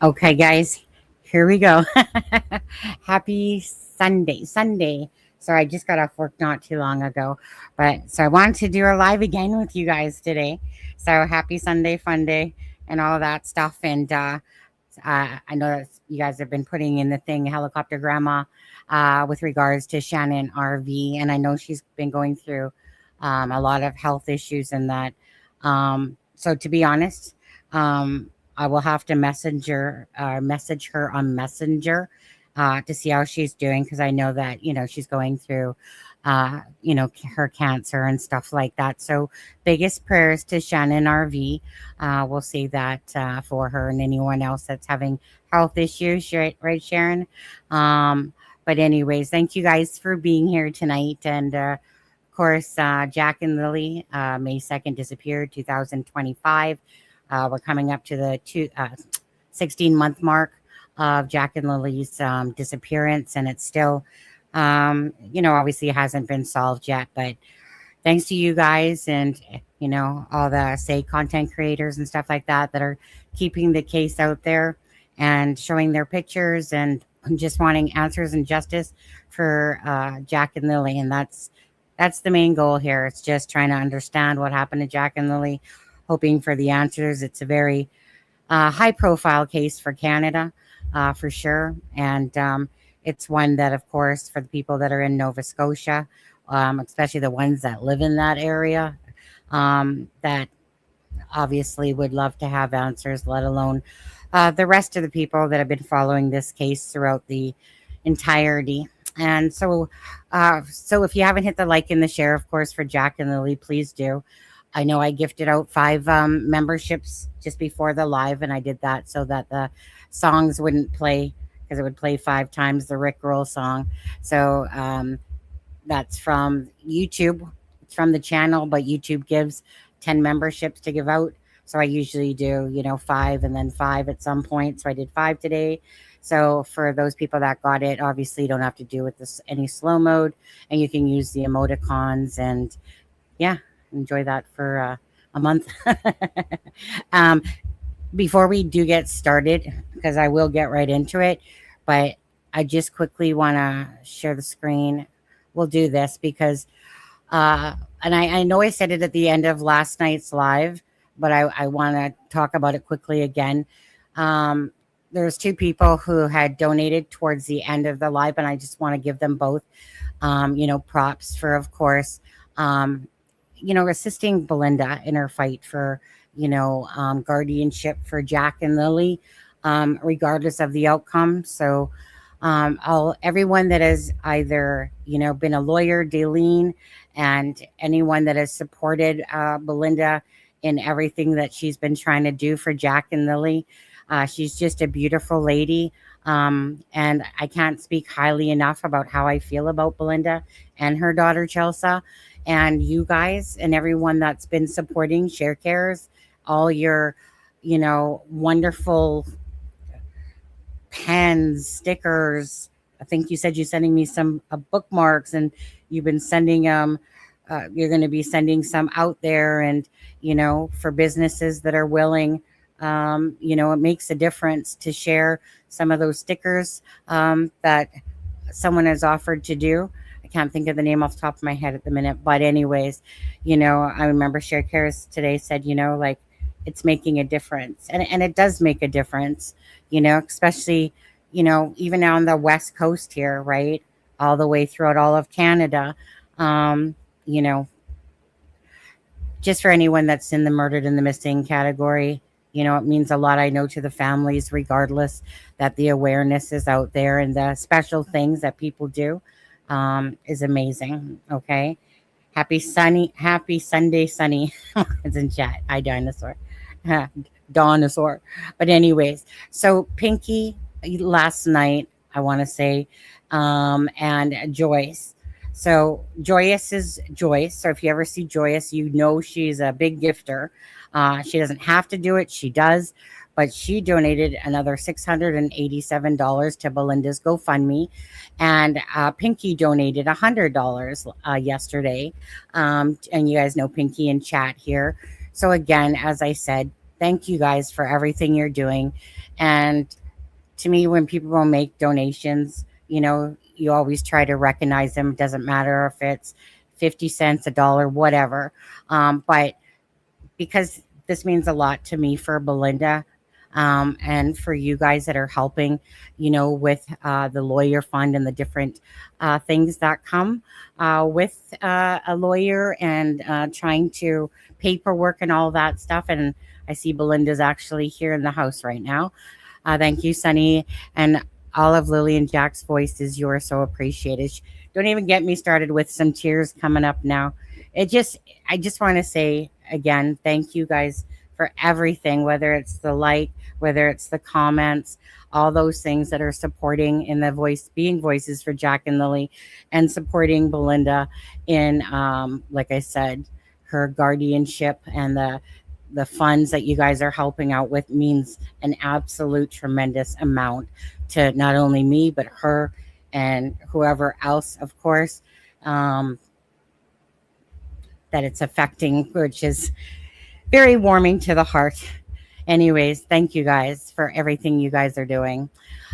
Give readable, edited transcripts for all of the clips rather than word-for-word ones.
Okay, guys, here we go. Happy Sunday. Sunday. So I just got off work not too long ago, but so I wanted to do a live again with you guys today. So happy Sunday, fun day, and all of that stuff. And I know that you guys have been putting in the thing, helicopter grandma, with regards to Shannon RV, and I know she's been going through a lot of health issues and that. So to be honest, I will have to message her on Messenger to see how she's doing because I know that she's going through her cancer and stuff like that. So biggest prayers to Shannon RV. We'll say that for her and anyone else that's having health issues, right, Sharon? But anyways, thank you guys for being here tonight. And of course, Jack and Lily, May 2nd, disappeared, 2025. We're coming up to the 16-month mark of Jack and Lily's disappearance, and it's still, obviously it hasn't been solved yet. But thanks to you guys and all the content creators and stuff like that are keeping the case out there and showing their pictures and just wanting answers and justice for Jack and Lily, and that's the main goal here. It's just trying to understand what happened to Jack and Lily, hoping for the answers. It's a very high profile case for Canada, for sure. And it's one that, of course, for the people that are in Nova Scotia, especially the ones that live in that area, that obviously would love to have answers, let alone the rest of the people that have been following this case throughout the entirety. And so if you haven't hit the like and the share, of course, for Jack and Lily, please do. I know I gifted out 5 memberships just before the live, and I did that so that the songs wouldn't play because it would play 5 times the Rick Roll song. So that's from YouTube. It's from the channel, but YouTube gives 10 memberships to give out. So I usually do, 5 and then 5 at some point. So I did 5 today. So for those people that got it, obviously you don't have to do with this any slow mode, and you can use the emoticons and yeah, enjoy that for a month. um, Before we do get started, because I will get right into it, but I just quickly want to share the screen. We'll do this because, and I know I said it at the end of last night's live, but I want to talk about it quickly again. There's 2 people who had donated towards the end of the live, and I just want to give them both, props for, of course, assisting Belinda in her fight for, guardianship for Jack and Lily, regardless of the outcome. So, everyone that has either, been a lawyer, Daleen, and anyone that has supported Belinda in everything that she's been trying to do for Jack and Lily. She's just a beautiful lady. And I can't speak highly enough about how I feel about Belinda and her daughter, Chelsea, and you guys and everyone that's been supporting Share Cares, all your, wonderful pens, stickers. I think you said you're sending me some bookmarks, and you've been sending you're going to be sending some out there, and for businesses that are willing, it makes a difference to share some of those stickers that someone has offered to do. I can't think of the name off the top of my head at the minute, but anyways, I remember Share Cares today said, like, it's making a difference, and it does make a difference, especially, even on the West Coast here, right, all the way throughout all of Canada, you know, just for anyone that's in the murdered and the missing category. It means a lot, I know, to the families, regardless, that the awareness is out there and the special things that people do is amazing. Okay. Happy Sunday, Sunny. It's in chat. Hi, dinosaur. Dinosaur. But anyways, so Pinky last night, I want to say, and Joyce. So Joyce is Joyce. So if you ever see Joyce, she's a big gifter. She doesn't have to do it. She does. But she donated another $687 to Belinda's GoFundMe. And Pinky donated $100 yesterday. And you guys know Pinky in chat here. So again, as I said, thank you guys for everything you're doing. And to me, when people will make donations, you always try to recognize them. It doesn't matter if it's 50 cents, a dollar, whatever. But because this means a lot to me for Belinda, and for you guys that are helping, with the lawyer fund and the different things that come with a lawyer, and trying to paperwork and all that stuff. And I see Belinda's actually here in the house right now. Thank you, Sunny. And all of Lily and Jack's voices, you are so appreciated. Don't even get me started with some tears coming up now. I just want to say again, thank you guys for everything, whether it's the like, whether it's the comments, all those things that are supporting in the being voices for Jack and Lily, and supporting Belinda in, like I said, her guardianship, and the funds that you guys are helping out with means an absolute tremendous amount to not only me, but her and whoever else, of course, that it's affecting, which is very warming to the heart. Anyways, thank you guys for everything you guys are doing.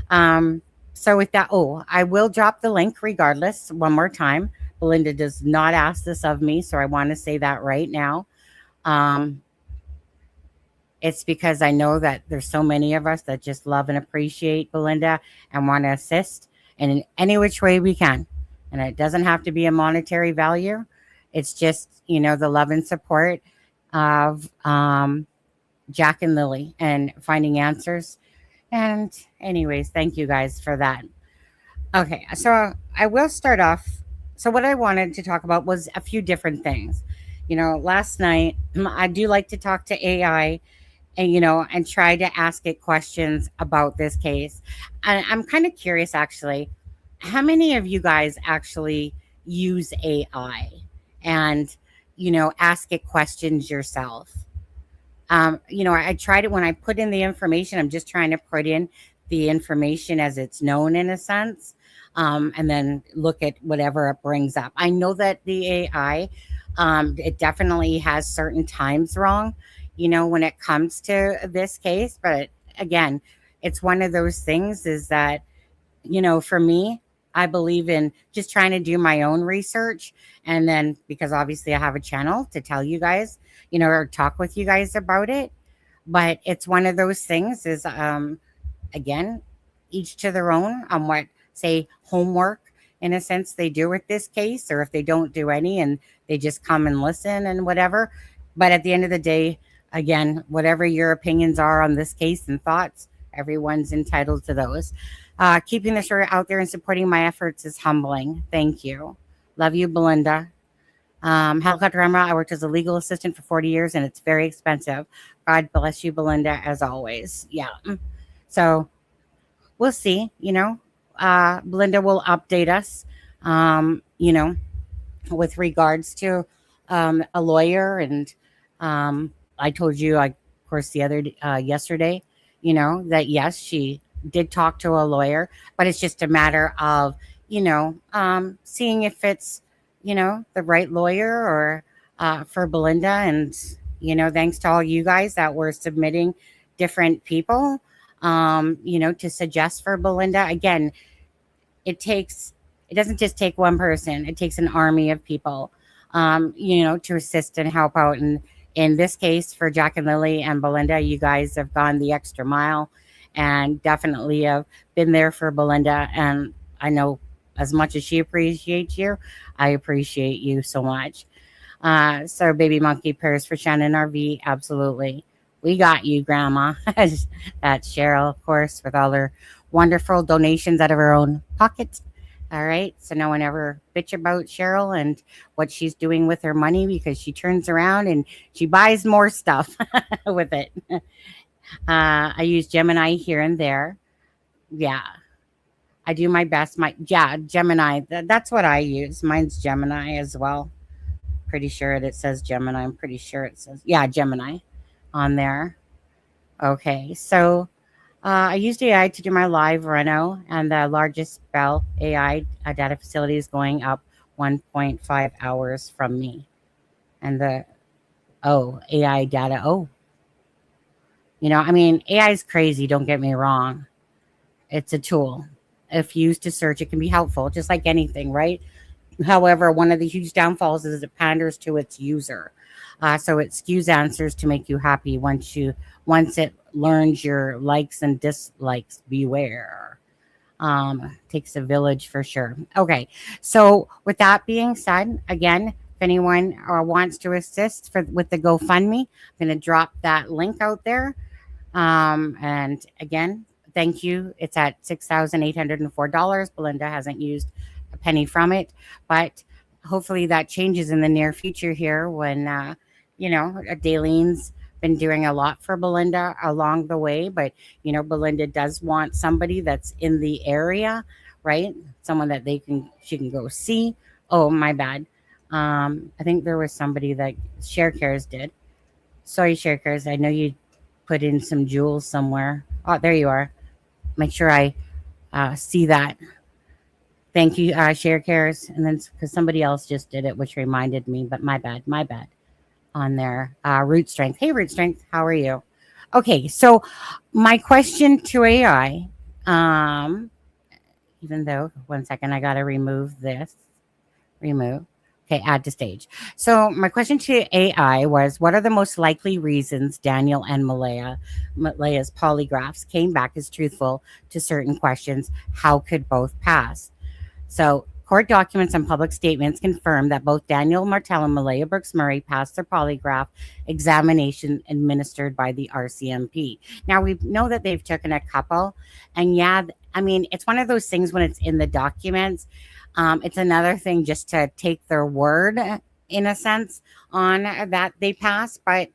So with that, I will drop the link regardless one more time. Belinda does not ask this of me, so I want to say that right now. It's because I know that there's so many of us that just love and appreciate Belinda and want to assist in any which way we can. And it doesn't have to be a monetary value. It's just, the love and support of Jack and Lily and finding answers. And anyways, thank you guys for that. Okay, so I will start off. So what I wanted to talk about was a few different things. Last night, I do like to talk to AI, and try to ask it questions about this case. And I'm kind of curious, actually, how many of you guys actually use AI and, ask it questions yourself? I tried it when I put in the information. I'm just trying to put in the information as it's known, in a sense, and then look at whatever it brings up. I know that the AI, it definitely has certain times wrong, when it comes to this case. But again, it's one of those things is that, for me, I believe in just trying to do my own research. And then, because obviously I have a channel to tell you guys, or talk with you guys about it. But it's one of those things is, again, each to their own on what, say, homework, in a sense, they do with this case, or if they don't do any and they just come and listen and whatever. But at the end of the day, again, whatever your opinions are on this case and thoughts, everyone's entitled to those. Keeping the story out there and supporting my efforts is humbling. Thank you. Love you, Belinda. Helicopter Emma, I worked as a legal assistant for 40 years and it's very expensive. God bless you, Belinda, as always. Yeah. So we'll see, Belinda will update us, with regards to a lawyer. And I told you, of course, yesterday, that yes, she did talk to a lawyer, but it's just a matter of, seeing if it's, the right lawyer or for Belinda. And, thanks to all you guys that were submitting different people, to suggest for Belinda. Again, it doesn't just take one person. It takes an army of people, to assist and help out. And in this case, for Jack and Lily and Belinda, you guys have gone the extra mile and definitely have been there for Belinda. And I know as much as she appreciates you, I appreciate you so much. So baby monkey prayers for Shannon RV. Absolutely. We got you, Grandma. That's Cheryl, of course, with all her wonderful donations out of her own pocket. All right. So no one ever bitch about Cheryl and what she's doing with her money, because she turns around and she buys more stuff with it. I use Gemini here and there. Yeah. I do my best. Gemini. That's what I use. Mine's Gemini as well. Pretty sure it says Gemini. I'm pretty sure it says, Gemini on there. Okay. So I used AI to do my live reno, and the largest Bell AI data facility is going up 1.5 hours from me. And the AI data. I mean, AI is crazy, don't get me wrong. It's a tool. If used to search, it can be helpful, just like anything, right? However, one of the huge downfalls is it panders to its user. So it skews answers to make you happy once it learns your likes and dislikes. Beware. Takes a village for sure. Okay, so with that being said, again, if anyone wants to assist with the GoFundMe, I'm going to drop that link out there. And again, thank you. It's at $6,804. Belinda hasn't used a penny from it, but hopefully that changes in the near future here when, Dalene's been doing a lot for Belinda along the way, but, Belinda does want somebody that's in the area, right? Someone that she can go see. Oh, my bad. I think there was somebody that Share Cares did. Sorry, Share Cares. I know you put in some jewels somewhere. Oh, there you are. Make sure I see that. Thank you, Share Cares. And then because somebody else just did it, which reminded me, but my bad on there. Root Strength. Hey, Root Strength, how are you? Okay, so my question to AI, even though, one second, I got to remove this. Remove. Okay, add to stage. So my question to AI was, what are the most likely reasons Daniel and Maleyha's polygraphs came back as truthful to certain questions? How could both pass? So court documents and public statements confirm that both Daniel Martell and Maleyha Brooks Murray passed their polygraph examination administered by the RCMP. Now, we know that they've taken a couple, and yeah, I mean, it's one of those things when it's in the documents. It's another thing just to take their word, in a sense, on that they pass, but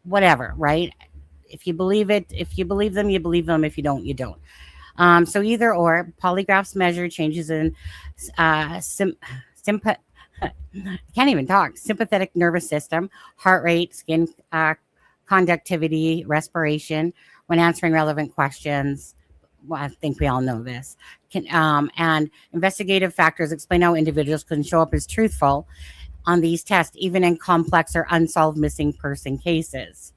whatever, right? If you believe it, if you believe them, you believe them. If you don't, you don't. So either or, polygraphs measure changes in can't even talk. Sympathetic nervous system, heart rate, skin conductivity, respiration when answering relevant questions. Well, I think we all know this. And investigative factors explain how individuals can show up as truthful on these tests, even in complex or unsolved missing person cases.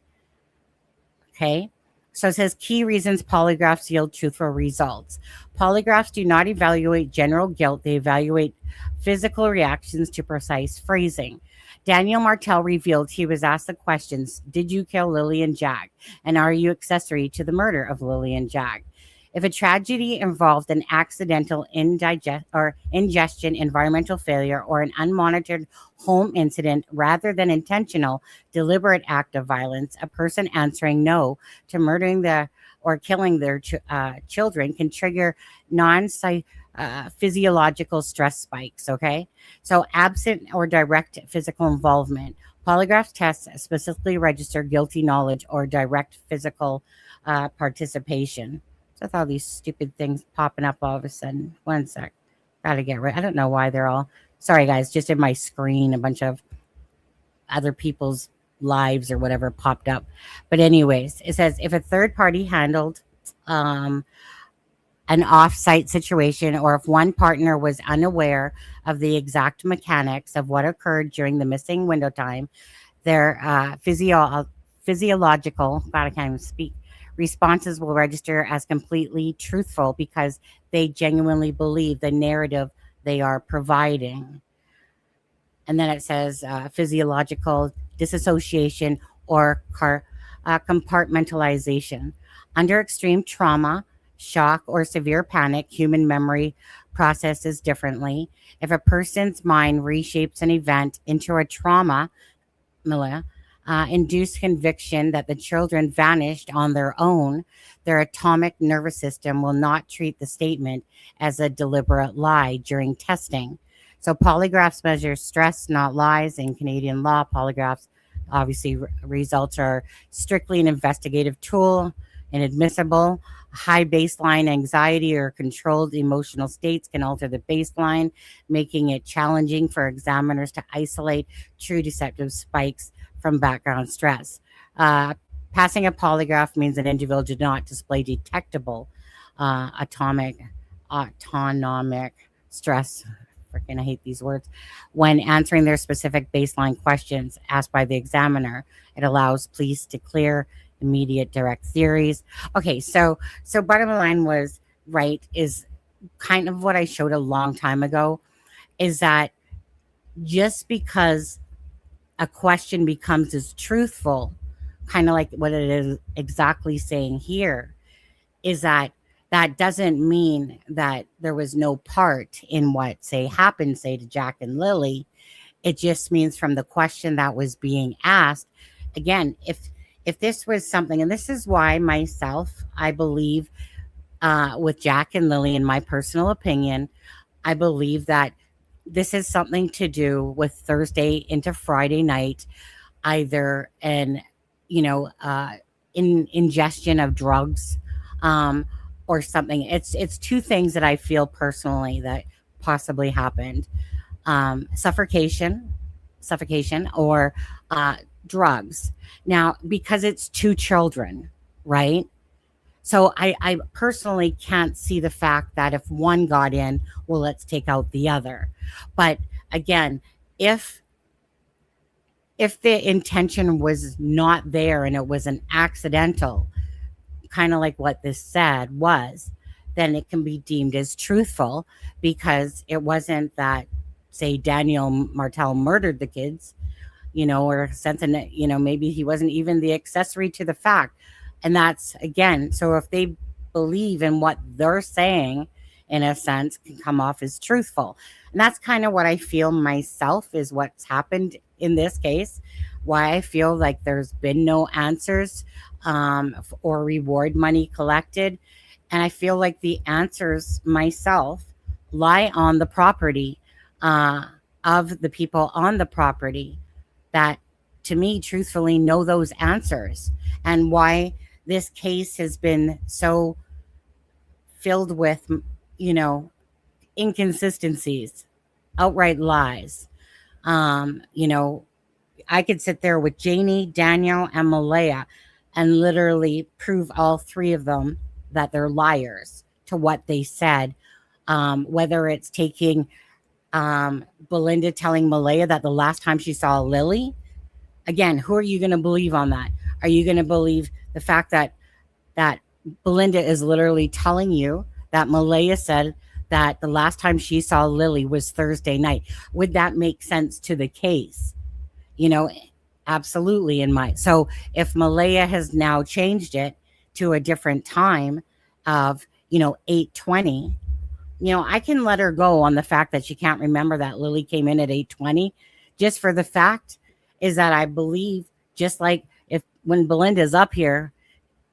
Okay. So it says key reasons polygraphs yield truthful results. Polygraphs do not evaluate general guilt. They evaluate physical reactions to precise phrasing. Daniel Martell revealed he was asked the questions, did you kill Lily and Jack? And are you accessory to the murder of Lily and Jack? If a tragedy involved an accidental ingestion, environmental failure, or an unmonitored home incident rather than intentional, deliberate act of violence, a person answering no to murdering or killing their children can trigger physiological stress spikes. Okay, so absent or direct physical involvement, polygraph tests specifically register guilty knowledge or direct physical participation. With all these stupid things popping up all of a sudden. One sec. Gotta get rid. I don't know why they're all. Sorry, guys. Just in my screen, a bunch of other people's lives or whatever popped up. But anyways, it says if a third party handled an off-site situation, or if one partner was unaware of the exact mechanics of what occurred during the missing window time, their physiological. God, I can't even speak. Responses will register as completely truthful because they genuinely believe the narrative they are providing. And then it says physiological disassociation or compartmentalization. Under extreme trauma, shock, or severe panic, human memory processes differently. If a person's mind reshapes an event into a trauma, Maleyha, induced conviction that the children vanished on their own, their atomic nervous system will not treat the statement as a deliberate lie during testing. So polygraphs measure stress, not lies. In Canadian law, polygraphs, obviously, results are strictly an investigative tool, inadmissible. High baseline anxiety or controlled emotional states can alter the baseline, making it challenging for examiners to isolate true deceptive spikes from background stress. Passing a polygraph means an individual did not display detectable autonomic stress freaking I hate these words, when answering their specific baseline questions asked by the examiner. It allows police to clear immediate direct theories. Okay, so bottom line was right is kind of what I showed a long time ago, is that just because a question becomes as truthful, kind of like what it is exactly saying here, is that that doesn't mean that there was no part in what say happened, say to Jack and Lily. It just means from the question that was being asked, again, if this was something, and this is why myself, I believe, with Jack and Lily, in my personal opinion, I believe that this is something to do with Thursday into Friday night, either an, ingestion of drugs, um, or something. It's two things that I feel personally that possibly happened: suffocation, or drugs. Now, because it's two children, right? So I personally can't see the fact that if one got in, well, let's take out the other. But again, if the intention was not there and it was an accidental, kind of like what this said was, then it can be deemed as truthful, because it wasn't that, say, Daniel Martell murdered the kids, or something that, maybe he wasn't even the accessory to the fact. And that's, again, so if they believe in what they're saying, in a sense, can come off as truthful. And that's kind of what I feel myself is what's happened in this case, why I feel like there's been no answers, or reward money collected. And I feel like the answers myself lie on the property, of the people on the property that, to me, truthfully, know those answers, and why this case has been so filled with, inconsistencies, outright lies. You know, I could sit there with Janie, Daniel, and Maleyha and literally prove all three of them that they're liars to what they said. Whether it's taking, Belinda telling Maleyha that the last time she saw Lily, again, who are you going to believe on that? Are you going to believe the fact that Belinda is literally telling you that Maleyha said that the last time she saw Lily was Thursday night? Would that make sense to the case? Absolutely. So if Maleyha has now changed it to a different time of, 8:20, I can let her go on the fact that she can't remember that Lily came in at 8:20, just for the fact is that I believe, just like if when Belinda's up here,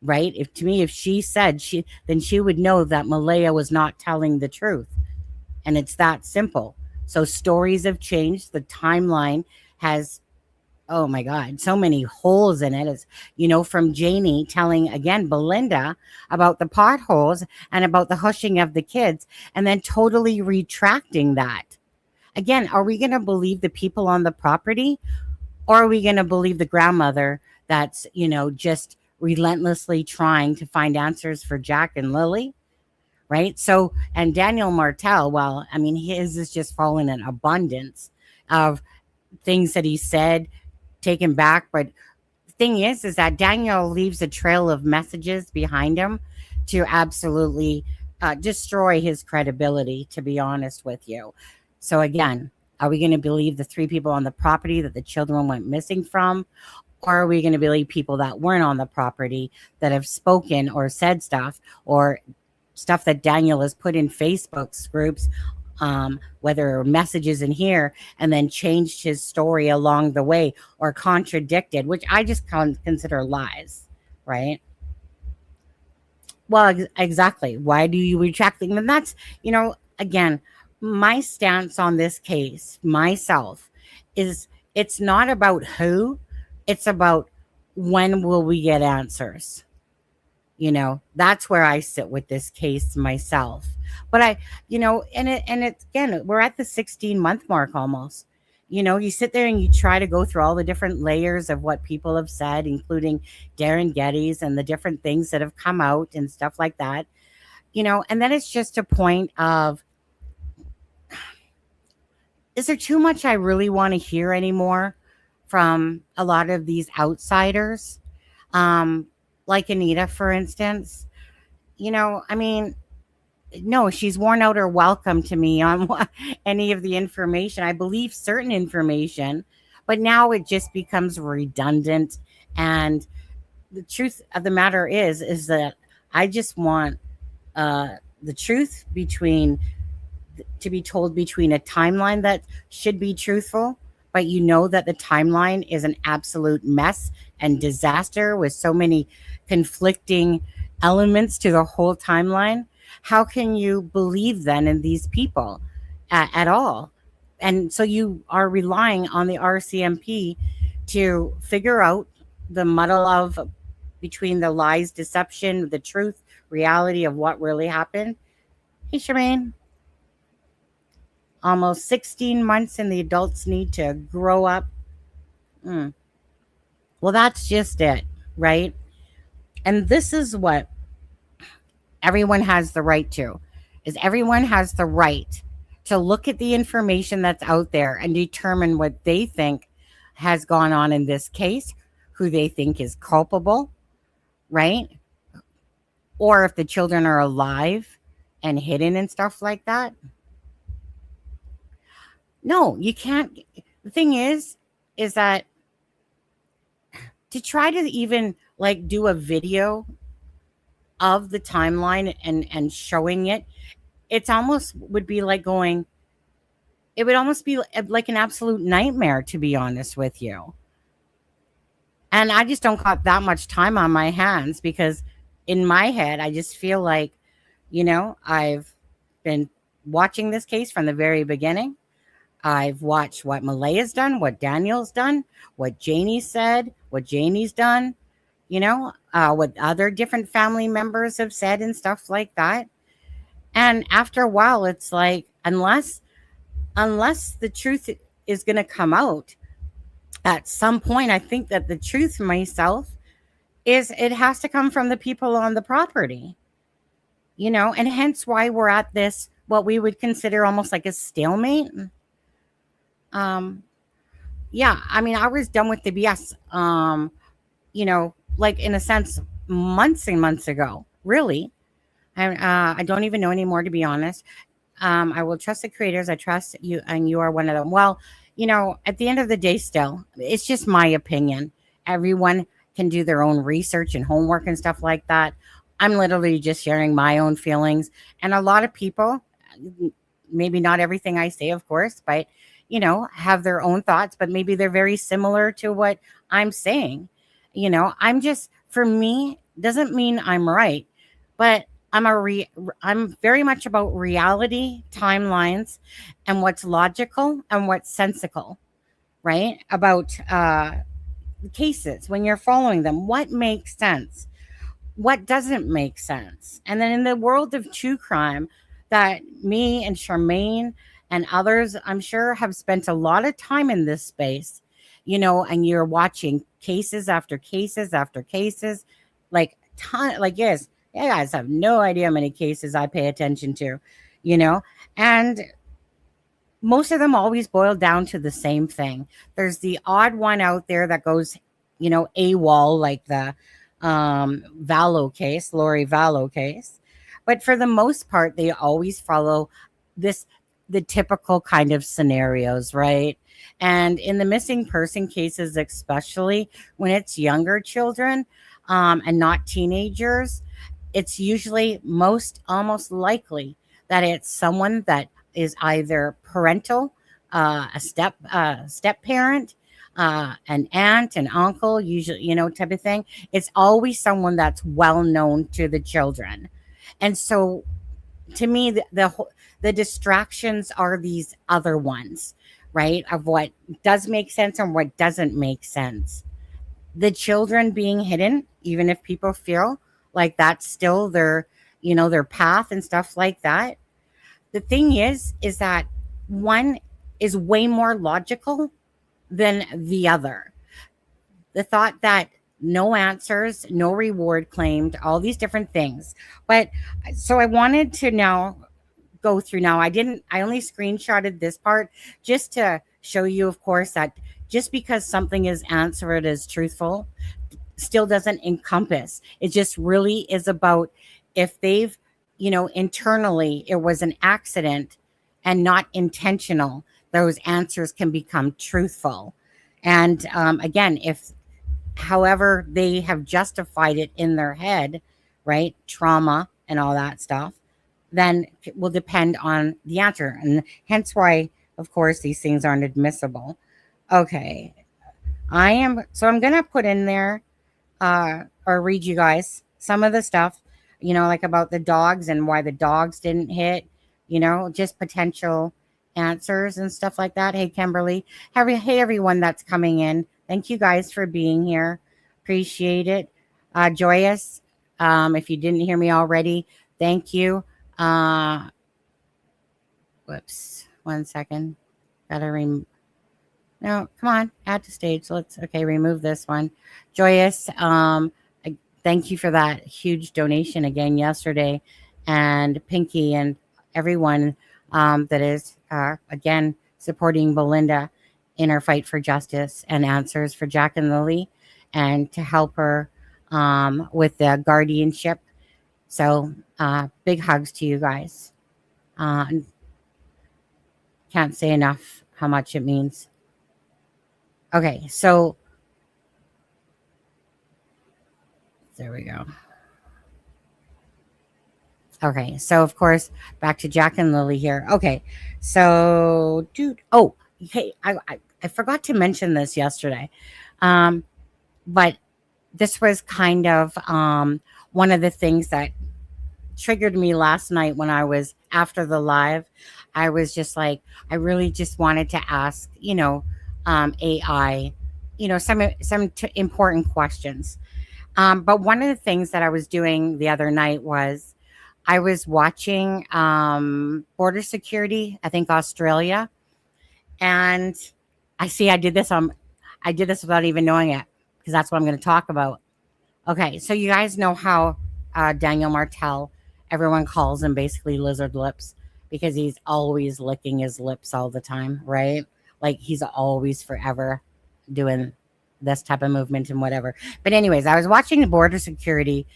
right? If she said then she would know that Maleyha was not telling the truth. And it's that simple. So stories have changed. The timeline has, oh my God, so many holes in it. It's, from Janie telling, again, Belinda about the potholes and about the hushing of the kids, and then totally retracting that. Again, are we going to believe the people on the property, or are we going to believe the grandmother that's, just relentlessly trying to find answers for Jack and Lily? Right. So, and Daniel Martell, well, I mean, his is just fallen in abundance of things that he said, taken back. But the thing is that Daniel leaves a trail of messages behind him to absolutely destroy his credibility, to be honest with you. So again, are we going to believe the three people on the property that the children went missing from? Or are we going to believe people that weren't on the property that have spoken or said stuff, or stuff that Daniel has put in Facebook's groups, whether messages in here, and then changed his story along the way or contradicted, which I just consider lies, right? Well, exactly. Why do you retract them? And that's, again, my stance on this case, myself, is it's not about who, it's about when will we get answers. That's where I sit with this case myself. But and it's, again, we're at the 16-month mark almost. You sit there and you try to go through all the different layers of what people have said, including Darren Geddes and the different things that have come out and stuff like that. And then it's just a point of, is there too much I really want to hear anymore from a lot of these outsiders? Um, like Anita, for instance. I mean, no, she's worn out her welcome to me on any of the information. I believe certain information, but now it just becomes redundant. And the truth of the matter is that I just want the truth to be told between a timeline that should be truthful, but that the timeline is an absolute mess and disaster with so many conflicting elements to the whole timeline. How can you believe then in these people at all? And so you are relying on the RCMP to figure out the muddle of between the lies, deception, the truth, reality of what really happened. Hey, Charmaine, almost 16 months and the adults need to grow up. Mm. Well, that's just it, right? And this is what everyone has the right to, is everyone has the right to look at the information that's out there and determine what they think has gone on in this case, who they think is culpable, right? Or if the children are alive and hidden and stuff like that. No, you can't. The thing is that to try to even like do a video of the timeline and showing it, it's almost would be like going, it would almost be like an absolute nightmare, to be honest with you. And I just don't got that much time on my hands because in my head, I just feel like, I've been watching this case from the very beginning. I've watched what Maleyha's done, what Daniel's done, what Janie's said, what Janie's done, what other different family members have said and stuff like that. And after a while, it's like, unless the truth is going to come out at some point, I think that the truth myself is it has to come from the people on the property, and hence why we're at this, what we would consider almost like a stalemate. Um, yeah, I mean, I was done with the BS, like in a sense, months and months ago, really. I don't even know anymore, to be honest. I will trust the creators. I trust you, and you are one of them. Well, at the end of the day, still, it's just my opinion. Everyone can do their own research and homework and stuff like that. I'm literally just sharing my own feelings. And a lot of people, maybe not everything I say, of course, but, have their own thoughts, but maybe they're very similar to what I'm saying. I'm just, for me, doesn't mean I'm right, but I'm very much about reality, timelines, and what's logical and what's sensical, right? About cases when you're following them, what makes sense, what doesn't make sense. And then in the world of true crime, that me and Charmaine and others, I'm sure, have spent a lot of time in this space, and you're watching cases after cases after cases, like yes, you guys have no idea how many cases I pay attention to, and most of them always boil down to the same thing. There's the odd one out there that goes, AWOL, like the Lori Vallow case. But for the most part, they always follow the typical kind of scenarios, right? And in the missing person cases, especially when it's younger children and not teenagers, it's usually almost likely that it's someone that is either parental, a step parent, an aunt, an uncle, usually, type of thing. It's always someone that's well known to the children. And so to me, the distractions are these other ones, right? Of what does make sense and what doesn't make sense. The children being hidden, even if people feel like that's still their path and stuff like that. The thing is that one is way more logical than the other. The thought that no answers, no reward claimed, all these different things. But so I wanted to now go through now. I only screenshotted this part just to show you, of course, that just because something is answered as truthful still doesn't encompass. It just really is about if they've, internally it was an accident and not intentional, those answers can become truthful. And again, if however they have justified it in their head, right? Trauma and all that stuff, then it will depend on the answer. And hence why, of course, these things aren't admissible. Okay. I'm going to put in there or read you guys some of the stuff, like about the dogs and why the dogs didn't hit, just potential answers and stuff like that. Hey, Kimberly. Hey, everyone that's coming in. Thank you guys for being here. Appreciate it. Joyous, if you didn't hear me already, thank you. Whoops. 1 second. No, come on. Add to stage. Remove this one. Joyous, thank you for that huge donation again yesterday. And Pinky and everyone that is, again, supporting Belinda in her fight for justice and answers for Jack and Lily and to help her with the guardianship. So big hugs to you guys. Can't say enough how much it means. Okay, so there we go. Okay, so of course, back to Jack and Lily here. Okay, so hey, I forgot to mention this yesterday, but this was kind of one of the things that triggered me last night when I was after the live. I was just like, I really just wanted to ask, AI, some important questions. But one of the things that I was doing the other night was I was watching border security, I think Australia, and I did this without even knowing it because that's what I'm going to talk about. Okay, so you guys know how Daniel Martell, everyone calls him basically lizard lips because he's always licking his lips all the time, right? Like he's always forever doing this type of movement and whatever. But anyways, I was watching the border security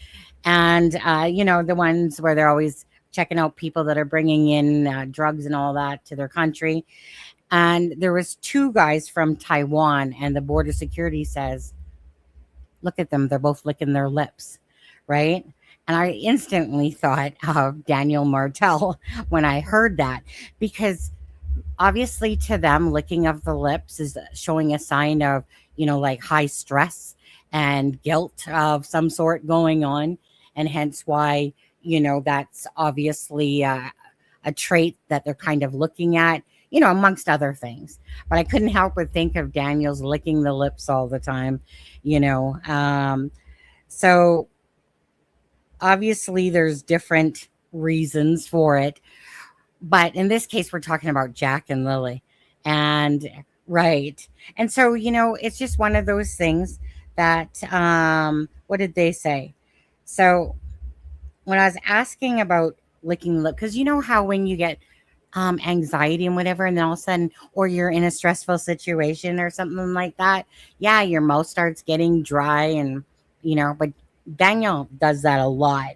and, the ones where they're always checking out people that are bringing in drugs and all that to their country. And there was 2 guys from Taiwan and the border security says, look at them. They're both licking their lips, right? And I instantly thought of Daniel Martell when I heard that, because obviously to them, licking of the lips is showing a sign of, like high stress and guilt of some sort going on. And hence why, that's obviously a trait that they're kind of looking at, amongst other things. But I couldn't help but think of Daniel's licking the lips all the time, So obviously there's different reasons for it. But in this case, we're talking about Jack and Lily. And right. And so, it's just one of those things that, what did they say? So when I was asking about licking lip, because you know how when you get anxiety and whatever, and then all of a sudden, or you're in a stressful situation or something like that, yeah, your mouth starts getting dry and, but Daniel does that a lot.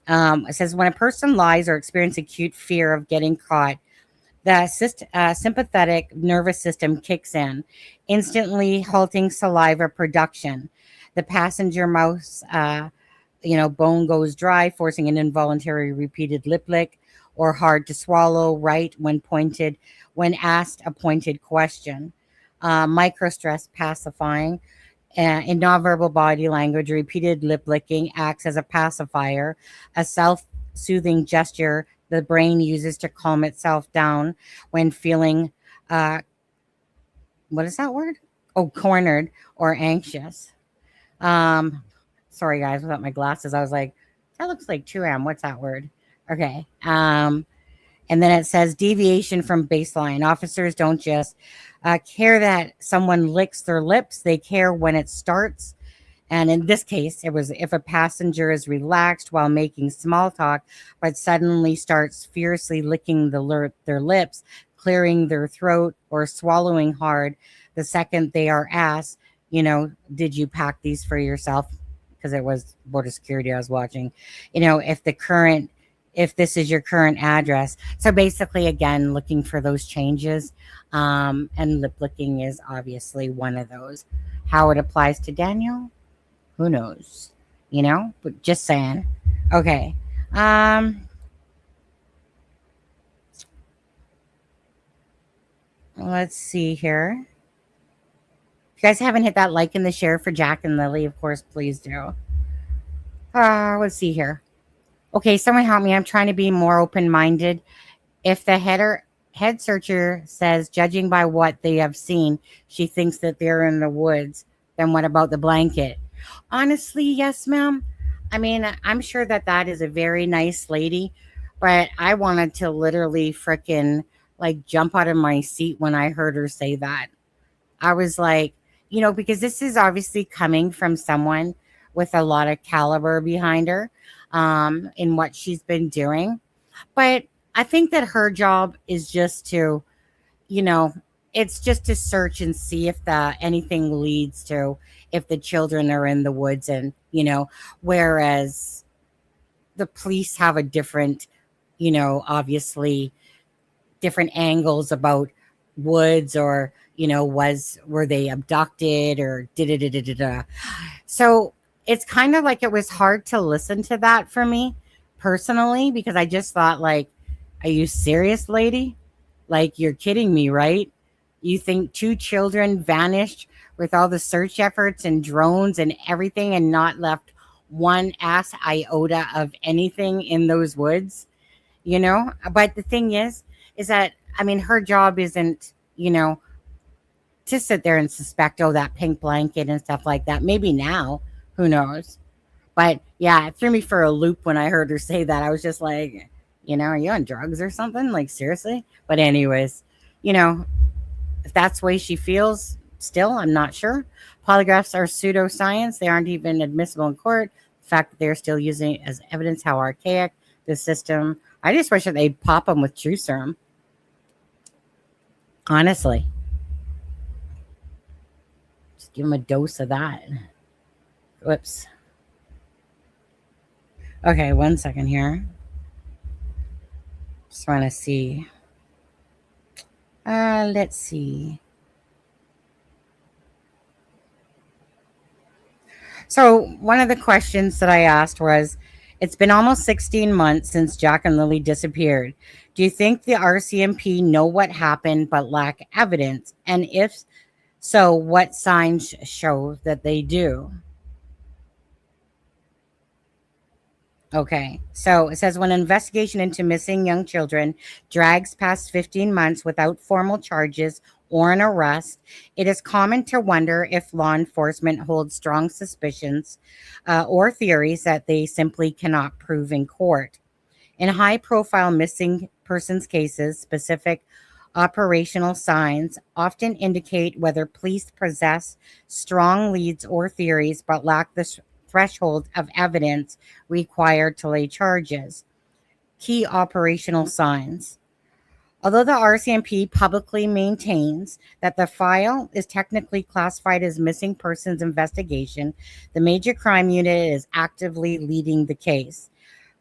It says when a person lies or experiences acute fear of getting caught, the sympathetic nervous system kicks in, instantly halting saliva production. The passenger mouth, bone goes dry, forcing an involuntary repeated lip lick, or hard to swallow right when asked a pointed question. Microstress pacifying. In nonverbal body language, repeated lip licking acts as a pacifier, a self-soothing gesture the brain uses to calm itself down when feeling, what is that word? Oh, cornered or anxious. Sorry, guys, without my glasses, I was like, that looks like 2M. What's that word? Okay. And then it says deviation from baseline. Officers don't just care that someone licks their lips. They care when it starts And in this case, it was if a passenger is relaxed while making small talk, but suddenly starts fiercely licking their lips, clearing their throat, or swallowing hard the second they are asked, did you pack these for yourself? Because it was border security I was watching. If this is your current address. So basically, again, looking for those changes. And lip licking is obviously one of those. How it applies to Daniel, who knows? But just saying. Okay. Let's see here. If you guys haven't hit that like and the share for Jack and Lily, of course, please do. Let's see here. Okay, someone help me. I'm trying to be more open-minded. If the head searcher says, judging by what they have seen, she thinks that they're in the woods, then what about the blanket? Honestly, yes, ma'am. I mean, I'm sure that is a very nice lady, but I wanted to literally frickin' like jump out of my seat when I heard her say that. I was like, because this is obviously coming from someone with a lot of caliber behind her in what she's been doing. But I think that her job is just to, you know, it's just to search and see if anything leads to if the children are in the woods and, whereas the police have a different, obviously different angles about woods or, were they abducted or da. So it's kind of like it was hard to listen to that for me personally, because I just thought like, are you serious, lady? Like, you're kidding me, right? You think two children vanished with all the search efforts and drones and everything and not left one ass iota of anything in those woods, But the thing is that, I mean, her job isn't, to sit there and suspect, oh, that pink blanket and stuff like that. Maybe now, who knows? But yeah, it threw me for a loop when I heard her say that. I was just like, are you on drugs or something? Like, seriously? But anyways, if that's the way she feels, still, I'm not sure. Polygraphs are pseudoscience. They aren't even admissible in court. The fact that they're still using it as evidence how archaic the system. I just wish that they'd pop them with truth serum. Honestly. Just give them a dose of that. Whoops. Okay, 1 second here. Just want to see. Let's see. So one of the questions that I asked was, it's been almost 16 months since Jack and Lily disappeared. Do you think the RCMP know what happened but lack evidence? And if so, what signs show that they do? Okay, so it says when an investigation into missing young children drags past 15 months without formal charges or an arrest, it is common to wonder if law enforcement holds strong suspicions or theories that they simply cannot prove in court. In high-profile missing persons cases, specific operational signs often indicate whether police possess strong leads or theories but lack the threshold of evidence required to lay charges. Key operational signs. Although the RCMP publicly maintains that the file is technically classified as missing persons investigation, the Major Crime Unit is actively leading the case.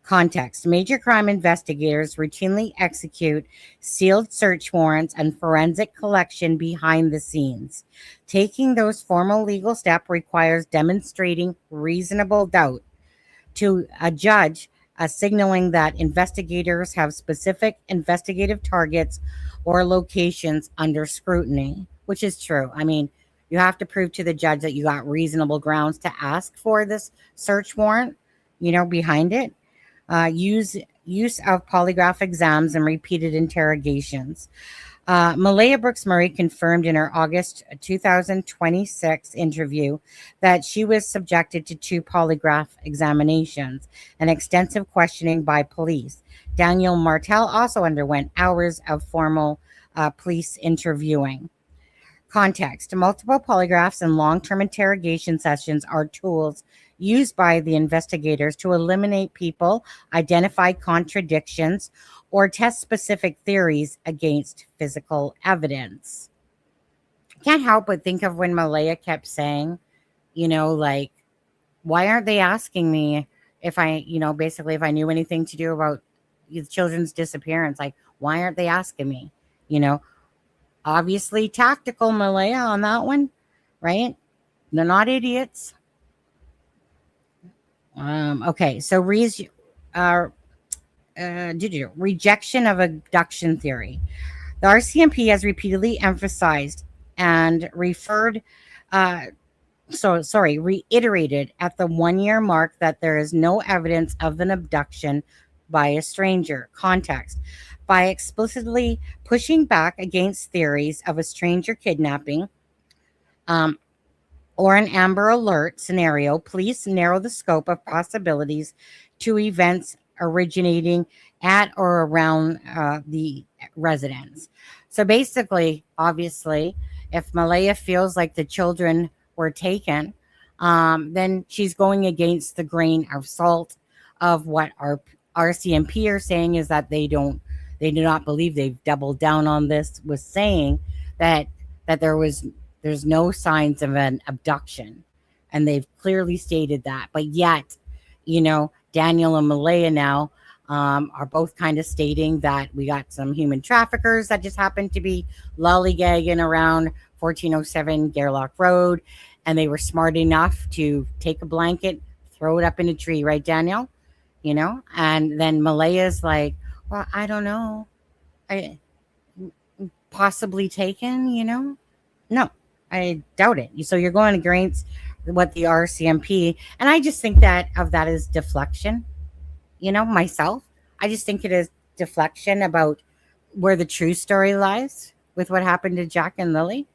Context. Major crime investigators routinely execute sealed search warrants and forensic collection behind the scenes. Taking those formal legal steps requires demonstrating reasonable doubt to a judge, signaling that investigators have specific investigative targets or locations under scrutiny, which is true. I mean, you have to prove to the judge that you got reasonable grounds to ask for this search warrant, behind it. Use of polygraph exams and repeated interrogations. Maleyha Brooks Murray confirmed in her August 2026 interview that she was subjected to 2 polygraph examinations and extensive questioning by police. Daniel Martell also underwent hours of formal police interviewing. Context. Multiple polygraphs and long-term interrogation sessions are tools used by the investigators to eliminate people, identify contradictions, or test specific theories against physical evidence. Can't help but think of when Maleyha kept saying, like, why aren't they asking me if I, basically if I knew anything to do about the children's disappearance? Like, why aren't they asking me? Obviously tactical, Maleyha, on that one, right? They're not idiots. Okay, so rejection of abduction theory. The RCMP has repeatedly emphasized and reiterated at the 1 year mark that there is no evidence of an abduction by a stranger. Context. By explicitly pushing back against theories of a stranger kidnapping or an Amber Alert scenario, police narrow the scope of possibilities to events originating at or around the residence. So basically, obviously, if Maleyha feels like the children were taken, then she's going against the grain of salt of what our RCMP are saying, is that they do not believe. They've doubled down on this, was saying that there's no signs of an abduction, and they've clearly stated that. But yet, Daniel and Maleyha now are both kind of stating that we got some human traffickers that just happened to be lollygagging around 1407 Gairloch Road, and they were smart enough to take a blanket, throw it up in a tree, right, Daniel? And then Maleyha's like, well, I don't know. I possibly taken, No, I doubt it. So you're going against what the RCMP, and I just think that is deflection. Myself, I just think it is deflection about where the true story lies with what happened to Jack and Lily.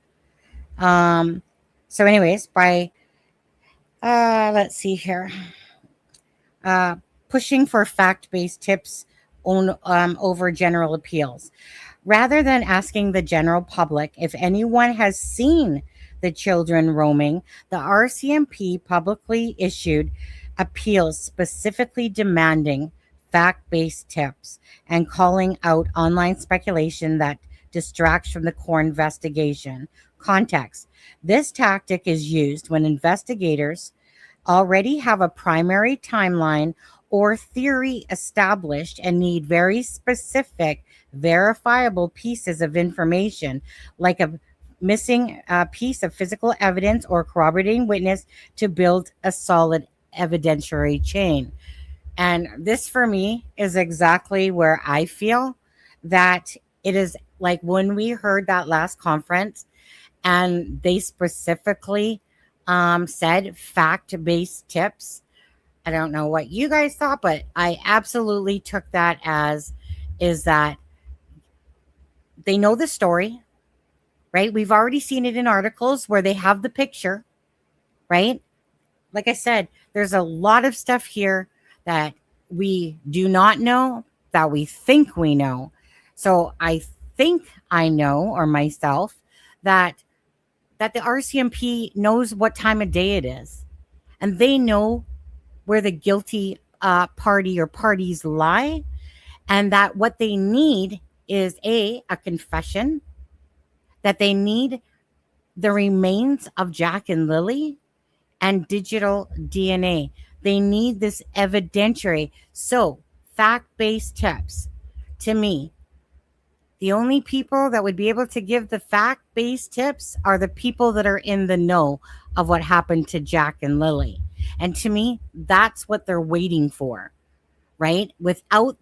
So anyways, by let's see here, pushing for fact-based tips over general appeals. Rather than asking the general public if anyone has seen the children roaming, the RCMP publicly issued appeals specifically demanding fact-based tips and calling out online speculation that distracts from the core investigation. Context. This tactic is used when investigators already have a primary timeline or theory established and need very specific, verifiable pieces of information, like a missing piece of physical evidence or corroborating witness, to build a solid evidentiary chain. And this, for me, is exactly where I feel that it is. Like when we heard that last conference, and they specifically said fact-based tips. I don't know what you guys thought, but I absolutely took that as is that they know the story, right? We've already seen it in articles where they have the picture, right? Like I said, there's a lot of stuff here that we do not know that we think we know. So I think I know, or myself, that the RCMP knows what time of day it is, and they know where the guilty party or parties lie, and that what they need is a confession, that they need the remains of Jack and Lily, and digital DNA. They need this evidentiary. So fact-based tips, to me, the only people that would be able to give the fact-based tips are the people that are in the know of what happened to Jack and Lily. And to me, that's what they're waiting for, right? Without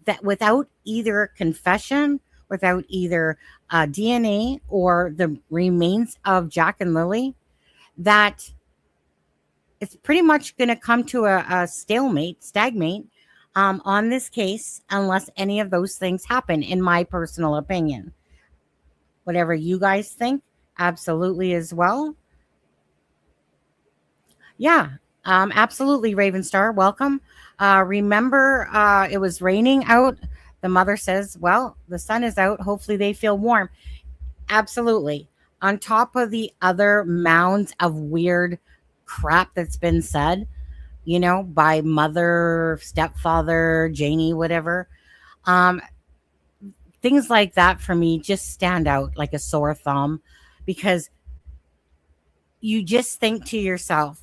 either confession, without either DNA or the remains of Jack and Lily, that it's pretty much going to come to a stagnate on this case, unless any of those things happen, in my personal opinion. Whatever you guys think, absolutely as well. Yeah, absolutely, Ravenstar. Welcome. Remember, it was raining out. The mother says, well, the sun is out. Hopefully they feel warm. Absolutely. on top of the other mounds of weird crap that's been said, by mother, stepfather, Janie, whatever. Um, Things like that for me just stand out like a sore thumb because you just think to yourself,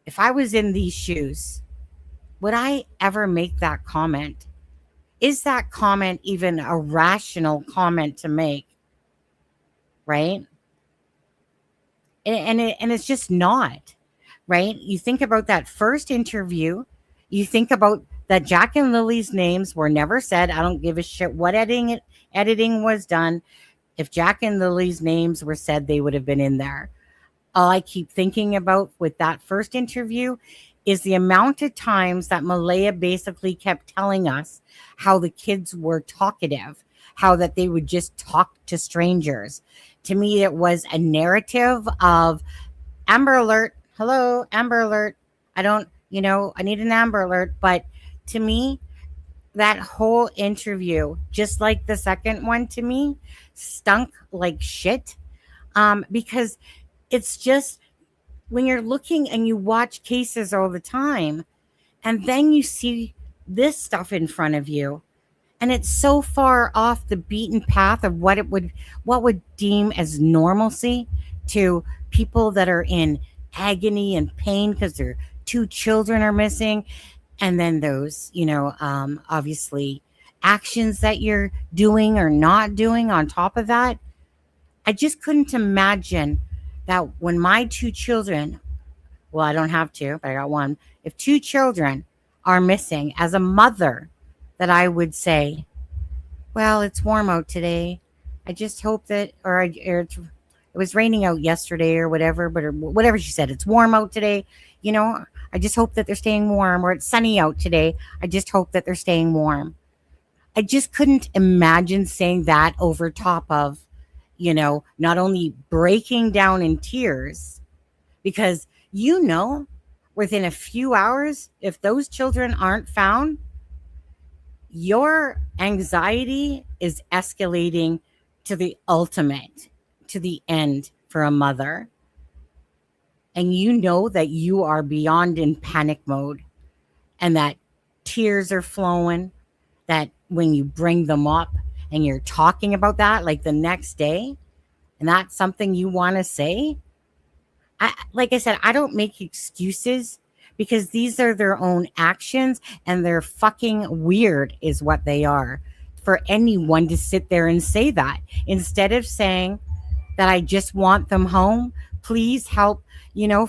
if I was in these shoes, would I ever make that comment? Is that comment even a rational comment to make? Right? And it's just not, right? You think about that first interview, you think about that Jack and Lily's names were never said. I don't give a shit what editing was done. If Jack and Lily's names were said, they would have been in there. All I keep thinking about with that first interview is the amount of times that Maleyha basically kept telling us how the kids were talkative, how that they would just talk to strangers. To me, it was a narrative of Amber Alert. Hello, Amber Alert. I don't, I need an Amber Alert. But to me, that whole interview, just like the second one to me, stunk like shit. Because it's just when you're looking and you watch cases all the time, and then you see this stuff in front of you, and it's so far off the beaten path of what would deem as normalcy to people that are in agony and pain because their two children are missing, and then those obviously actions that you're doing or not doing on top of that. I just couldn't imagine that when my two children, well, I don't have two, but I got one. If two children are missing, as a mother, that I would say, well, it's warm out today. I just hope that, or it was raining out yesterday or whatever, or whatever she said, it's warm out today. I just hope that they're staying warm, or it's sunny out today. I just hope that they're staying warm. I just couldn't imagine saying that over top of, not only breaking down in tears, because, within a few hours, if those children aren't found, your anxiety is escalating to the ultimate, to the end for a mother. And you know that you are beyond in panic mode and that tears are flowing, that when you bring them up and you're talking about that like the next day, and that's something you want to say, like I said, I don't make excuses because these are their own actions and they're fucking weird is what they are. For anyone to sit there and say that instead of saying that I just want them home, please help,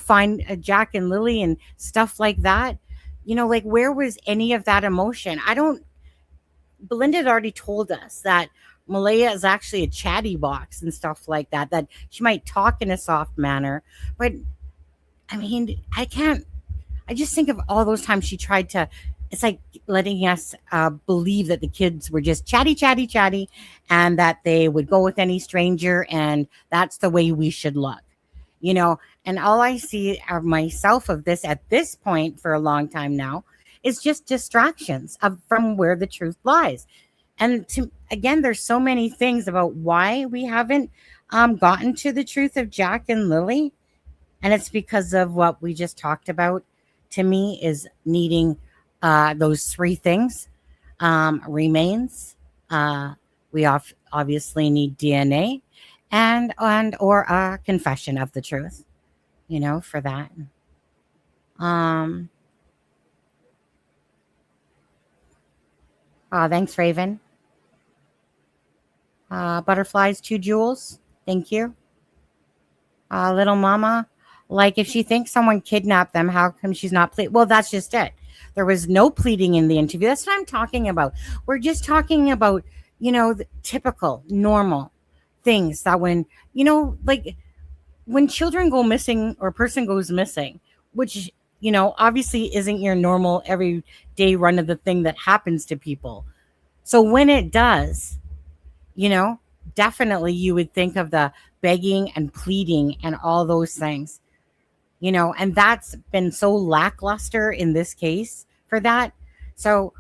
find Jack and Lily and stuff like that. Like where was any of that emotion? Belinda had already told us that Maleyha is actually a chatty box and stuff like that, that she might talk in a soft manner. But I mean, I just think of all those times she tried to, it's like letting us believe that the kids were just chatty, chatty, chatty, and that they would go with any stranger, and that's the way we should look, And all I see of myself of this at this point for a long time now is just distractions from where the truth lies. And again, there's so many things about why we haven't gotten to the truth of Jack and Lily. And it's because of what we just talked about. To me, is needing those three things. Remains. We obviously need DNA and or a confession of the truth, for that. Thanks, Raven. Butterflies, 2 jewels. Thank you. Little mama, like if she thinks someone kidnapped them, how come she's not pleading? Well, that's just it. There was no pleading in the interview. That's what I'm talking about. We're just talking about, the typical, normal things that when, like when children go missing or a person goes missing, which, obviously isn't your normal everyday run of the thing that happens to people. So when it does, definitely you would think of the begging and pleading and all those things, and that's been so lackluster in this case for that. So,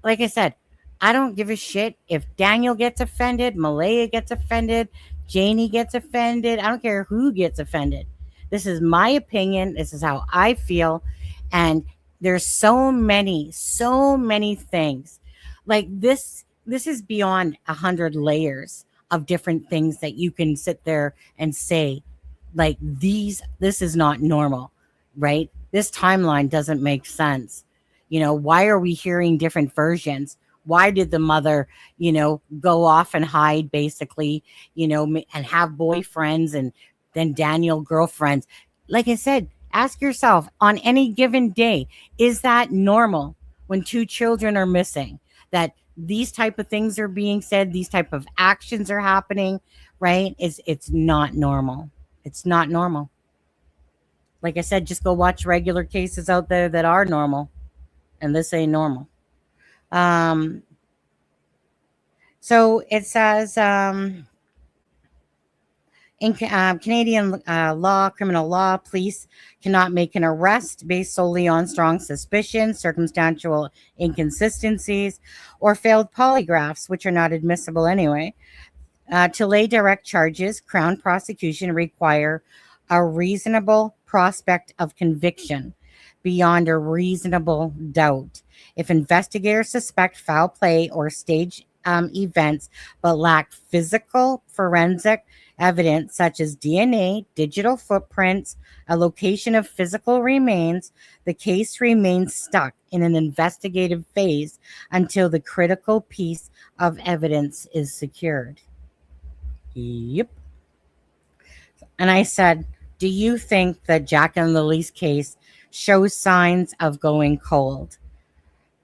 like I said, I don't give a shit if Daniel gets offended, Maleyha gets offended, Janie gets offended. I don't care who gets offended. This is my opinion. This is how I feel. And there's so many things. Like this is beyond 100 layers of different things that you can sit there and say, like, this is not normal, right? This timeline doesn't make sense. Why are we hearing different versions? Why did the mother, go off and hide, basically, and have boyfriends, and then Daniel girlfriends? Like I said, ask yourself, on any given day, is that normal when two children are missing? That these type of things are being said, these type of actions are happening, right? It's not normal. It's not normal. Like I said, just go watch regular cases out there that are normal, and this ain't normal. Um, so it says, in Canadian law, criminal law, police cannot make an arrest based solely on strong suspicion, circumstantial inconsistencies, or failed polygraphs, which are not admissible anyway. To lay direct charges, Crown prosecution require a reasonable prospect of conviction beyond a reasonable doubt. If investigators suspect foul play or stage events but lack physical forensic evidence such as DNA, digital footprints, a location of physical remains, the case remains stuck in an investigative phase until the critical piece of evidence is secured. Yep. And I said, do you think that Jack and Lily's case shows signs of going cold?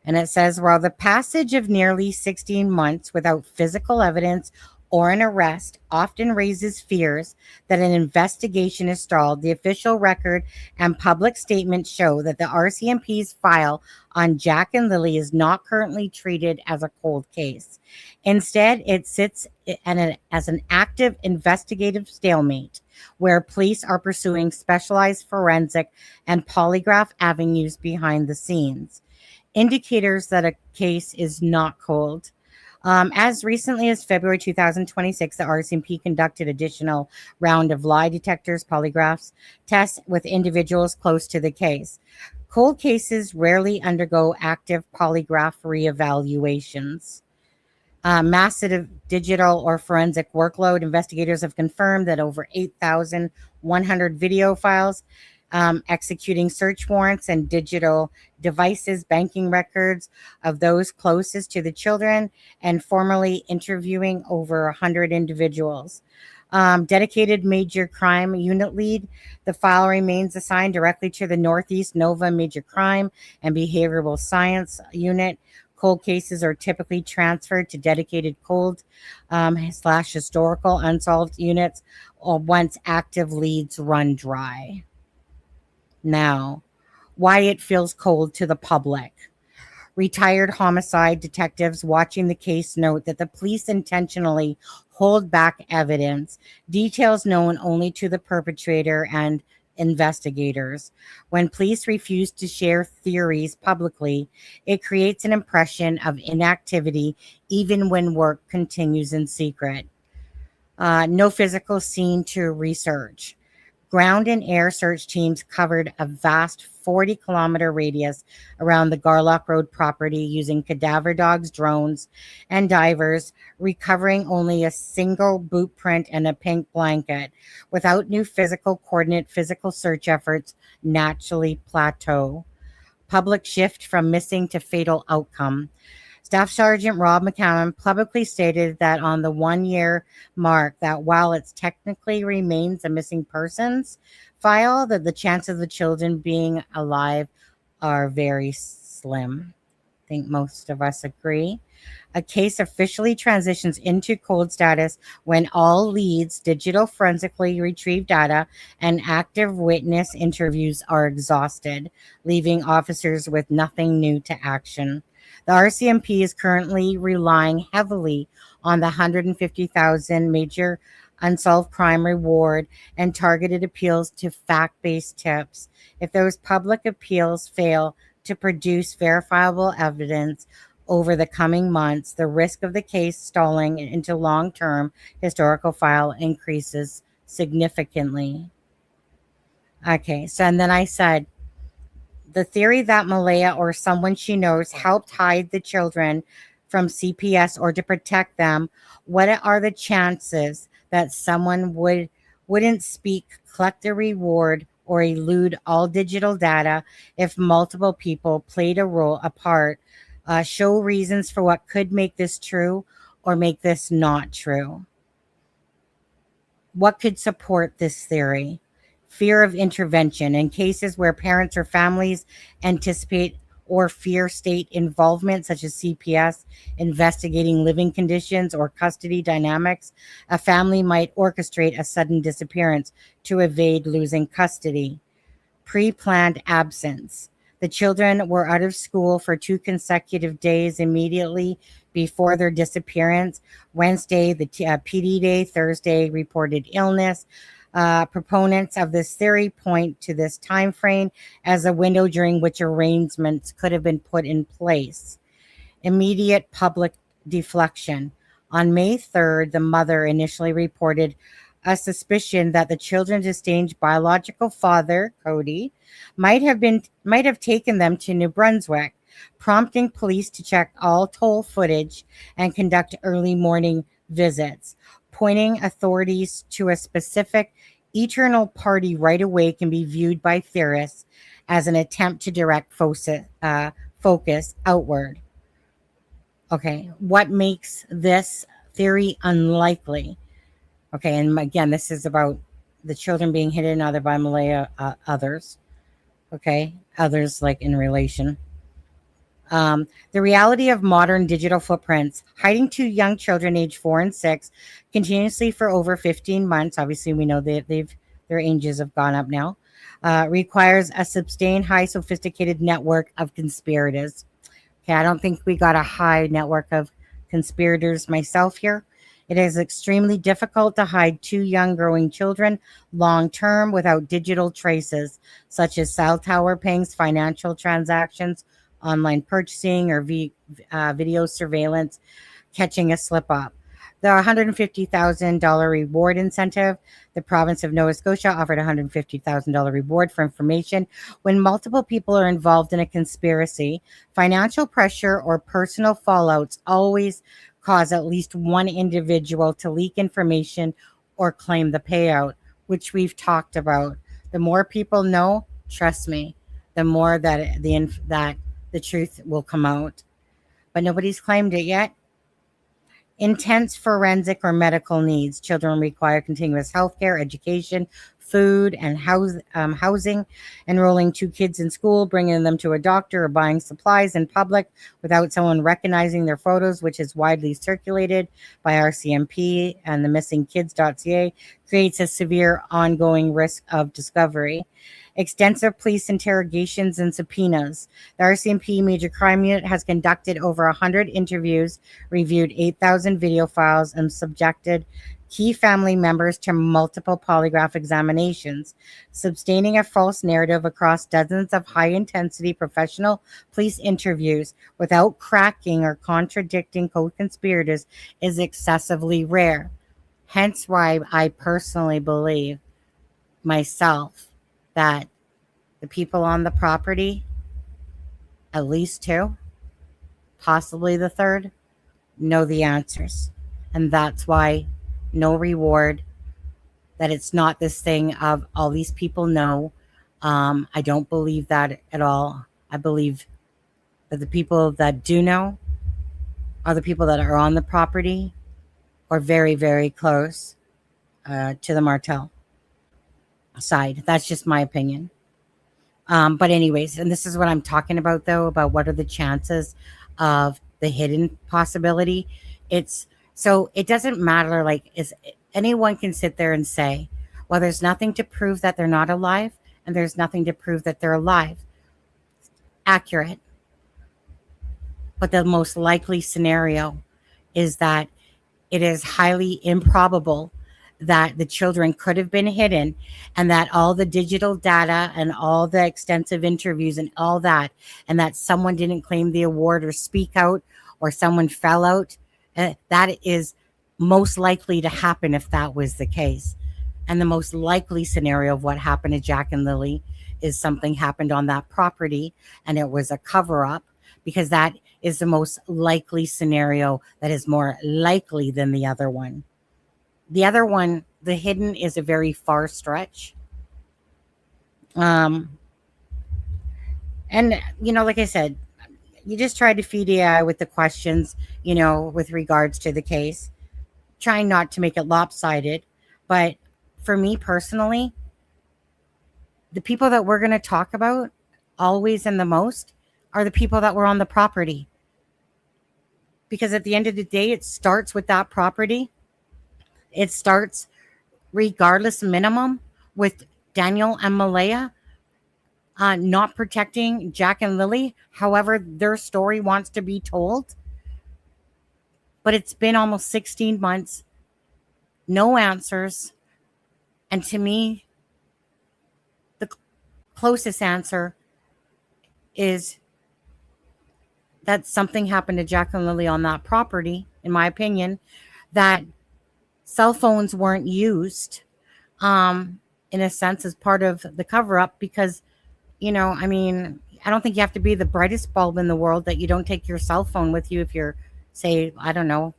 And it says, while the passage of nearly 16 months without physical evidence or an arrest often raises fears that an investigation is stalled, the official record and public statements show that the RCMP's file on Jack and Lily is not currently treated as a cold case. Instead, it sits as an active investigative stalemate where police are pursuing specialized forensic and polygraph avenues behind the scenes. Indicators that a case is not cold. As recently as February 2026, the RCMP conducted additional round of lie detectors, polygraphs, tests with individuals close to the case. Cold cases rarely undergo active polygraph reevaluations. Massive digital or forensic workload. Investigators have confirmed that over 8,100 video files, executing search warrants and digital devices, banking records of those closest to the children, and formally interviewing over 100 individuals. Dedicated major crime unit lead. The file remains assigned directly to the Northeast Nova Major Crime and Behavioral Science Unit. Cold cases are typically transferred to dedicated cold / historical unsolved units once active leads run dry. Now, why it feels cold to the public. Retired homicide detectives watching the case note that the police intentionally hold back evidence, details known only to the perpetrator and investigators. When police refuse to share theories publicly, it creates an impression of inactivity even when work continues in secret. No physical scene to research. Ground and air search teams covered a vast 40-kilometer radius around the Gairloch Road property using cadaver dogs, drones, and divers, recovering only a single boot print and a pink blanket. Without new physical coordinate, physical search efforts naturally plateau. Public shift from missing to fatal outcome. Staff Sergeant Rob McCallum publicly stated that on the 1-year mark that while it technically remains a missing persons file, that the chances of the children being alive are very slim. I think most of us agree. A case officially transitions into cold status when all leads, digital forensically retrieved data, and active witness interviews are exhausted, leaving officers with nothing new to action. The RCMP is currently relying heavily on the $150,000 major unsolved crime reward and targeted appeals to fact-based tips. If those public appeals fail to produce verifiable evidence over the coming months, the risk of the case stalling into long-term historical file increases significantly. Okay, so and then I said, the theory that Maleyha or someone she knows helped hide the children from CPS or to protect them. What are the chances that someone wouldn't speak, collect a reward, or elude all digital data if multiple people played a part, show reasons for what could make this true or make this not true? What could support this theory? Fear of intervention. In cases where parents or families anticipate or fear state involvement, such as CPS investigating living conditions or custody dynamics, a family might orchestrate a sudden disappearance to evade losing custody. Pre-planned absence. The children were out of school for 2 consecutive days immediately before their disappearance. Wednesday, the PD day. Thursday, reported illness. Proponents of this theory point to this time frame as a window during which arrangements could have been put in place. Immediate public deflection. On May 3rd, the mother initially reported a suspicion that the children's estranged biological father, Cody, might have taken them to New Brunswick, prompting police to check all toll footage and conduct early morning visits, pointing authorities to a specific eternal party right away can be viewed by theorists as an attempt to direct focus outward. Okay, what makes this theory unlikely? Okay, and again, this is about the children being hidden either by Maleyha, others. Okay, others like in relation. The reality of modern digital footprints, hiding 2 young children aged 4 and 6 continuously for over 15 months. Obviously, we know that their ages have gone up now. Requires a sustained, high, sophisticated network of conspirators. Okay, I don't think we got a high network of conspirators myself here. It is extremely difficult to hide 2 young growing children long term without digital traces, such as cell tower pings, financial transactions, online purchasing, or video surveillance, catching a slip up. The $150,000 reward incentive. The province of Nova Scotia offered a $150,000 reward for information. When multiple people are involved in a conspiracy, financial pressure or personal fallouts always cause at least one individual to leak information or claim the payout, which we've talked about. The more people know, trust me, the more that the truth will come out. But nobody's claimed it yet. Intense forensic or medical needs. Children require continuous health care, education, food, and housing. Enrolling 2 kids in school, bringing them to a doctor, or buying supplies in public without someone recognizing their photos, which is widely circulated by RCMP and the missingkids.ca, creates a severe ongoing risk of discovery. Extensive police interrogations and subpoenas. The RCMP Major Crime Unit has conducted over 100 interviews, reviewed 8,000 video files, and subjected key family members to multiple polygraph examinations, sustaining a false narrative across dozens of high-intensity professional police interviews without cracking or contradicting co-conspirators is excessively rare. Hence why I personally believe myself that the people on the property, at least 2, possibly the 3rd, know the answers. And that's why no reward, that it's not this thing of all these people know. I don't believe that at all. I believe that the people that do know are the people that are on the property or very, very close to the Martell side. That's just my opinion. But anyways, and this is what I'm talking about, though, about what are the chances of the hidden possibility. So it doesn't matter. Like, anyone can sit there and say, well, there's nothing to prove that they're not alive, and there's nothing to prove that they're alive. Accurate. But the most likely scenario is that it is highly improbable that the children could have been hidden, and that all the digital data and all the extensive interviews and all that, and that someone didn't claim the award or speak out or someone fell out. That is most likely to happen if that was the case. And the most likely scenario of what happened to Jack and Lily is something happened on that property and it was a cover up, because that is the most likely scenario that is more likely than the other one. The other one, the hidden, is a very far stretch. And, like I said, you just try to feed AI with the questions, with regards to the case, trying not to make it lopsided. But for me personally, the people that we're going to talk about always and the most are the people that were on the property. Because at the end of the day, it starts with that property. It starts, regardless minimum, with Daniel and Maleyha not protecting Jack and Lily, however their story wants to be told. But it's been almost 16 months, no answers. And to me, the closest answer is that something happened to Jack and Lily on that property, in my opinion, that cell phones weren't used in a sense as part of the cover-up, because I don't think you have to be the brightest bulb in the world that you don't take your cell phone with you if you're, say, I don't know,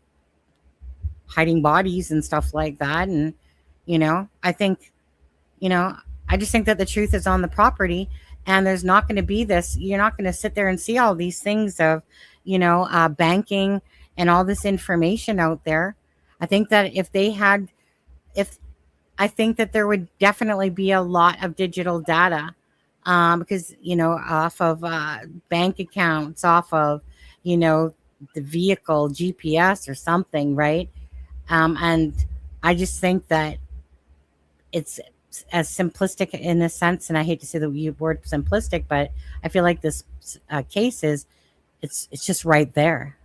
hiding bodies and stuff like that. And I think, I just think that the truth is on the property, and there's not going to be this, you're not going to sit there and see all these things of banking and all this information out there. I think that I think that there would definitely be a lot of digital data, because off of bank accounts, off of the vehicle GPS or something, right? And I just think that it's as simplistic in a sense, and I hate to say the word simplistic, but I feel like this case is, it's just right there,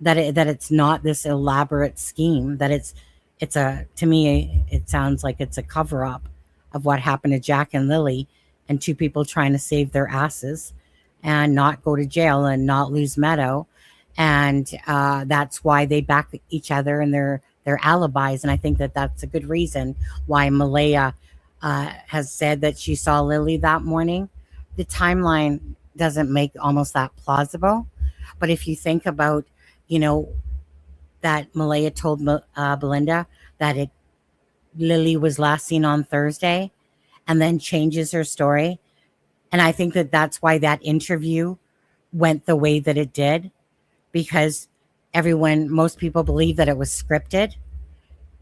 that it's not this elaborate scheme, that it's to me it sounds like it's a cover up of what happened to Jack and Lily, and two people trying to save their asses and not go to jail and not lose Meadow. And that's why they back each other and their alibis. And I think that that's a good reason why Maleyha has said that she saw Lily that morning. The timeline doesn't make almost that plausible. But if you think about, that Maleyha told Belinda that Lily was last seen on Thursday, and then changes her story. And I think that that's why that interview went the way that it did, because most people believe that it was scripted,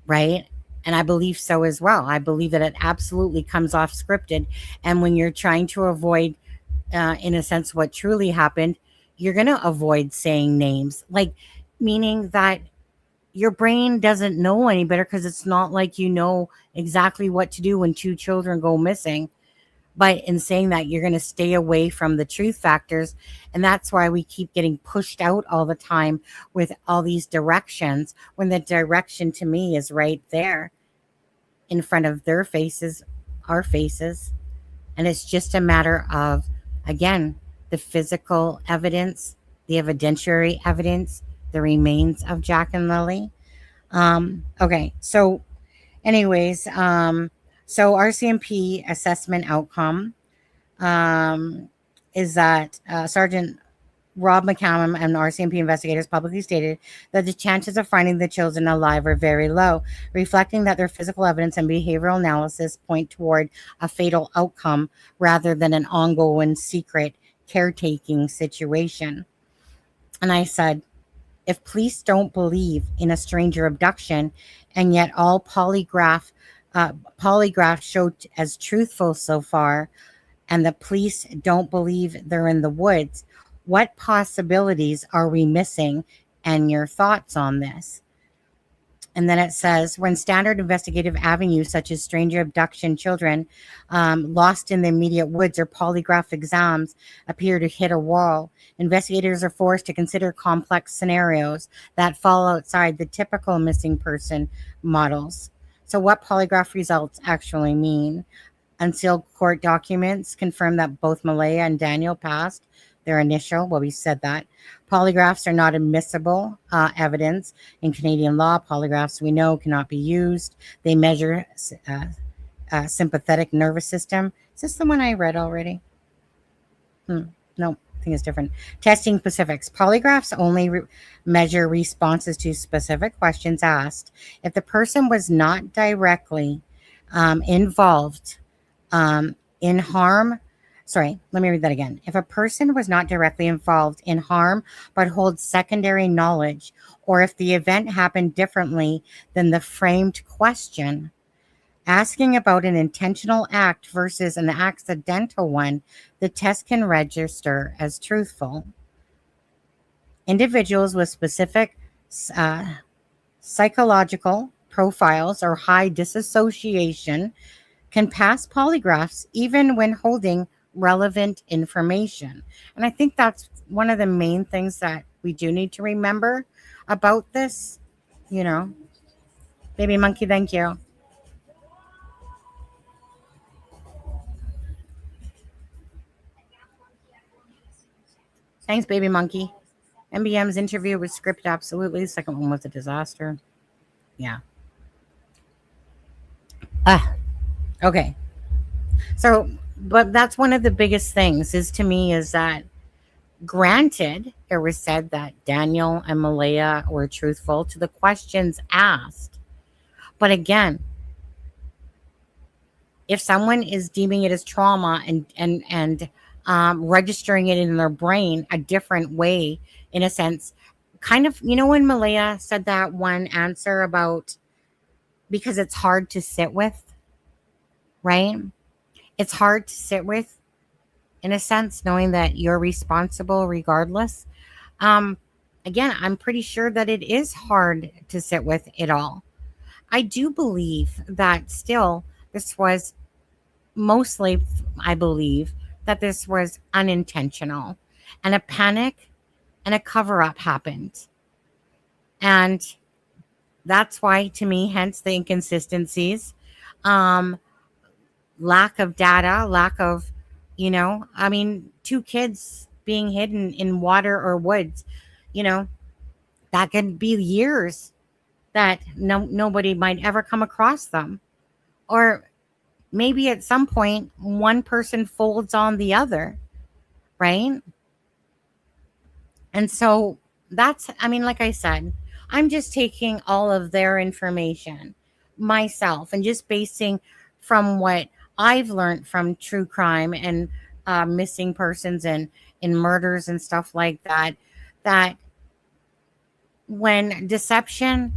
right? And I believe so as well. I believe that it absolutely comes off scripted. And when you're trying to avoid, in a sense, what truly happened, you're going to avoid saying names, meaning that your brain doesn't know any better, because it's not like you know exactly what to do when two children go missing. But in saying that, you're going to stay away from the truth factors. And that's why we keep getting pushed out all the time with all these directions, when the direction to me is right there in front of their faces, our faces. And it's just a matter of, again, the physical evidence, the evidentiary evidence, the remains of Jack and Lily. Okay, so anyways, so RCMP assessment outcome is that Sergeant Rob McCallum and RCMP investigators publicly stated that the chances of finding the children alive are very low, reflecting that their physical evidence and behavioral analysis point toward a fatal outcome rather than an ongoing secret caretaking situation. And I said, if police don't believe in a stranger abduction, and yet all polygraphs showed as truthful so far, and the police don't believe they're in the woods, what possibilities are we missing, and your thoughts on this? And then it says, when standard investigative avenues such as stranger abduction, children lost in the immediate woods, or polygraph exams appear to hit a wall, investigators are forced to consider complex scenarios that fall outside the typical missing person models. So what polygraph results actually mean? Unsealed court documents confirm that both Maleyha and Daniel passed their initial. Well, we said that. Polygraphs are not admissible evidence in Canadian law. Polygraphs, we know, cannot be used. They measure sympathetic nervous system. Is this the one I read already? No, I think it's different. Testing specifics. Polygraphs only measure responses to specific questions asked. If the person was not directly involved in harm, sorry, let me read that again. If a person was not directly involved in harm but holds secondary knowledge, or if the event happened differently than the framed question, asking about an intentional act versus an accidental one, the test can register as truthful. Individuals with specific psychological profiles or high disassociation can pass polygraphs even when holding relevant information. And I think that's one of the main things that we do need to remember about this. You know, baby monkey, thank you. Thanks, baby monkey. MBM's interview was scripted, absolutely. The second one was a disaster. Yeah. Okay. So, but that's one of the biggest things is to me is that granted, it was said that Daniel and Maleyha were truthful to the questions asked. But again, if someone is deeming it as trauma and registering it in their brain a different way, in a sense, kind of, you know, when Maleyha said that one answer about because it's hard to sit with, right? It's hard to sit with, in a sense, knowing that you're responsible regardless. Again, I'm pretty sure that it is hard to sit with it all. I do believe that still this was mostly, I believe that this was unintentional and a panic and a cover up happened. And that's why, to me, hence the inconsistencies, lack of data, lack of, you know, I mean, two kids being hidden in water or woods, you know, that could be years that nobody might ever come across them. Or maybe at some point, one person folds on the other, right? And so that's, I mean, like I said, I'm just taking all of their information myself and just basing from what I've learned from true crime and missing persons and in murders and stuff like that, that when deception,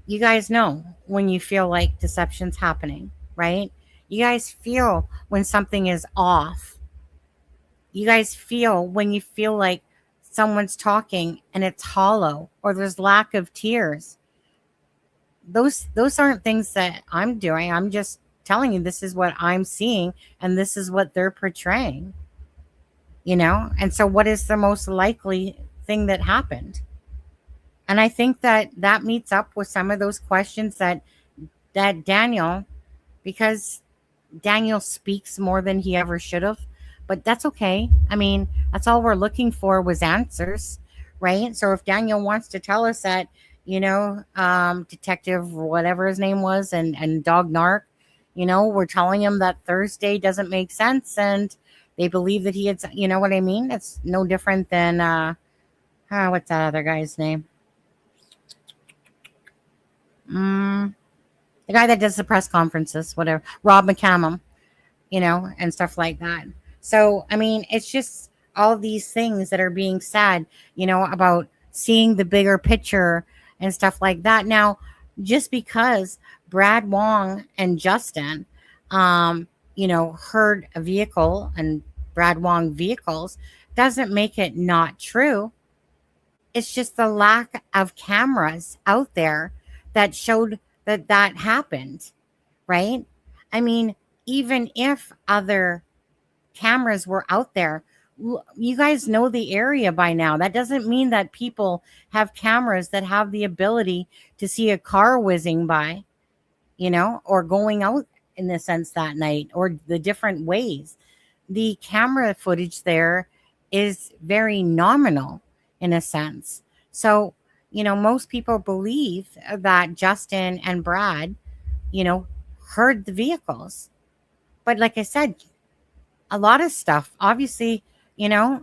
you guys know when you feel like deception's happening, right? You guys feel when something is off. You guys feel when you feel like someone's talking and it's hollow or there's lack of tears. Those aren't things that I'm doing. I'm just telling you this is what I'm seeing and this is what they're portraying. You know? And so what is the most likely thing that happened? And I think that that meets up with some of those questions that Daniel, because Daniel speaks more than he ever should have, but that's okay. I mean, that's all we're looking for was answers, right? So if Daniel wants to tell us that, you know, Detective, whatever his name was, and Dog Narc, you know, we're telling him that Thursday doesn't make sense and they believe that he had, you know what I mean? It's no different than, what's that other guy's name? The guy that does the press conferences, whatever, Rob McCammon, you know, and stuff like that. So, I mean, it's just all these things that are being said, you know, about seeing the bigger picture and stuff like that. Now, just because Brad Wong and Justin, you know, heard a vehicle and Brad Wong vehicles doesn't make it not true. It's just the lack of cameras out there that showed that that happened, right? I mean, even if other cameras were out there, you guys know the area by now. That doesn't mean that people have cameras that have the ability to see a car whizzing by, you know, or going out in the sense that night or the different ways. The camera footage there is very nominal in a sense. So, most people believe that Justin and Brad, you know, heard the vehicles. But like I said, a lot of stuff, obviously, you know,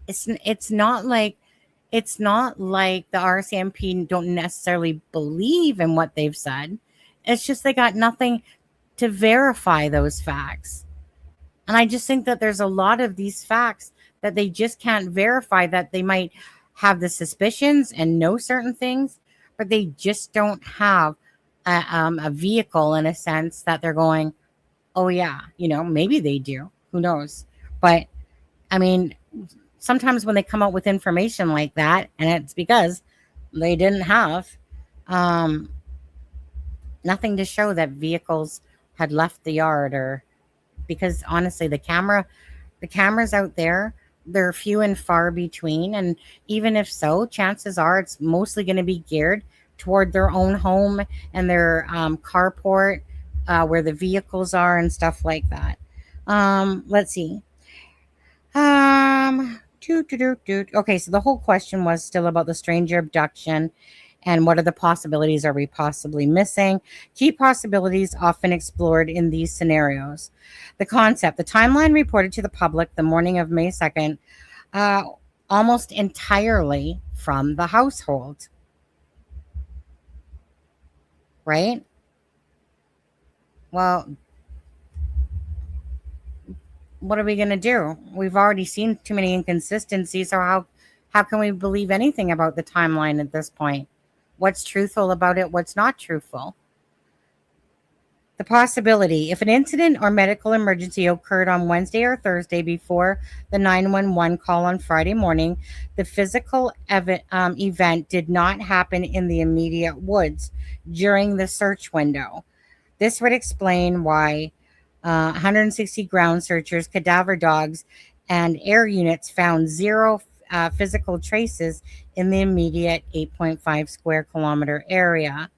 it's not like the RCMP don't necessarily believe in what they've said. It's just they got nothing to verify those facts. And I just think that there's a lot of these facts that they just can't verify, that they might have the suspicions and know certain things, but they just don't have a vehicle in a sense that they're going, oh, yeah, maybe they do. Who knows? But I mean, sometimes when they come out with information like that, and it's because they didn't have um, nothing to show that vehicles had left the yard, or because honestly, the cameras out there, they're few and far between. And even if so, chances are it's mostly going to be geared toward their own home and their carport, where the vehicles are and stuff like that. Let's see. Okay, so the whole question was still about the stranger abduction and what are the possibilities are we possibly missing. Key possibilities often explored in these scenarios. The concept, the timeline reported to the public the morning of May 2nd, almost entirely from the household, right? Well, what are we going to do? We've already seen too many inconsistencies. So how can we believe anything about the timeline at this point? What's truthful about it? What's not truthful? The possibility, if an incident or medical emergency occurred on Wednesday or Thursday before the 911 call on Friday morning, the physical event did not happen in the immediate woods during the search window. This would explain why 160 ground searchers, cadaver dogs, and air units found zero physical traces in the immediate 8.5 square kilometer area.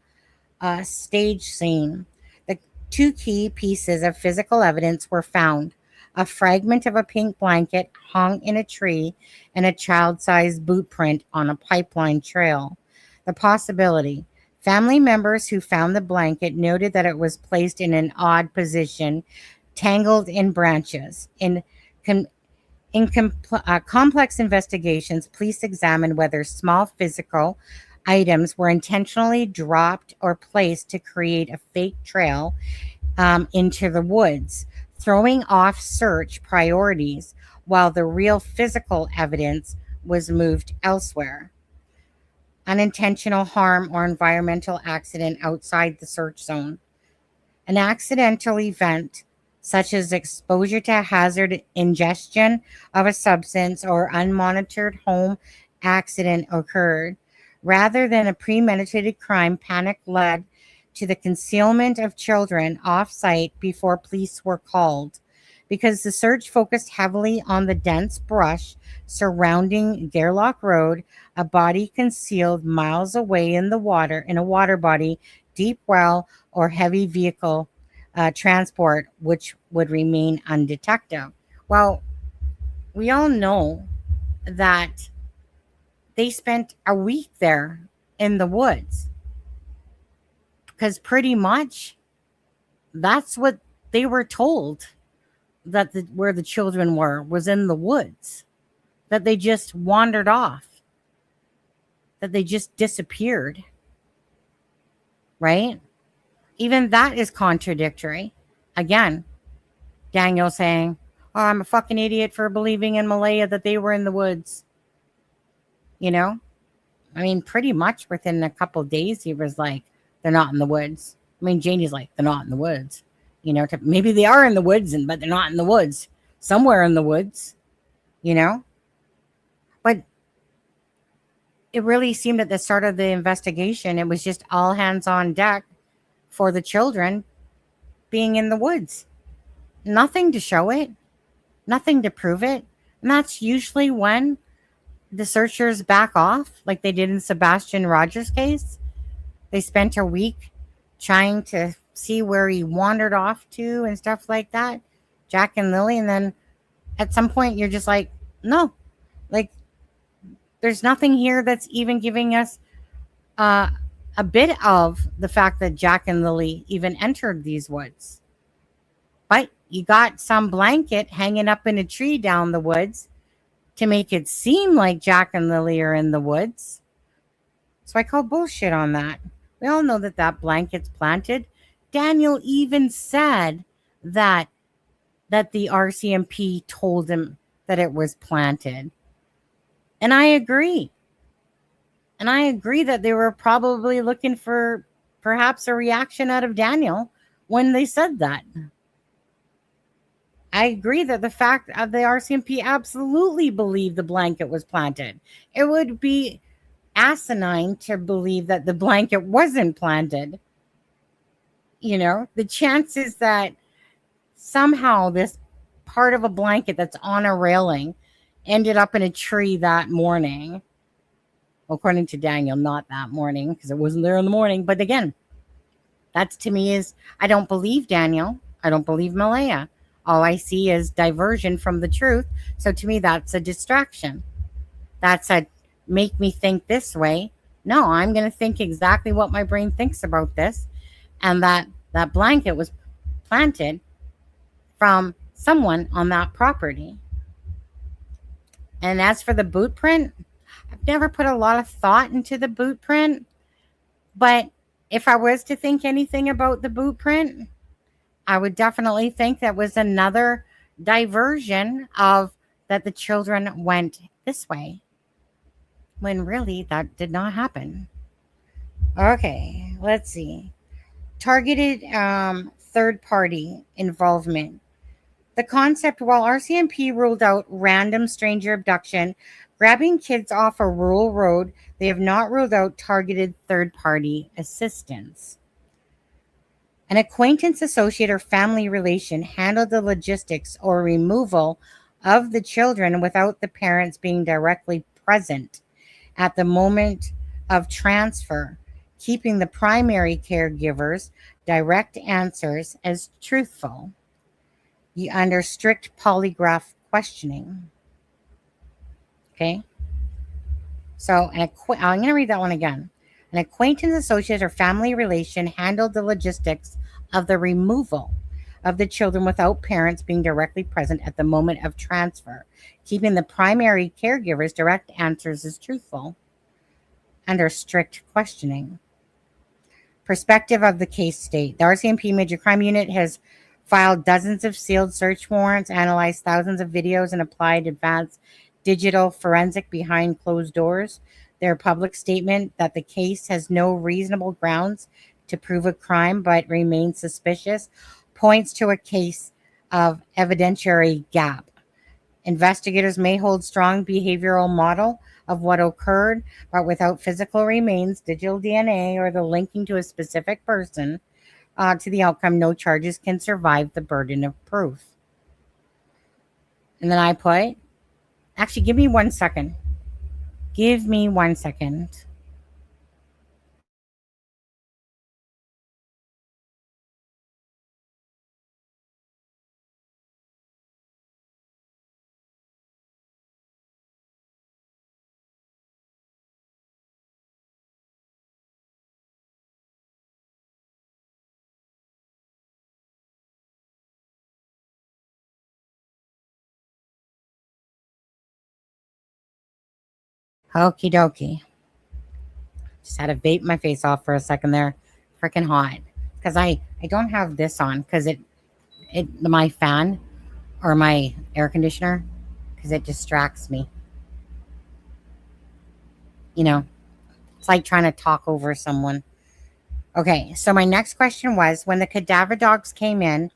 Stage scene. The two key pieces of physical evidence were found: a fragment of a pink blanket hung in a tree and a child-sized boot print on a pipeline trail. The possibility. Family members who found the blanket noted that it was placed in an odd position, tangled in branches. Complex investigations, police examined whether small physical items were intentionally dropped or placed to create a fake trail into the woods, throwing off search priorities while the real physical evidence was moved elsewhere. Unintentional harm or environmental accident outside the search zone. An accidental event, such as exposure to hazard, ingestion of a substance, or unmonitored home accident occurred. Rather than a premeditated crime, panic led to the concealment of children off-site before police were called. Because the search focused heavily on the dense brush surrounding Gairloch Road, a body concealed miles away in a water body, deep well, or heavy vehicle transport, which would remain undetected. Well, we all know that they spent a week there in the woods, because pretty much that's what they were told, that where the children was in the woods, that they just wandered off, that they just disappeared, right? Even that is contradictory. Again, Daniel saying, oh, I'm a fucking idiot for believing in Maleyha that they were in the woods. I mean, pretty much within a couple of days, he was like, they're not in the woods. I mean, Janie's like, they're not in the woods. Maybe they are in the woods, but they're not in the woods. Somewhere in the woods, But it really seemed at the start of the investigation, it was just all hands on deck for the children being in the woods. Nothing to show it, nothing to prove it. And that's usually when the searchers back off, like they did in Sebastian Rogers' case. They spent a week trying to see where he wandered off to and stuff like that, Jack and Lily. And then at some point you're just like, No, like there's nothing here that's even giving us uh, a bit of the fact that Jack and Lily even entered these woods. But you got some blanket hanging up in a tree down the woods to make it seem like Jack and Lily are in the woods. So I call bullshit on that. We all know that that blanket's planted. Daniel even said that the RCMP told him that it was planted. And I agree. And I agree that they were probably looking for perhaps a reaction out of Daniel when they said that. I agree that the fact of the RCMP absolutely believed the blanket was planted. It would be asinine to believe that the blanket wasn't planted. You know, the chances that somehow this part of a blanket that's on a railing ended up in a tree that morning. According to Daniel, not that morning because it wasn't there in the morning. But again, that's to me is I don't believe Daniel. I don't believe Maleyha. All I see is diversion from the truth. So to me, that's a distraction. That's a make me think this way. No, I'm going to think exactly what my brain thinks about this. And that blanket was planted from someone on that property. And as for the boot print, I've never put a lot of thought into the boot print. But if I was to think anything about the boot print, I would definitely think that was another diversion of that the children went this way when really that did not happen. Okay, let's see. Targeted third party involvement. The concept, while RCMP ruled out random stranger abduction, grabbing kids off a rural road, they have not ruled out targeted third party assistance. An acquaintance, associate, or family relation handled the logistics or removal of the children without the parents being directly present at the moment of transfer, keeping the primary caregivers' direct answers as truthful. Under strict polygraph questioning. Okay. So, I'm going to read that one again. An acquaintance, associate, or family relation handled the logistics of the removal of the children without parents being directly present at the moment of transfer, keeping the primary caregiver's direct answers as truthful under strict questioning. Perspective of the case state. The RCMP Major Crime Unit has filed dozens of sealed search warrants, analyzed thousands of videos, and applied advanced digital forensic behind closed doors. Their public statement that the case has no reasonable grounds to prove a crime but remains suspicious points to a case of evidentiary gap. Investigators may hold strong behavioral model of what occurred, but without physical remains, digital DNA, or the linking to a specific person to the outcome, no charges can survive the burden of proof. And then I put, actually, give me 1 second. Give me 1 second. Okie dokie. Just had to vape my face off for a second there. Freaking hot. Because I don't have this on because my fan or my air conditioner, because it distracts me. You know, it's like trying to talk over someone. Okay, so my next question was, when the cadaver dogs came in,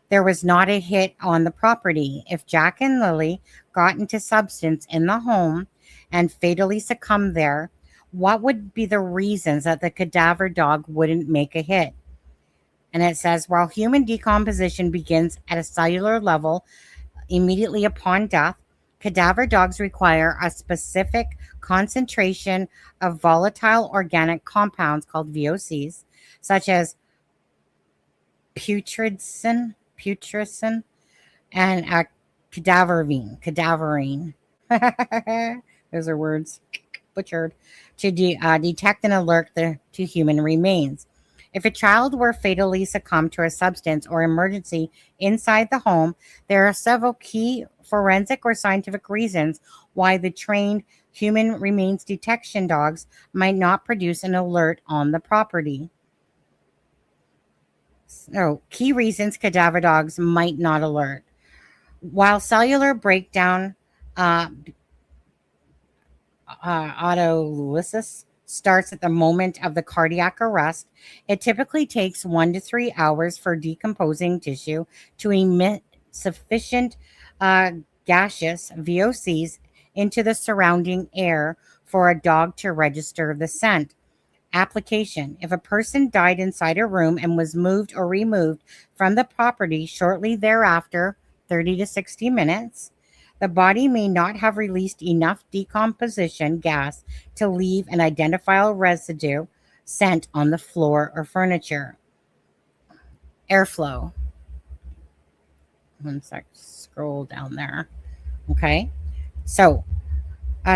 there was not a hit on the property. If Jack and Lily got into substance in the home and fatally succumbed there, what would be the reasons that the cadaver dog wouldn't make a hit? And it says, while human decomposition begins at a cellular level immediately upon death, cadaver dogs require a specific concentration of volatile organic compounds called VOCs, such as putrescin and cadaverine. Those are words butchered. To detect and alert to human remains. If a child were fatally succumbed to a substance or emergency inside the home, there are several key forensic or scientific reasons why the trained human remains detection dogs might not produce an alert on the property. So, key reasons cadaver dogs might not alert. While cellular breakdown uh, autolysis starts at the moment of the cardiac arrest, it typically takes 1 to 3 hours for decomposing tissue to emit sufficient uh, gaseous VOCs into the surrounding air for a dog to register the scent. Application: if a person died inside a room and was moved or removed from the property shortly thereafter, 30 to 60 minutes, the body may not have released enough decomposition gas to leave an identifiable residue scent on the floor or furniture. Airflow. One sec, scroll down there. Okay. So,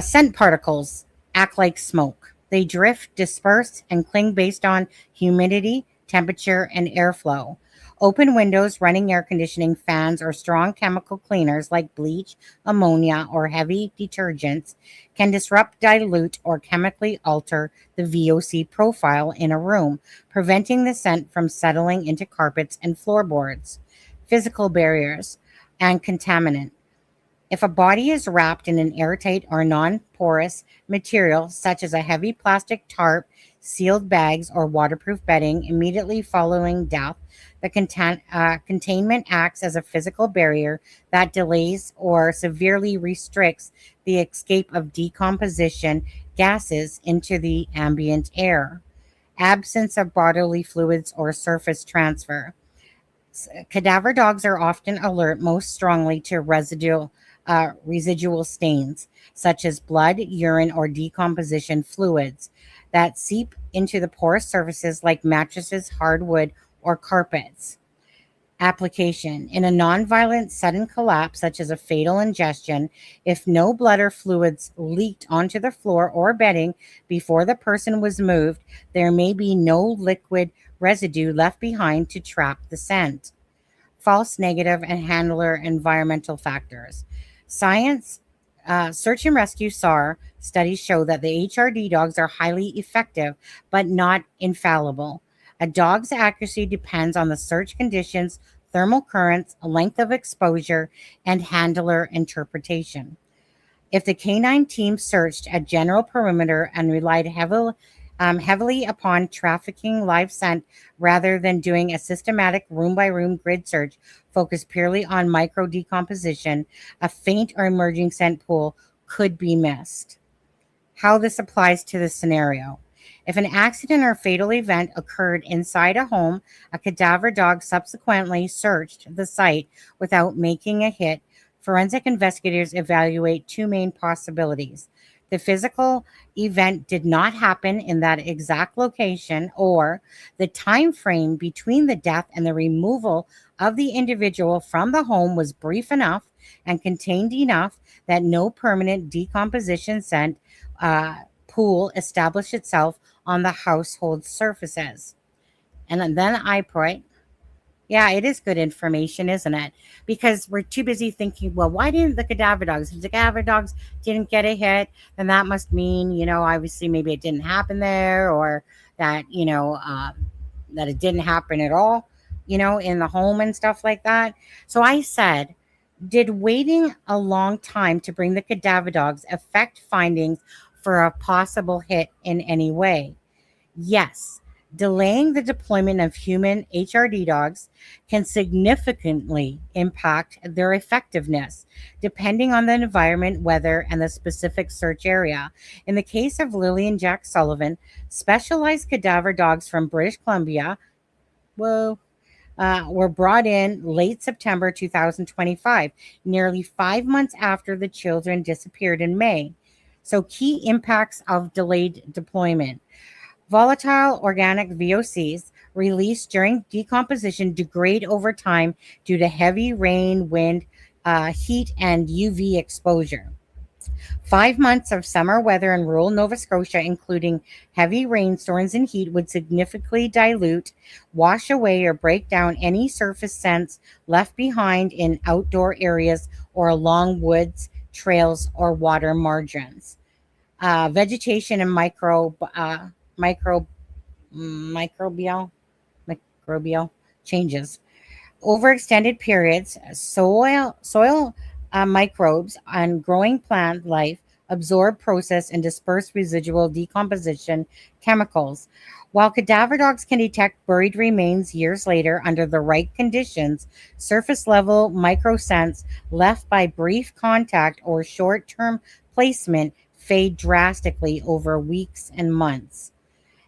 scent particles act like smoke. They drift, disperse, and cling based on humidity, temperature, and airflow. Open windows, running air conditioning, fans, or strong chemical cleaners like bleach, ammonia, or heavy detergents can disrupt, dilute, or chemically alter the VOC profile in a room, preventing the scent from settling into carpets and floorboards. Physical barriers and contaminant. If a body is wrapped in an airtight or non-porous material, such as a heavy plastic tarp, sealed bags, or waterproof bedding, immediately following death, the containment acts as a physical barrier that delays or severely restricts the escape of decomposition gases into the ambient air. Absence of bodily fluids or surface transfer. Cadaver dogs are often alert most strongly to residual stains, such as blood, urine, or decomposition fluids that seep into the porous surfaces like mattresses, hardwood, or carpets. Application: in a nonviolent sudden collapse, such as a fatal ingestion, if no blood or fluids leaked onto the floor or bedding before the person was moved, there may be no liquid residue left behind to trap the scent. False negative and handler environmental factors. Science, search and rescue SAR studies show that the HRD dogs are highly effective, but not infallible. A dog's accuracy depends on the search conditions, thermal currents, length of exposure, and handler interpretation. If the canine team searched a general perimeter and relied heavily upon trafficking live scent rather than doing a systematic room by room grid search focused purely on micro decomposition, a faint or emerging scent pool could be missed. How this applies to the scenario. If an accident or fatal event occurred inside a home, a cadaver dog subsequently searched the site without making a hit. Forensic investigators evaluate two main possibilities. The physical event did not happen in that exact location, or the time frame between the death and the removal of the individual from the home was brief enough and contained enough that no permanent decomposition scent pool established itself on the household surfaces. And then I put, yeah, it is good information, isn't it? Because we're too busy thinking, well, why didn't the cadaver dogs? If the cadaver dogs didn't get a hit, then that must mean, obviously maybe it didn't happen there, or that, that it didn't happen at all, in the home and stuff like that. So I said, did waiting a long time to bring the cadaver dogs affect findings for a possible hit in any way? Yes. Delaying the deployment of human HRD dogs can significantly impact their effectiveness, depending on the environment, weather, and the specific search area. In the case of Lily and Jack Sullivan, specialized cadaver dogs from British Columbia, were brought in late September 2025, nearly 5 months after the children disappeared in May. So, key impacts of delayed deployment. Volatile organic VOCs released during decomposition degrade over time due to heavy rain, wind, heat and UV exposure. 5 months of summer weather in rural Nova Scotia, including heavy rainstorms and heat, would significantly dilute, wash away, or break down any surface scents left behind in outdoor areas or along woods, trails, or water margins. Vegetation and micro, microbial, microbial changes. Over extended periods, soil microbes and growing plant life absorb, process, and disperse residual decomposition chemicals. While cadaver dogs can detect buried remains years later under the right conditions, surface level microscents left by brief contact or short term placement fade drastically over weeks and months.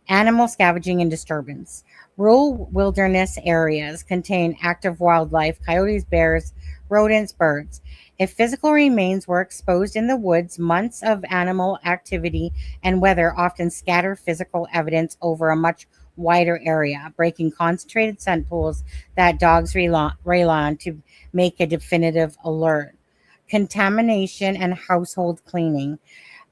Animal scavenging and disturbance. Rural wilderness areas contain active wildlife, coyotes, bears, rodents, birds. If physical remains were exposed in the woods, months of animal activity and weather often scatter physical evidence over a much wider area, breaking concentrated scent pools that dogs rely on to make a definitive alert. Contamination and household cleaning.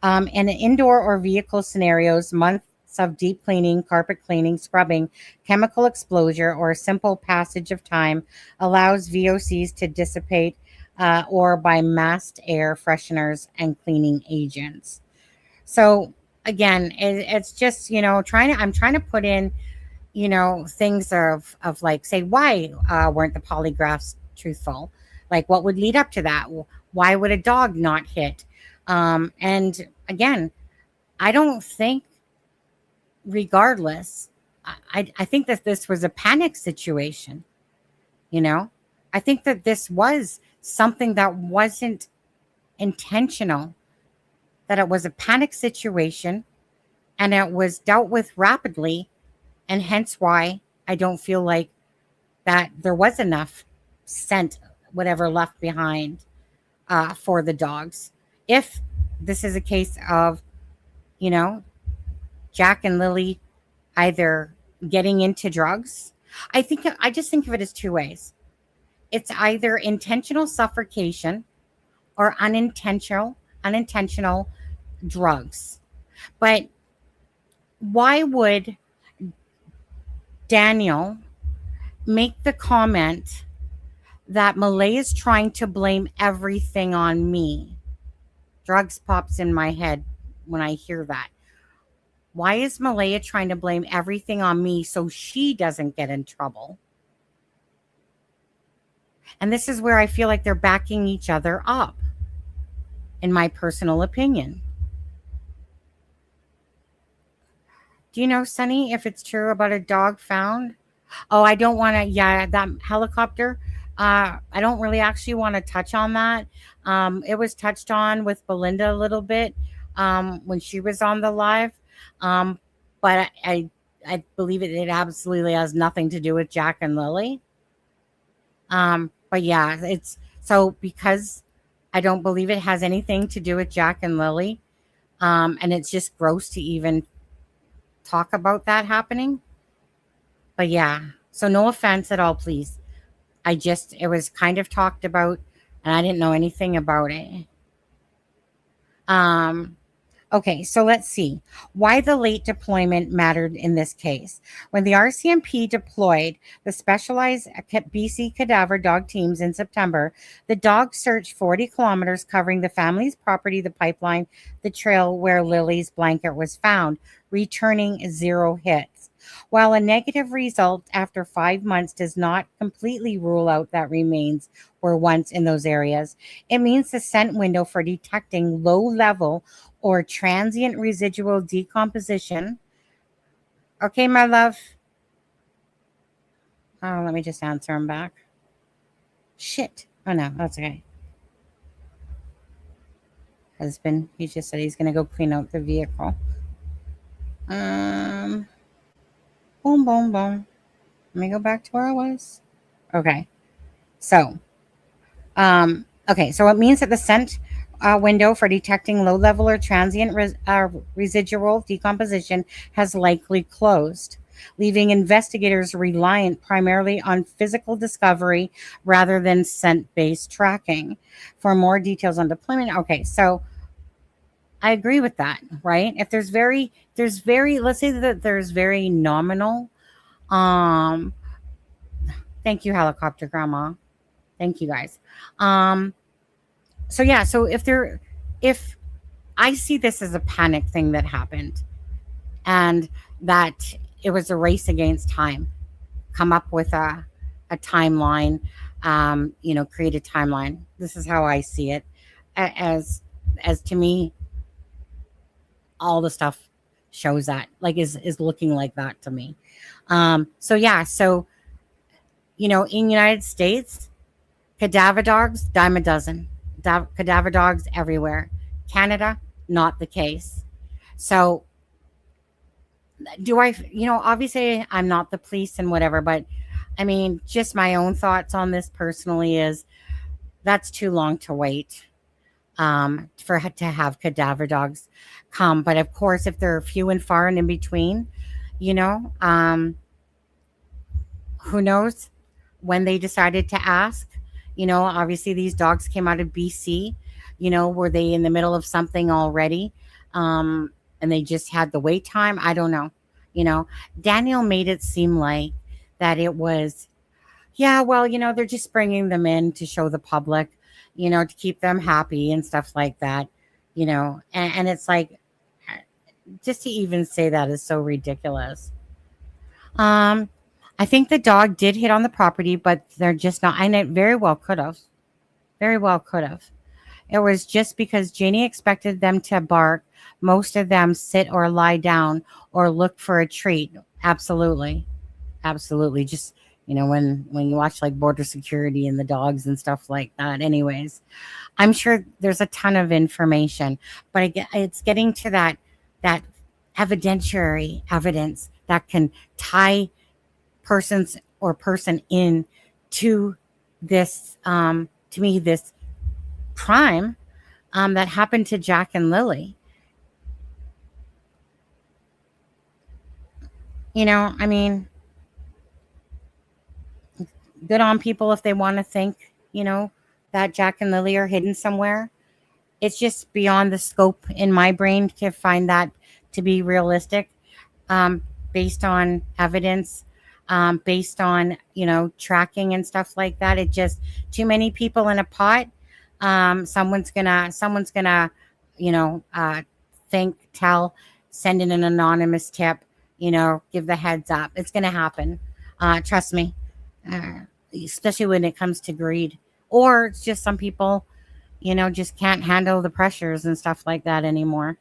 In indoor or vehicle scenarios, months of deep cleaning, carpet cleaning, scrubbing, chemical exposure, or a simple passage of time allows VOCs to dissipate, or by masked air fresheners and cleaning agents. So again, it's just I'm trying to put in things of like, say, why weren't the polygraphs truthful? Like, what would lead up to that? Why would a dog not hit? And again, I don't think, regardless, I think that this was a panic situation. I think that this was something that wasn't intentional, that it was a panic situation and it was dealt with rapidly. And hence why I don't feel like that there was enough scent, whatever, left behind for the dogs. If this is a case of, you know, Jack and Lily either getting into drugs, I just think of it as two ways. It's either intentional suffocation or unintentional drugs. But why would Daniel make the comment that Maleyha is trying to blame everything on me? Drugs pops in my head when I hear that. Why is Maleyha trying to blame everything on me so she doesn't get in trouble? And this is where I feel like they're backing each other up, in my personal opinion. Do you know, Sunny, if it's true about a dog found? Oh, I don't want to, yeah, that helicopter. I don't really actually want to touch on that. It was touched on with Belinda a little bit when she was on the live. But I believe it absolutely has nothing to do with Jack and Lily. But yeah, it's so, because I don't believe it has anything to do with Jack and Lily. And it's just gross to even talk about that happening. But yeah, so no offense at all, please. It was kind of talked about and I didn't know anything about it. Okay, so let's see why the late deployment mattered in this case. When the RCMP deployed the specialized BC cadaver dog teams in September, the dogs searched 40 kilometers, covering the family's property, the pipeline, the trail where Lily's blanket was found, returning 0 hits. While a negative result after 5 months does not completely rule out that remains were once in those areas, it means the scent window for detecting low level or transient residual decomposition. Okay, my love. Oh, let me just answer him back. Shit. Oh, no, that's okay. Husband, he just said he's going to go clean out the vehicle. Boom, boom, boom. Let me go back to where I was. Okay. So, so it means that the scent window for detecting low level or transient residual decomposition has likely closed. leaving investigators reliant primarily on physical discovery rather than scent-based tracking. For more details on deployment, okay, so I agree with that, right? If there's very, let's say that there's very nominal, um, thank you, helicopter grandma. Thank you guys. Um, so yeah, so if I see this as a panic thing that happened and that it was a race against time, come up with a timeline, create a timeline. This is how I see it. As to me, all the stuff shows that, like, is looking like that to me. So yeah, so in United States, cadaver dogs, dime a dozen. Cadaver dogs everywhere. Canada, not the case. So do I, obviously I'm not the police and whatever, but I mean, just my own thoughts on this personally is that's too long to wait, to have cadaver dogs come. But of course, if they're few and far and in between, you know, um, who knows when they decided to ask. Obviously these dogs came out of BC. Were they in the middle of something already? And they just had the wait time. I don't know. Daniel made it seem like that it was, yeah, well, they're just bringing them in to show the public, to keep them happy and stuff like that. And it's like, just to even say that is so ridiculous. um I think the dog did hit on the property, but they're just not, and it very well could have. Very well could have. It was just because Janie expected them to bark. Most of them sit or lie down or look for a treat. Absolutely. Absolutely. Just, when you watch like border security and the dogs and stuff like that. Anyways, I'm sure there's a ton of information, but it's getting to that evidentiary evidence that can tie persons or person in to this, to me, this crime, that happened to Jack and Lily. I mean, good on people if they want to think, that Jack and Lily are hidden somewhere. It's just beyond the scope in my brain to find that to be realistic, um, based on evidence, based on, tracking and stuff like that. It just too many people in a pot. Someone's gonna, you know, uh, think, tell, send in an anonymous tip, give the heads up. It's gonna happen. Trust me. Uh, Especially when it comes to greed, or it's just some people, just can't handle the pressures and stuff like that anymore.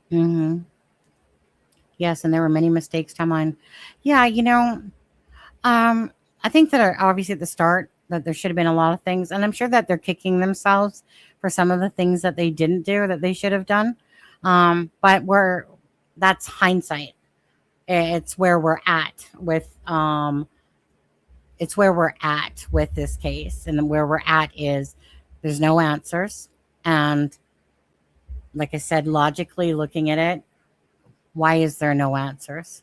Hmm. Yes, and there were many mistakes to mine. Yeah, um, I think that obviously at the start that there should have been a lot of things, and I'm sure that they're kicking themselves for some of the things that they didn't do that they should have done. But that's hindsight. It's where we're at with it's where we're at with this case, and where we're at is there's no answers. And like I said, logically looking at it, why is there no answers?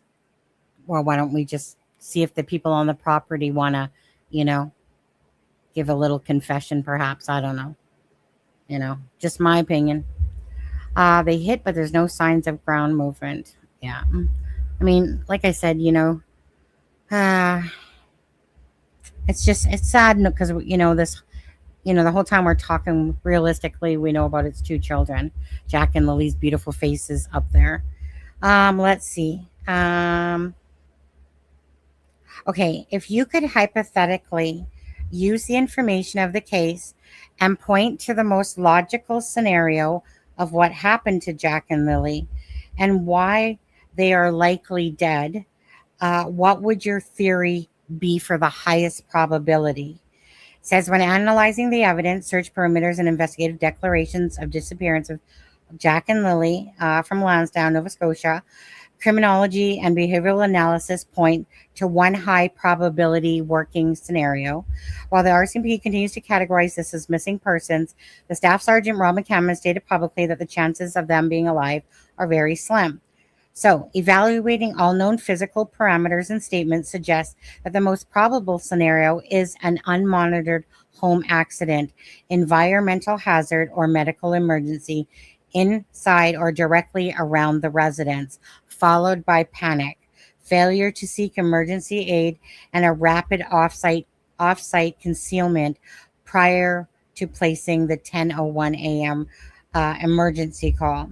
Well, why don't we just see if the people on the property want to, you know, give a little confession, perhaps? I don't know. Just my opinion. They hit, but there's no signs of ground movement. Yeah. I mean, like I said, uh, it's sad because, this, the whole time we're talking realistically, we know about its two children, Jack and Lily's beautiful faces up there. Let's see. Okay, if you could hypothetically use the information of the case and point to the most logical scenario of what happened to Jack and Lily and why they are likely dead, what would your theory be for the highest probability? It says when analyzing the evidence, search perimeters and investigative declarations of disappearance of Jack and Lily, from Lansdowne, Nova Scotia, Criminology and behavioral analysis point to one high probability working scenario. While the RCMP continues to categorize this as missing persons, the Staff Sergeant Rob McCammon stated publicly that the chances of them being alive are very slim. So, evaluating all known physical parameters and statements suggests that the most probable scenario is an unmonitored home accident, environmental hazard, or medical emergency inside or directly around the residence, followed by panic, failure to seek emergency aid, and a rapid offsite concealment prior to placing the 10:01 a.m. Emergency call.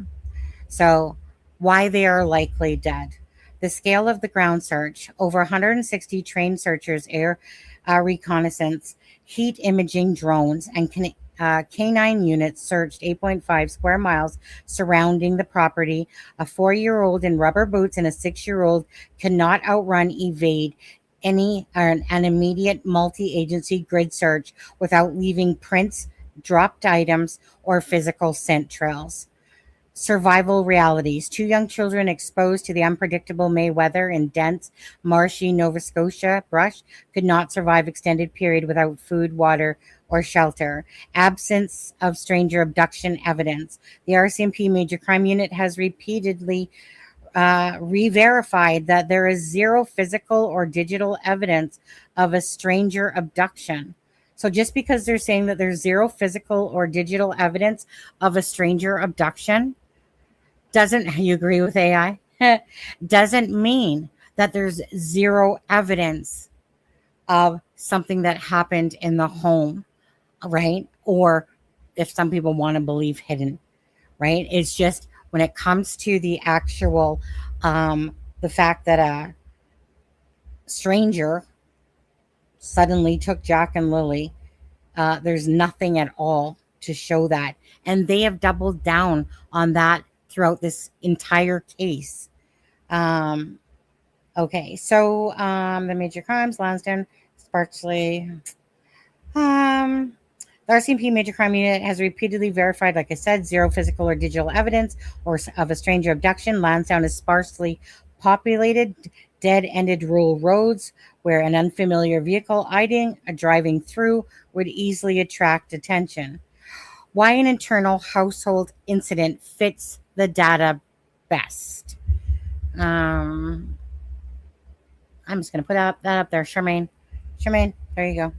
So, why they are likely dead. The scale of the ground search: over 160 trained searchers, air reconnaissance, heat imaging drones, and canine units searched 8.5 square miles surrounding the property. A 4-year-old in rubber boots and a 6-year-old cannot outrun, evade an immediate multi-agency grid search without leaving prints, dropped items, or physical scent trails. Survival realities: 2 young children exposed to the unpredictable May weather in dense, marshy Nova Scotia brush could not survive extended period without food, water, or shelter. Absence of stranger abduction evidence. The RCMP Major Crime Unit has repeatedly re-verified that there is zero physical or digital evidence of a stranger abduction. So just because they're saying that there's zero physical or digital evidence of a stranger abduction, doesn't, you agree with AI? Doesn't mean that there's zero evidence of something that happened in the home, right? Or if some people want to believe hidden, right? It's just when it comes to the actual, the fact that a stranger suddenly took Jack and Lily, there's nothing at all to show that. And they have doubled down on that throughout this entire case. Okay, so the major crimes: Lansdowne, Sparksley. The RCMP Major Crime Unit has repeatedly verified, like I said, zero physical or digital evidence of a stranger abduction. Lansdowne is sparsely populated, dead-ended rural roads where an unfamiliar vehicle driving through would easily attract attention. Why an internal household incident fits the data best. I'm just going to put that up there. Charmaine, there you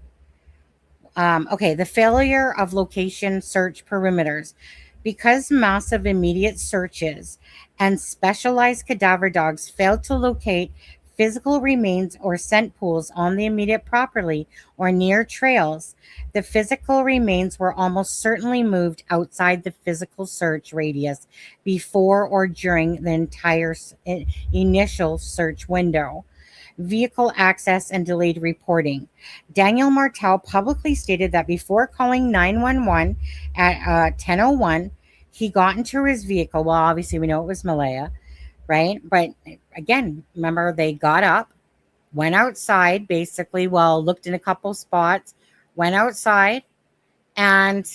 go. Okay, the failure of location search perimeters. Because massive immediate searches and specialized cadaver dogs failed to locate physical remains or scent pools on the immediate property or near trails, the physical remains were almost certainly moved outside the physical search radius before or during the entire initial search window. Vehicle access and delayed reporting. Daniel Martell publicly stated that before calling 911 at 10:01, he got into his vehicle. Well, obviously we know it was Maleyha, right? But again, remember, they got up, went outside, basically, looked in a couple spots, went outside, and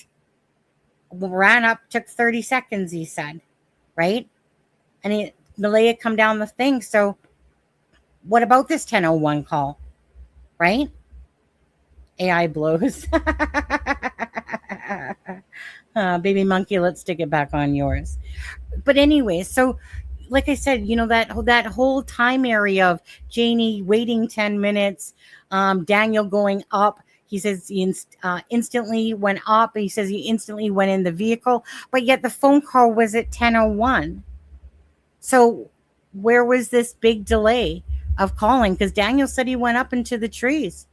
ran up, took 30 seconds, he said, right? And Maleyha come down the thing, so what about this 10:01 call, right? AI blows. Baby monkey, let's stick it back on yours. But anyway, so like I said, that whole time area of Janie waiting 10 minutes, Daniel going up. He says he instantly went up. He says he instantly went in the vehicle, but yet the phone call was at 10:01. So where was this big delay of calling? Because Daniel said he went up into the trees,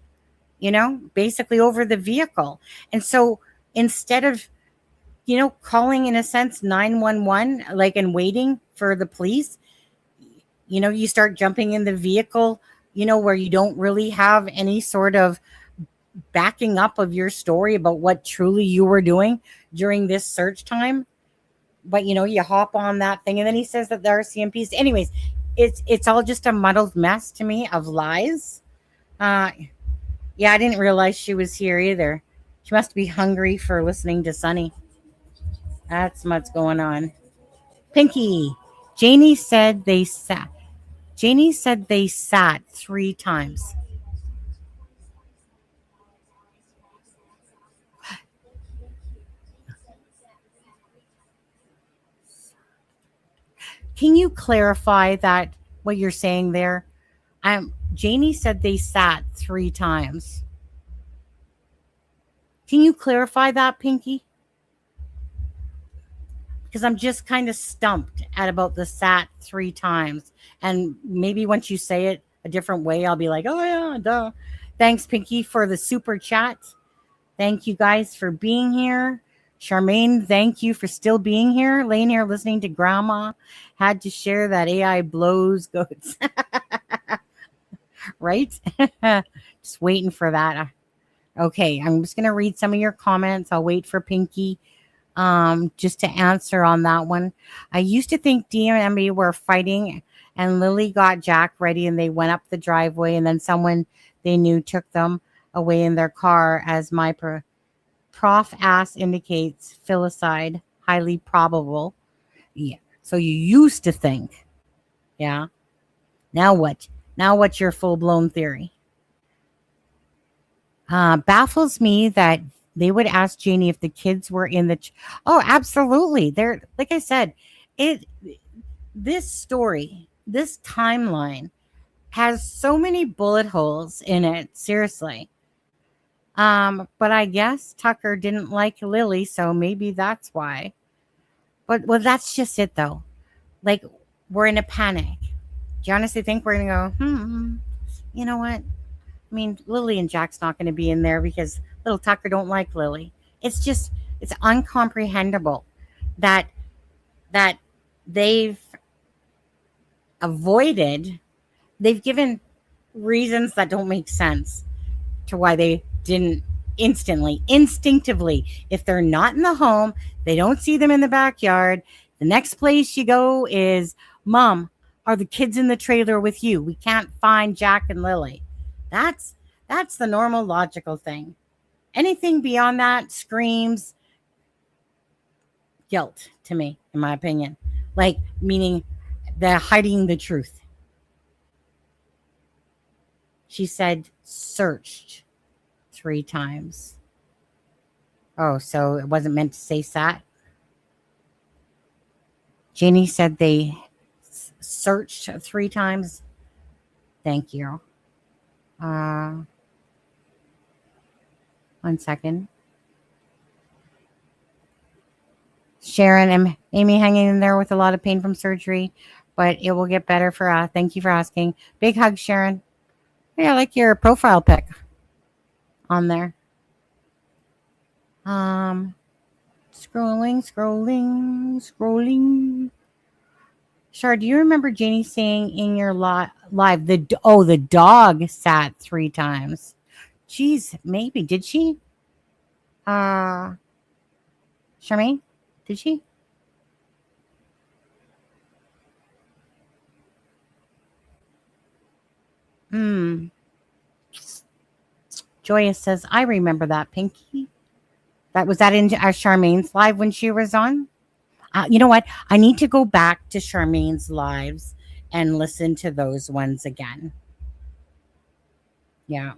basically over the vehicle. And so instead of, calling, in a sense, 911, and waiting for the police, you start jumping in the vehicle, where you don't really have any sort of backing up of your story about what truly you were doing during this search time. But, you hop on that thing. And then he says that the RCMPs, anyways, it's all just a muddled mess to me of lies. Yeah, I didn't realize she was here either. She must be hungry for listening to Sunny. That's what's going on. Pinky, Janie said they sat. Janie said they sat 3 times. Can you clarify that what you're saying there? Janie said they sat 3 times. Can you clarify that, Pinky? Because I'm just kind of stumped at about the sat 3 times. And maybe once you say it a different way, I'll be like, oh, yeah, duh. Thanks, Pinky, for the super chat. Thank you guys for being here. Charmaine, thank you for still being here, laying here listening to Grandma. Had to share that AI blows goats. Right? Just waiting for that. Okay, I'm just going to read some of your comments. I'll wait for Pinky just to answer on that one. I used to think Dee and Emily were fighting, and Lily got Jack ready, and they went up the driveway, and then someone they knew took them away in their car, as my prof ass indicates. Filicide, highly probable. Yeah. So you used to think. Yeah. Now what? Now what's your full-blown theory? Baffles me that they would ask Janie if the kids were in the. Oh, absolutely. They're like I said, this story, this timeline has so many bullet holes in it. Seriously. But I guess Tucker didn't like Lily, so maybe that's why. But well, that's just it though. Like we're in a panic. Do you honestly think we're gonna go? You know what? I mean, Lily and Jack's not going to be in there because little Tucker don't like Lily. It's just, it's uncomprehendable that they've avoided, they've given reasons that don't make sense to why they didn't instinctively, if they're not in the home, they don't see them in the backyard. The next place you go is, Mom, are the kids in the trailer with you? We can't find Jack and Lily. That's the normal logical thing. Anything beyond that screams guilt to me, in my opinion. Like, meaning they're hiding the truth. She said searched 3 times. Oh, so it wasn't meant to say sat? Janie said they searched 3 times. Thank you. 1 second. Sharon and Amy hanging in there with a lot of pain from surgery, but it will get better for thank you for asking. Big hug, Sharon. Hey, I like your profile pic on there. Scrolling. Char, do you remember Janie saying in your live the dog sat 3 times? Jeez, maybe. Did she? Charmaine? Did she? Joyous says, I remember that, Pinky. Was that in Charmaine's live when she was on? You know what? I need to go back to Charmaine's lives and listen to those ones again. Yeah.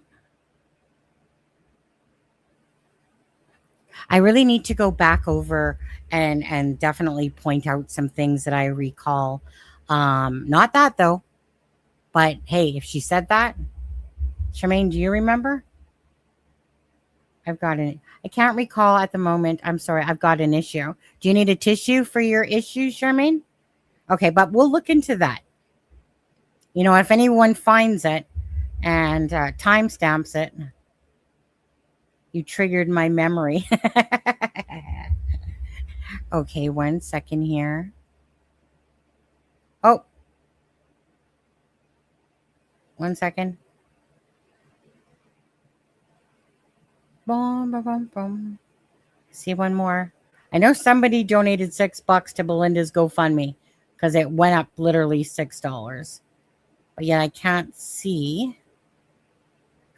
I really need to go back over and definitely point out some things that I recall. Not that though, but hey, if she said that, Charmaine, do you remember? I can't recall at the moment. I'm sorry. I've got an issue. Do you need a tissue for your issue, Charmaine? Okay, but we'll look into that. You know, if anyone finds it and timestamps it, you triggered my memory. Okay, 1 second here. Oh, 1 second. Boom, boom, boom, boom. See one more. I know somebody donated $6 to Belinda's GoFundMe because it went up literally $6. But yet I can't see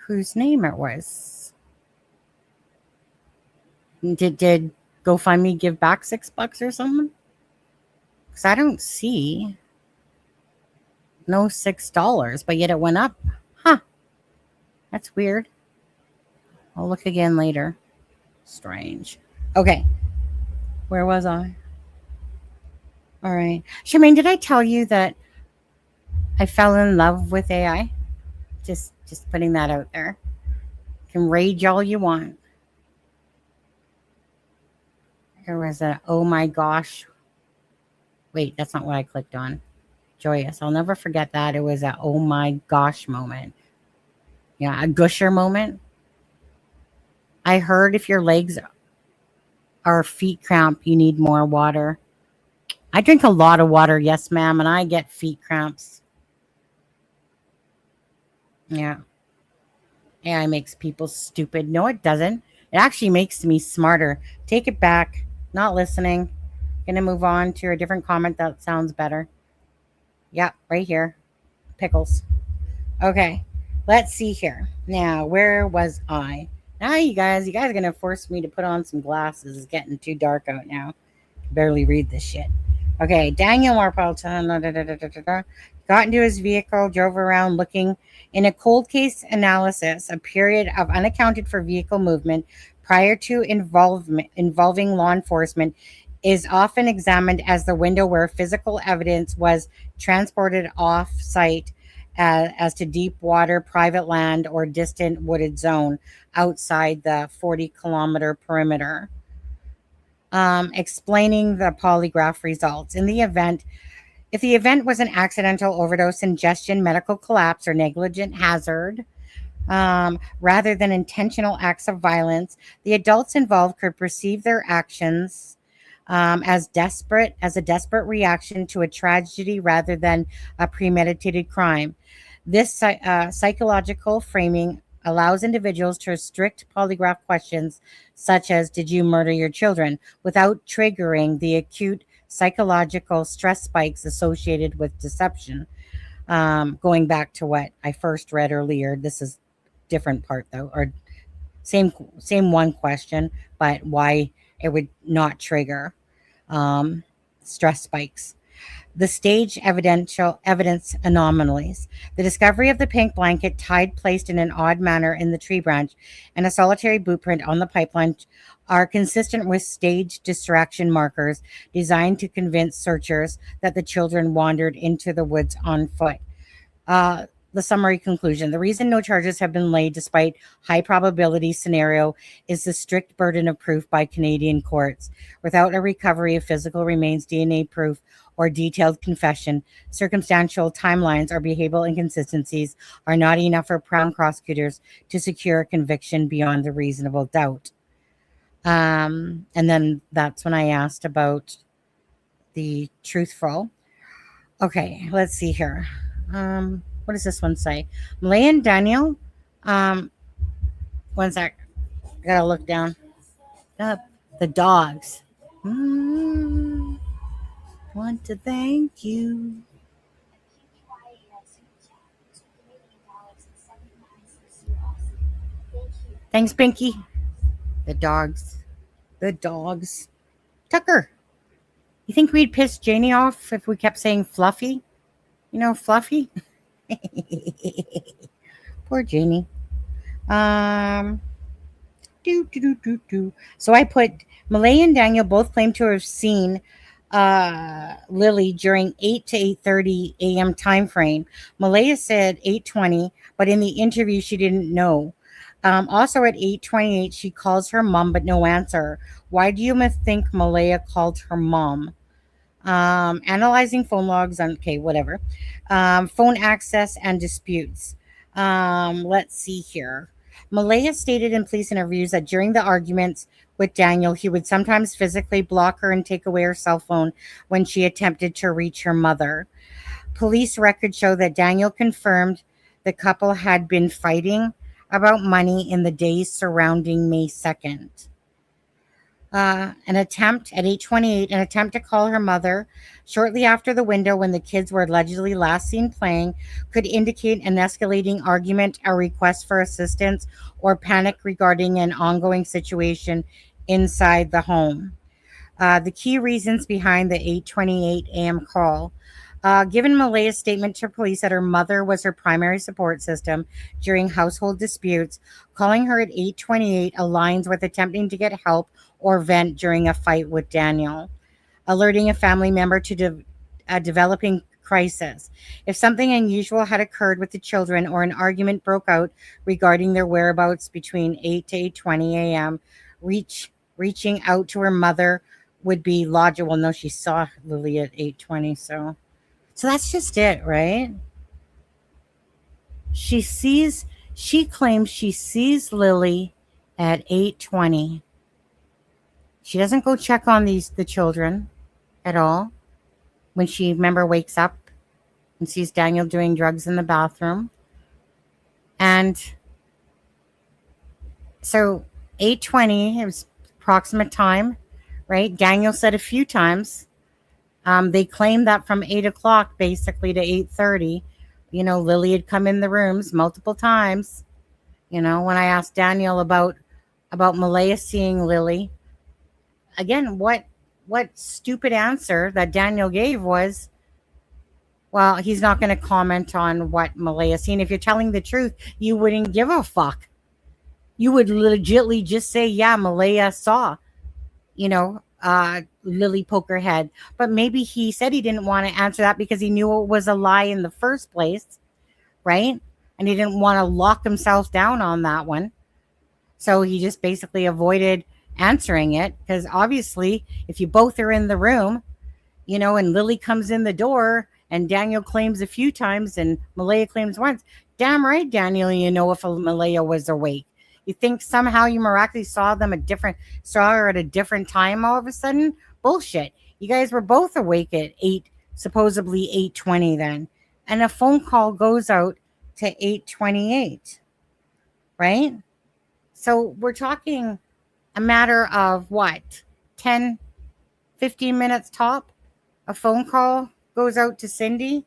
whose name it was. Did GoFundMe give back $6 or something? Because I don't see no $6, but yet it went up. Huh. That's weird. I'll look again later. Strange. Okay. Where was I? All right. Charmaine, did I tell you that I fell in love with AI? Just putting that out there. You can rage all you want. There was a oh my gosh. Wait, that's not what I clicked on. Joyous. I'll never forget that. It was a oh my gosh moment. Yeah, a gusher moment. I heard if your legs or feet cramp, you need more water. I drink a lot of water, yes, ma'am, and I get feet cramps. Yeah. AI makes people stupid. No, it doesn't. It actually makes me smarter. Take it back. Not listening. Gonna move on to a different comment that sounds better. Yeah, right here. Pickles. Okay. Let's see here. Now, where was I? Now, you guys are gonna force me to put on some glasses. It's getting too dark out now. Barely read this shit. Okay, Daniel Martell got into his vehicle, drove around looking. In a cold case analysis, a period of unaccounted for vehicle movement prior to involving law enforcement is often examined as the window where physical evidence was transported off site as to deep water, private land, or distant wooded zone outside the 40-kilometer perimeter. Explaining the polygraph results. If the event was an accidental overdose, ingestion, medical collapse, or negligent hazard, rather than intentional acts of violence, the adults involved could perceive their actions as a desperate reaction to a tragedy rather than a premeditated crime. This psychological framing allows individuals to restrict polygraph questions such as, did you murder your children, without triggering the acute psychological stress spikes associated with deception. Going back to what I first read earlier, this is different part though, or same one question, but why it would not trigger stress spikes. The stage evidence anomalies. The discovery of the pink blanket tied placed in an odd manner in the tree branch and a solitary boot print on the pipeline are consistent with stage distraction markers designed to convince searchers that the children wandered into the woods on foot. The summary conclusion. The reason no charges have been laid despite high probability scenario is the strict burden of proof by Canadian courts. Without a recovery of physical remains, DNA proof, or detailed confession, circumstantial timelines or behavioral inconsistencies are not enough for Crown prosecutors to secure a conviction beyond a reasonable doubt. And then that's when I asked about the Truthful. Okay, let's see here. What does this one say? Maleyha and Daniel. One sec. I gotta look down. Up. The dogs. Want to thank you. Thanks, Pinky. The dogs. The dogs. Tucker. You think we'd piss Janie off if we kept saying Fluffy? You know, Fluffy? Poor Janie. So I put Maleyha and Daniel both claim to have seen Lily during 8 to 8:30 a.m. time frame. Maleyha said 8:20, but in the interview she didn't know. Also at 8:28, she calls her mom, but no answer. Why do you think Maleyha called her mom? Analyzing phone logs on, okay, whatever. Phone access and disputes. Let's see here. Maleyha stated in police interviews that during the arguments with Daniel, he would sometimes physically block her and take away her cell phone when she attempted to reach her mother. Police records show that Daniel confirmed the couple had been fighting about money in the days surrounding May 2nd. An attempt at 8:28, an attempt to call her mother shortly after the window when the kids were allegedly last seen playing could indicate an escalating argument, a request for assistance, or panic regarding an ongoing situation inside the home. The key reasons behind the 8:28 a.m. call. Given Maleyha's statement to police that her mother was her primary support system during household disputes, calling her at 8:28 aligns with attempting to get help or vent during a fight with Daniel, alerting a family member to a developing crisis. If something unusual had occurred with the children or an argument broke out regarding their whereabouts between 8 to 8:20 a.m., reaching out to her mother would be logical. Well, no, she saw Lily at 8:20, so that's just it, right? She claims she sees Lily at 8:20. She doesn't go check on the children at all. When she, remember, wakes up and sees Daniel doing drugs in the bathroom. And so 8:20, it was approximate time, right? Daniel said a few times. They claimed that from 8 o'clock basically to 8:30, Lily had come in the rooms multiple times. When I asked Daniel about Maleyha seeing Lily, again, what stupid answer that Daniel gave was, well, he's not going to comment on what Maleyha seen. If you're telling the truth, you wouldn't give a fuck. You would legitly just say, yeah, Maleyha saw, Lily poke her head. But maybe he said he didn't want to answer that because he knew it was a lie in the first place, right? And he didn't want to lock himself down on that one. So he just basically avoided answering it, because obviously if you both are in the room, and Lily comes in the door and Daniel claims a few times and Maleyha claims once, damn right, Daniel, if Maleyha was awake. You think somehow you miraculously saw her at a different time all of a sudden? Bullshit. You guys were both awake at supposedly 8:20 then. And a phone call goes out to 8:28, right? So we're talking a matter of what? 10, 15 minutes top? A phone call goes out to Cindy?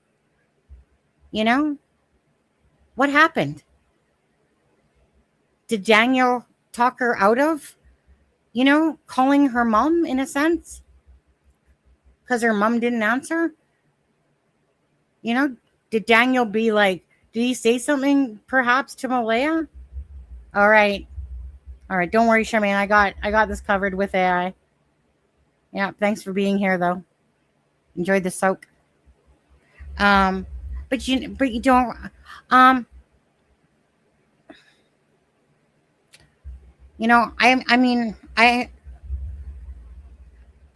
What happened? Did Daniel talk her out of, calling her mom in a sense? Because her mom didn't answer? Did Daniel be like, did he say something perhaps to Maleyha? All right. Don't worry, Charmaine. I got this covered with AI. Yeah. Thanks for being here though. Enjoyed the soak. But you don't, I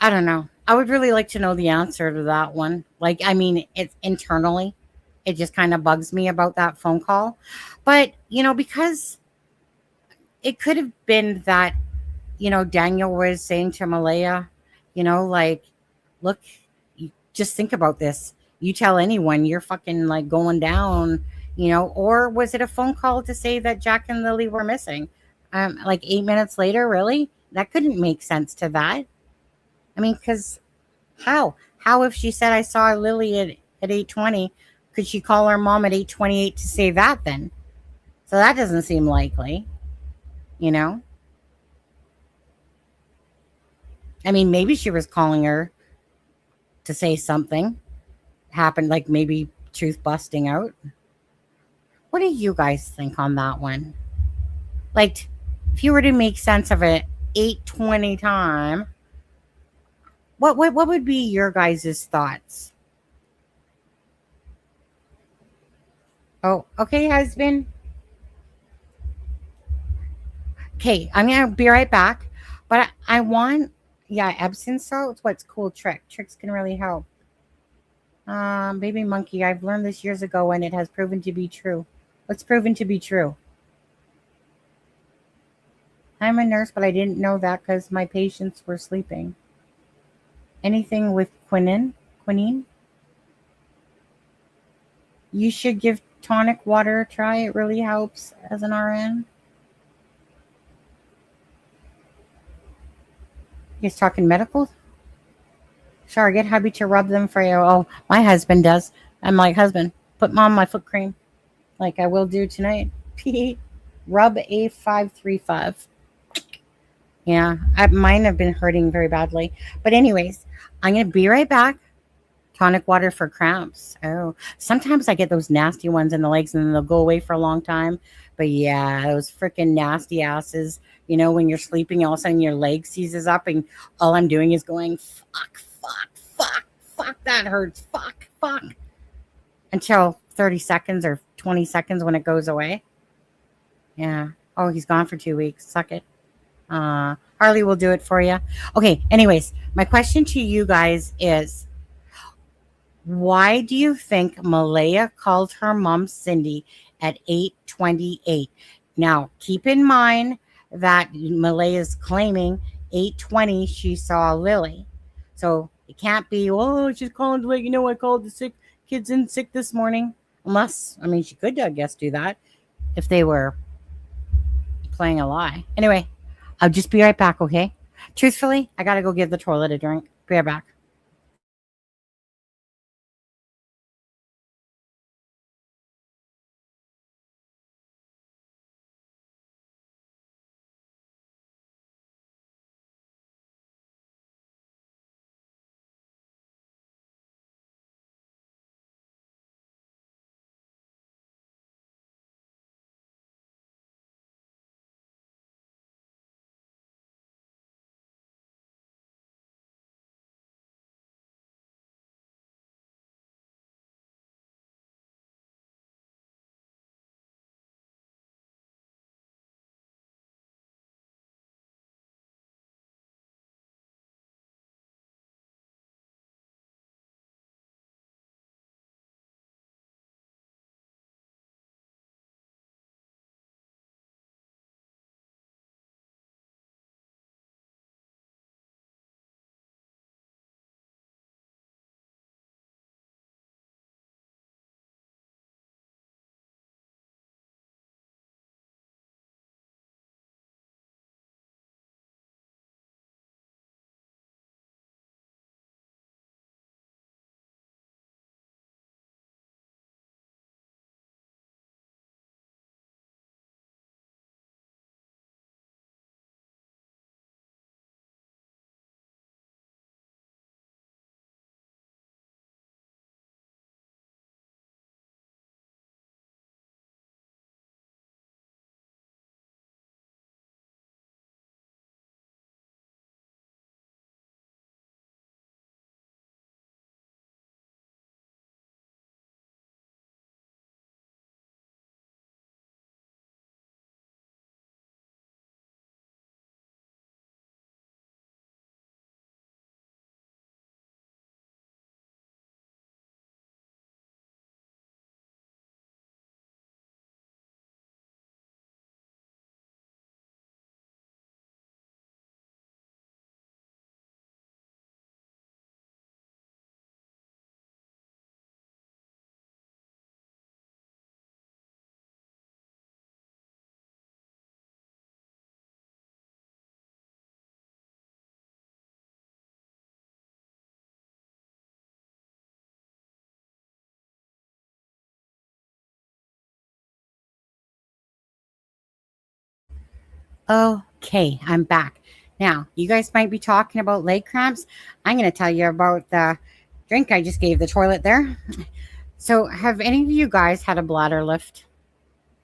don't know. I would really like to know the answer to that one. It's internally, it just kind of bugs me about that phone call. But, because it could have been that, Daniel was saying to Maleyha, look, just think about this. You tell anyone you're fucking like going down, or was it a phone call to say that Jack and Lily were missing? 8 minutes later, really? That couldn't make sense to that. Because how if she said I saw Lily at 8:20, could she call her mom at 8:28 to say that then? So that doesn't seem likely, maybe she was calling her to say something happened, like maybe truth busting out. What do you guys think on that one? Like, if you were to make sense of it 8:20 time, what would be your guys' thoughts? Oh, okay, husband. Okay, I'm gonna be right back. But I want, yeah, Epsom salts. What's cool trick? Tricks can really help. Baby monkey, I've learned this years ago and it has proven to be true. What's proven to be true? I'm a nurse, but I didn't know that because my patients were sleeping. Anything with quinine? You should give tonic water a try. It really helps as an RN. He's talking medical? Sorry, get hubby to rub them for you. Oh, my husband does. I'm like, husband, put mom my foot cream like I will do tonight. Rub A535. Yeah, mine have been hurting very badly. But anyways, I'm gonna be right back. Tonic water for cramps. Oh, sometimes I get those nasty ones in the legs and then they'll go away for a long time. But yeah, those freaking nasty asses. You know, when you're sleeping, all of a sudden your leg seizes up and all I'm doing is going, fuck, fuck, fuck, fuck, that hurts, fuck, fuck, until 30 seconds or 20 seconds when it goes away. Yeah. Oh, he's gone for 2 weeks. Suck it. Harley will do it for you. Okay. Anyways, my question to you guys is, why do you think Maleyha called her mom Cindy at 8:28? Now, keep in mind that Maleyha is claiming 8:20 she saw Lily. So it can't be, oh, she's calling to let you know I called the sick kids in sick this morning. Unless, I mean, she could, I guess, do that if they were playing a lie. Anyway, I'll just be right back, okay? Truthfully, I gotta go give the toilet a drink. Be right back. Okay, I'm back. Now, you guys might be talking about leg cramps. I'm going to tell you about the drink I just gave the toilet there. So, have any of you guys had a bladder lift?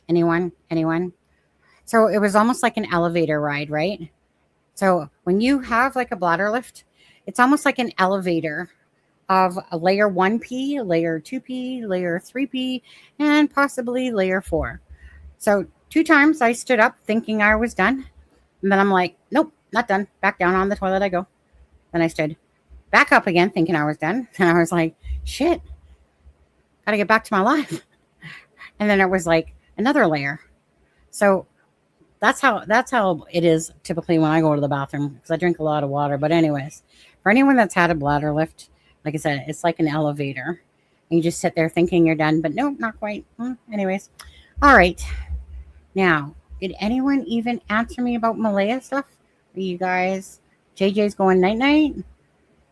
Anyone? Anyone? So, it was almost like an elevator ride, right? So, when you have like a bladder lift, it's almost like an elevator of a layer 1P, layer 2P, layer 3P, and possibly layer 4. So, two times I stood up thinking I was done. And then I'm like, nope, not done. Back down on the toilet I go. Then I stood back up again, thinking I was done. And I was like, shit, gotta get back to my life. And then it was like another layer. So that's how it is typically when I go to the bathroom because I drink a lot of water. But anyways, for anyone that's had a bladder lift, like I said, it's like an elevator. And you just sit there thinking you're done, but no, not quite. Anyways, all right. Now, did anyone even answer me about Maleyha stuff? Are you guys? JJ's going night night.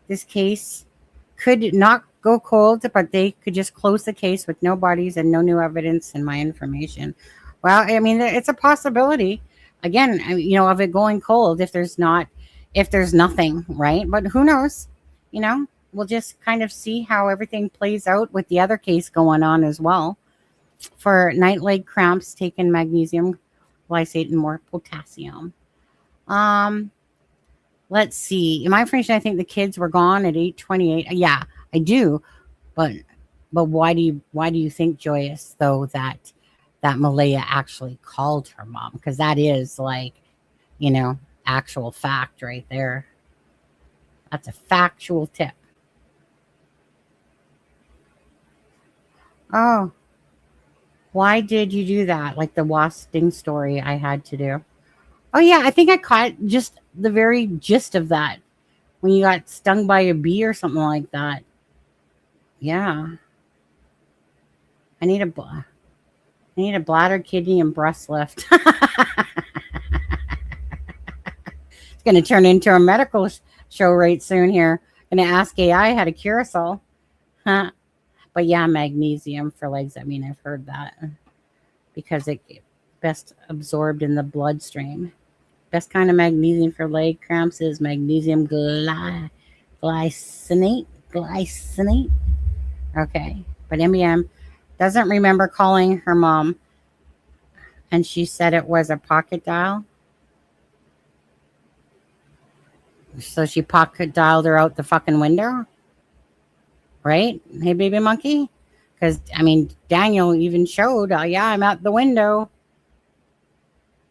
This case could not go cold, but they could just close the case with no bodies and no new evidence and my information. Well, I mean, it's a possibility, again, of it going cold if there's nothing, right? But who knows? We'll just kind of see how everything plays out with the other case going on as well. For night leg cramps, taken magnesium glycate and more potassium. Um, let's see. In my information, I think the kids were gone at 8:28. Yeah, I do. But why do you think, Joyous, though, that Maleyha actually called her mom? Because that is like, you know, actual fact right there. That's a factual tip. Oh, why did you do that? Like the wasp sting story I had to do. Oh yeah, I think I caught just the very gist of that when you got stung by a bee or something like that. Yeah, I need a bladder, kidney, and breast lift. It's going to turn into a medical show right soon here. Going to ask AI how to cure us all. Huh. But yeah, magnesium for legs. I mean, I've heard that because it best absorbed in the bloodstream. Best kind of magnesium for leg cramps is magnesium glycinate. Glycinate. Okay. But MBM doesn't remember calling her mom, and she said it was a pocket dial. So she pocket dialed her out the fucking window, right? Hey, baby monkey. Because, I mean, Daniel even showed, yeah, I'm out the window.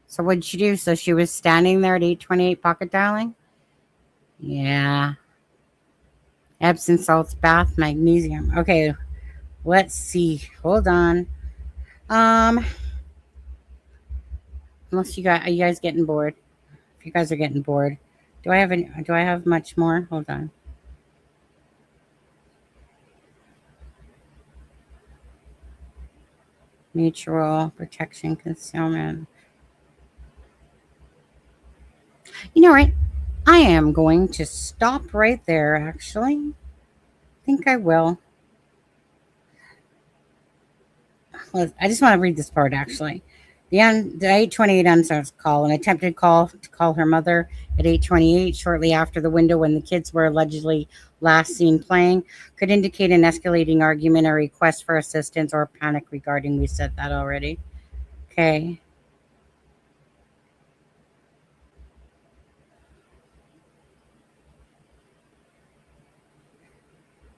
So what'd she do? So she was standing there at 8:28 pocket dialing? Yeah. Epsom salts, bath, magnesium. Okay, let's see. Hold on. Um, unless are you guys getting bored? If you guys are getting bored, do I have much more? Hold on. Mutual protection, concealment. You know, right? I am going to stop right there, actually. I think I will. I just want to read this part, actually. The 8:28 unanswered call, an attempted call to call her mother at 8:28, shortly after the window when the kids were allegedly last seen playing, could indicate an escalating argument, or request for assistance, or panic regarding. We said that already. Okay.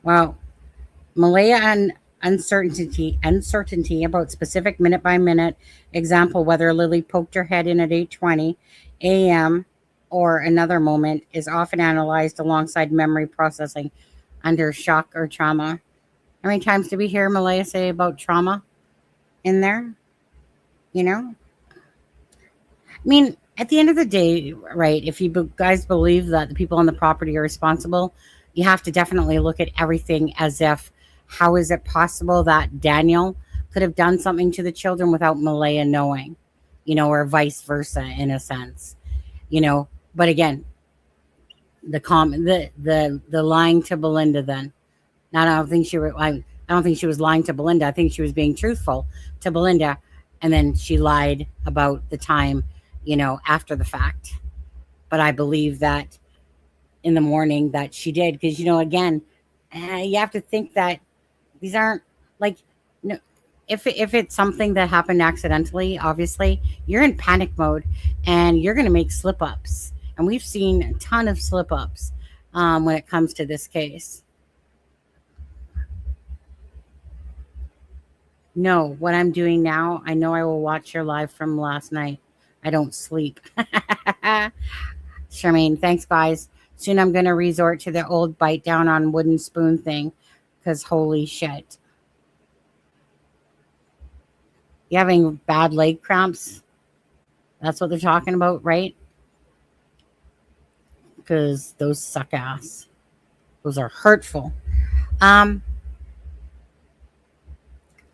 Well, Maleyha and uncertainty about specific minute by minute example whether Lily poked her head in at 8:20 a.m. or another moment is often analyzed alongside memory processing under shock or trauma. How many times did we hear Maleyha say about trauma in there? You know, I mean, at the end of the day, right? If you guys believe that the people on the property are responsible, you have to definitely look at everything as if, how is it possible that Daniel could have done something to the children without Maleyha knowing, or vice versa in a sense, you know. But again, the lying to Belinda then. Now, I don't think she was lying to Belinda. I think she was being truthful to Belinda, and then she lied about the time, after the fact. But I believe that in the morning that she did, because again, you have to think that these aren't like, no, if it's something that happened accidentally, obviously you're in panic mode and you're going to make slip ups, and we've seen a ton of slip ups when it comes to this case. No, what I'm doing now, I know I will watch your live from last night. I don't sleep. Charmaine, thanks, guys. Soon I'm going to resort to the old bite down on wooden spoon thing, because holy shit. You having bad leg cramps? That's what they're talking about, right? Because those suck ass. Those are hurtful. Um,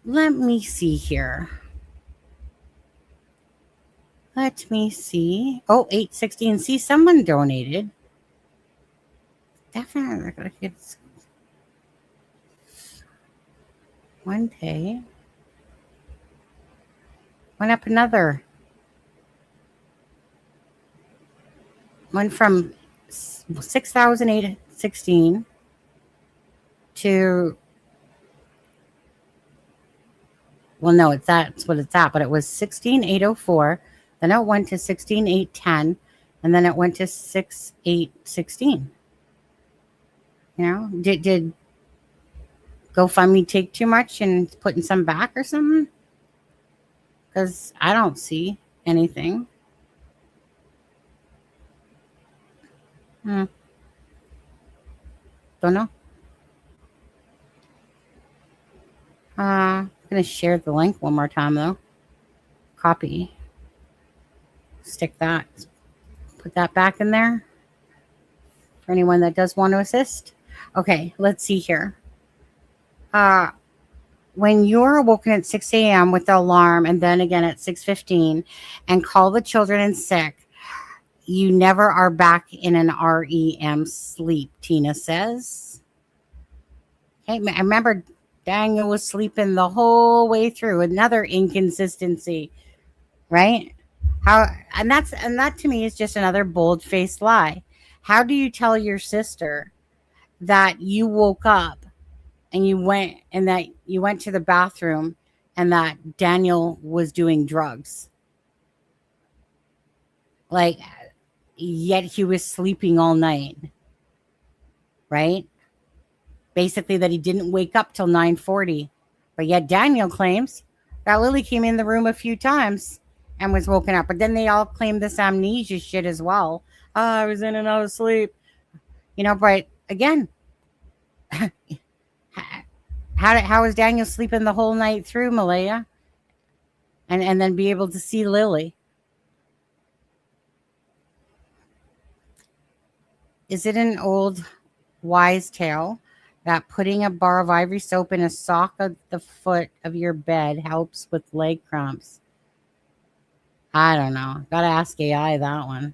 let me see here. Let me see. Oh, 816. See, someone donated. Definitely. It's one day. Went up another. Went from 6,816 to, well, no, that's what it's at, but it was 16,804. Then it went to 16,810, and then it went to 6,816. You know, did GoFundMe take too much and putting some back or something? Because I don't see anything. Don't know. I'm going to share the link one more time, though. Copy. Stick that. Put that back in there for anyone that does want to assist. Okay, let's see here. When you're awoken at 6 a.m. with the alarm and then again at 6:15 and call the children in sick, you never are back in an REM sleep, Tina says. Hey, I remember Daniel was sleeping the whole way through. Another inconsistency, right? And that to me is just another bold-faced lie. How do you tell your sister that you woke up and you went to the bathroom and that Daniel was doing drugs? Like, yet he was sleeping all night, right? Basically that he didn't wake up till 9:40. But yet Daniel claims that Lily came in the room a few times and was woken up. But then they all claim this amnesia shit as well. Oh, I was in and out of sleep. You know, but again, how is Daniel sleeping the whole night through, Maleyha? And then be able to see Lily? Is it an old wise tale that putting a bar of ivory soap in a sock at the foot of your bed helps with leg cramps? I don't know. Gotta ask AI that one.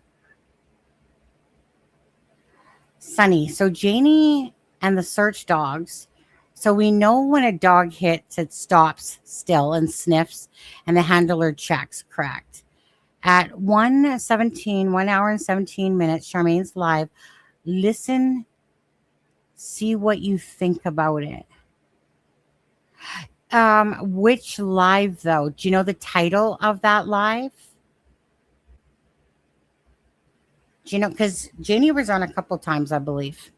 Sunny. So Janie and the search dogs. So we know when a dog hits, it stops still and sniffs, and the handler checks, correct? At 1:17, 1 hour and 17 minutes, Charmaine's live. Listen, see what you think about it. Which live though? Do you know the title of that live? Do you know? Because Janie was on a couple times, I believe.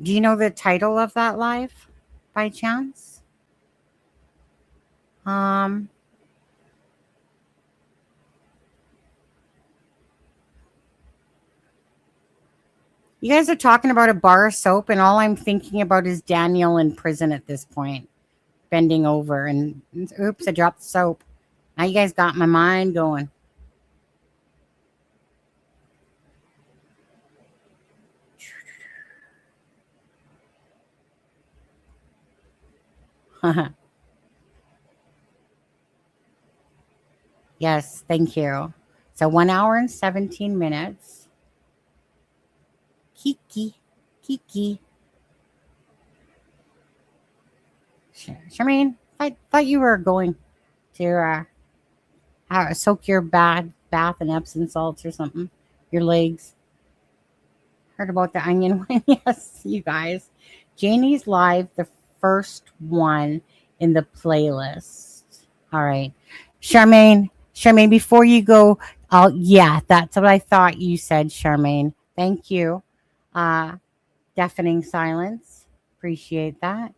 Do you know the title of that live by chance? You guys are talking about a bar of soap, and all I'm thinking about is Daniel in prison at this point, bending over, and oops, I dropped the soap. Now you guys got my mind going. Yes, thank you. So 1 hour and 17 minutes. Kiki. Charmaine, I thought you were going to soak your bath in Epsom salts or something. Your legs. Heard about the onion one? Yes, you guys. Janie's live, the first one in the playlist. All right. Charmaine, before you go, yeah, that's what I thought you said, Charmaine. Thank you. Deafening silence. Appreciate that.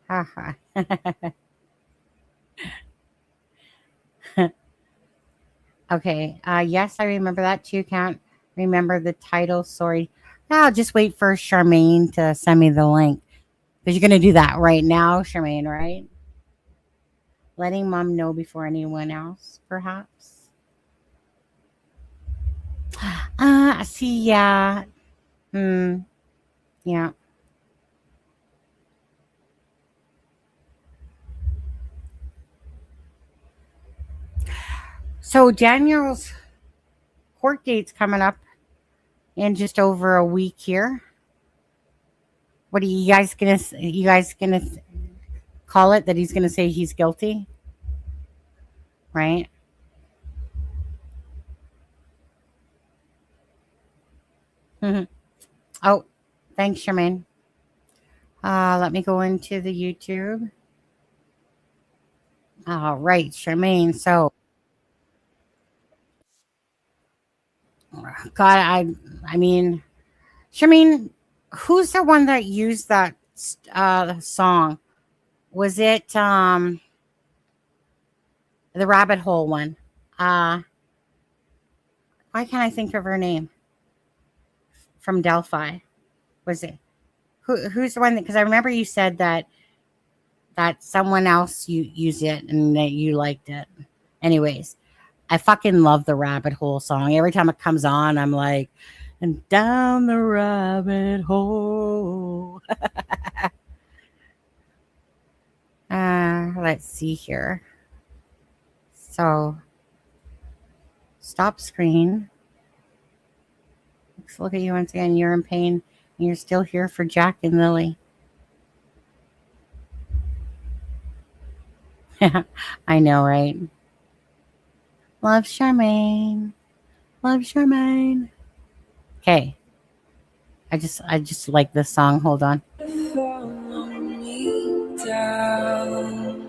Haha. Okay. Yes, I remember that too. Can't remember the title. Sorry. I'll just wait for Charmaine to send me the link. Because you're going to do that right now, Charmaine, right? Letting mom know before anyone else, perhaps. See, yeah. Yeah. So Daniel's court date's coming up in just over a week here. What are you guys gonna call it that he's gonna say he's guilty? Right? Oh, thanks, Charmaine. Let me go into the YouTube. All right, Charmaine. So, God, I mean, Charmaine, who's the one that used that song? Was it the rabbit hole one? Why can't I think of her name? From Delphi, was it? Who's the one that? Because I remember you said that someone else you used it and that you liked it. Anyways, I fucking love the rabbit hole song. Every time it comes on, I'm like, and down the rabbit hole. Let's see here. So, stop screen. Let's look at you once again. You're in pain. And you're still here for Jack and Lily. I know, right? Love Charmaine. Love Charmaine. Okay. I just like this song. Hold on. Follow me down.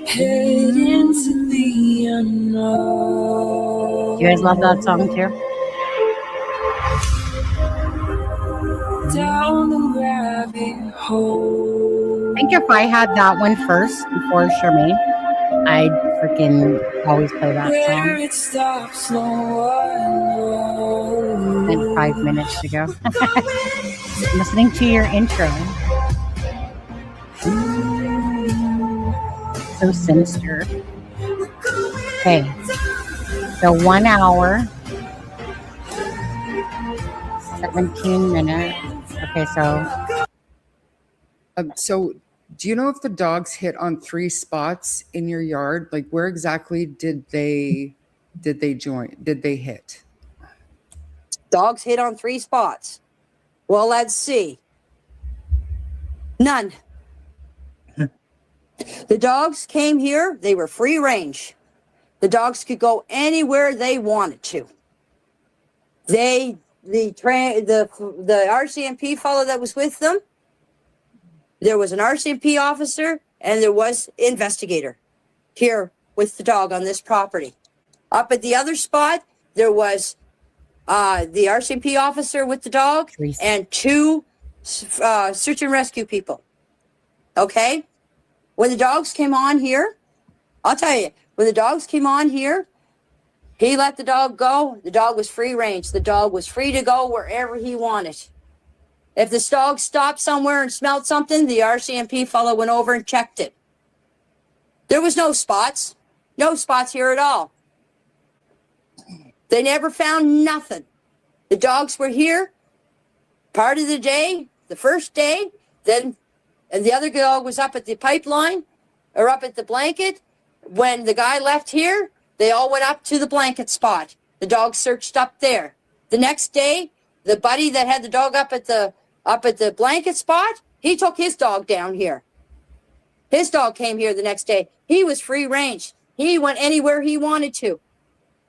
Head into the unknown. You guys love that song too? Down the rabbit hole. I think if I had that one first before Charmaine, I'd freaking always play that song. Where it stops, no one knows. Spent 5 minutes ago. I'm listening to your intro. So sinister. Okay. So 1 hour, 17 minutes. Okay, so do you know if the dogs hit on 3 spots in your yard? Like where exactly did they hit? Dogs hit on 3 spots. Well, let's see. None. The dogs came here. They were free range. The dogs could go anywhere they wanted to. The RCMP fellow that was with them, there was an RCMP officer and there was investigator here with the dog on this property. Up at the other spot, there was the RCMP officer with the dog and 2 search and rescue people. Okay? When the dogs came on here, I'll tell you, when the dogs came on here, he let the dog go. The dog was free range. The dog was free to go wherever he wanted. If the dog stopped somewhere and smelled something, the RCMP fellow went over and checked it. There was no spots. No spots here at all. They never found nothing. The dogs were here part of the day, the first day, then, and the other dog was up at the pipeline or up at the blanket. When the guy left here, they all went up to the blanket spot. The dog searched up there. The next day, the buddy that had the dog up at the blanket spot, he took his dog down here. His dog came here the next day. He was free range. He went anywhere he wanted to.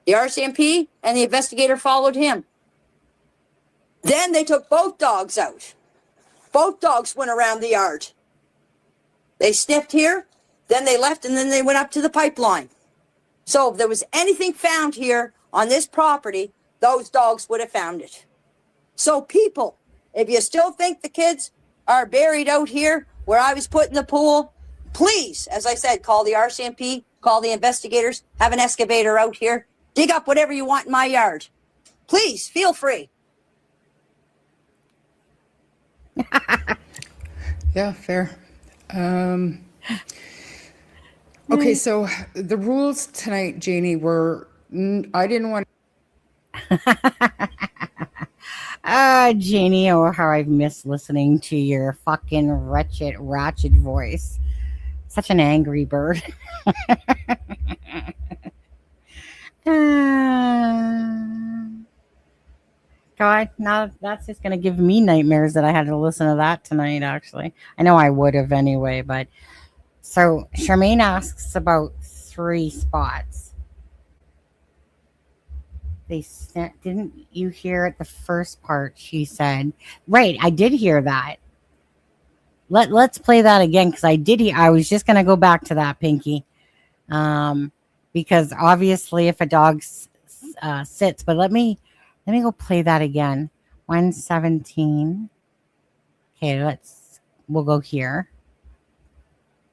The RCMP and the investigator followed him. Then they took both dogs out. Both dogs went around the yard. They sniffed here, then they left, and then they went up to the pipeline. So if there was anything found here on this property, those dogs would have found it. So people, if you still think the kids are buried out here where I was put in the pool, please, as I said, call the RCMP, call the investigators, have an excavator out here, dig up whatever you want in my yard. Please, feel free. Yeah, fair. Okay, so the rules tonight, Janie, were I didn't want. Janie, oh, how I've missed listening to your fucking ratchet voice. Such an angry bird. God, now that's just going to give me nightmares that I had to listen to that tonight, actually. I know I would have anyway, but... So, Charmaine asks about 3 spots. they sent. Didn't you hear at the first part? She said, "Right, I did hear that." Let's play that again because I did hear. I was just gonna go back to that, Pinky, because obviously if a dog sits, but let me go play that again. 117. Okay, we'll go here.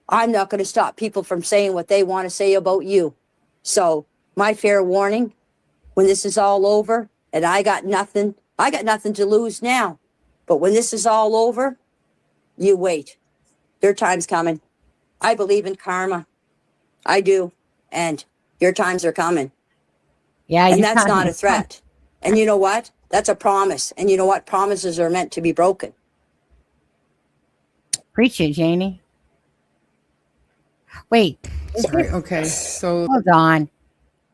I'm not going to stop people from saying what they want to say about you. So my fair warning, when this is all over, and I got nothing to lose now. But when this is all over, you wait. Your time's coming. I believe in karma. I do. And your times are coming. Yeah, and that's not a threat. And you know what? That's a promise. And you know what? Promises are meant to be broken. Preach it, Janie. Wait. Sorry. Okay. So Hold on.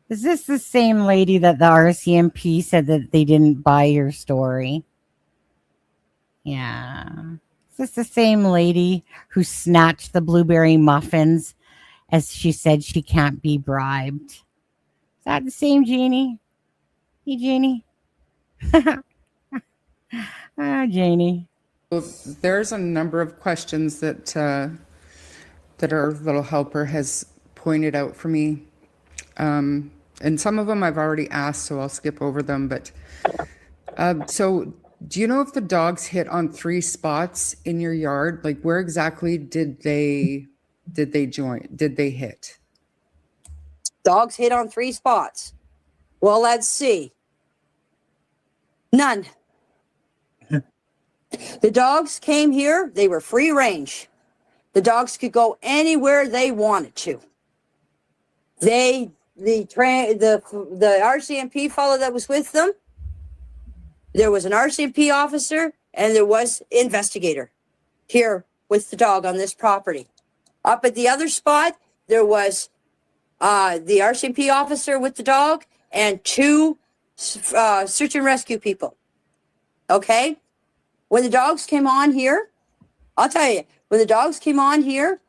Is this the same lady that the RCMP said that they didn't buy your story? Yeah. Is this the same lady who snatched the blueberry muffins as she said she can't be bribed? Is that the same Janie? Hey, Janie. Janie. there's a number of questions that our little helper has pointed out for me. And some of them I've already asked, so I'll skip over them. But so do you know if the dogs hit on 3 spots in your yard? Like where exactly did they hit? Dogs hit on 3 spots. Well, let's see. None. The dogs came here. They were free range. The dogs could go anywhere they wanted to. The RCMP fellow that was with them, there was an RCMP officer and there was investigator here with the dog on this property. Up at the other spot, there was the RCMP officer with the dog and 2 search and rescue people. Okay? When the dogs came on here, I'll tell you, when the dogs came on here,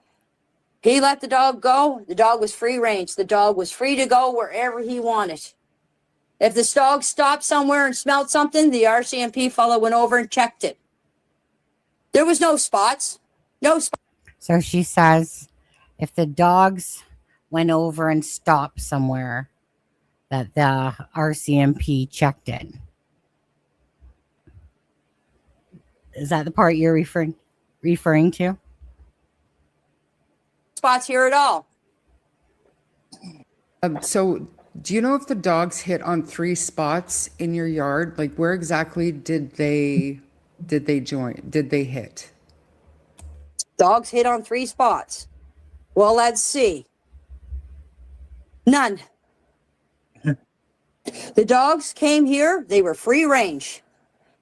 he let the dog go. The dog was free range. The dog was free to go wherever he wanted. If this dog stopped somewhere and smelled something, the RCMP fellow went over and checked it. There was no spots. No spots. So she says if the dogs went over and stopped somewhere, that the RCMP checked it. Is that the part you're referring to? Spots here at all. So do you know if the dogs hit on 3 spots in your yard? Like where exactly did they hit? Dogs hit on 3 spots. Well, let's see. None. The dogs came here. They were free range.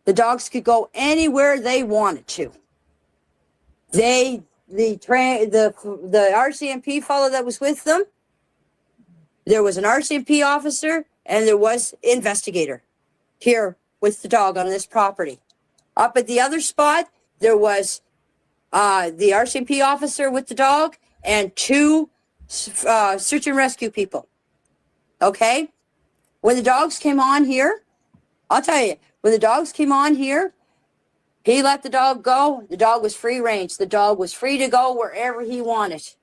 The dogs could go anywhere they wanted to. The RCMP fellow that was with them, there was an RCMP officer and there was investigator here with the dog on this property. Up at the other spot, there was the RCMP officer with the dog and 2 search and rescue people. Okay? When the dogs came on here, I'll tell you, when the dogs came on here, he let the dog go. The dog was free range. The dog was free to go wherever he wanted.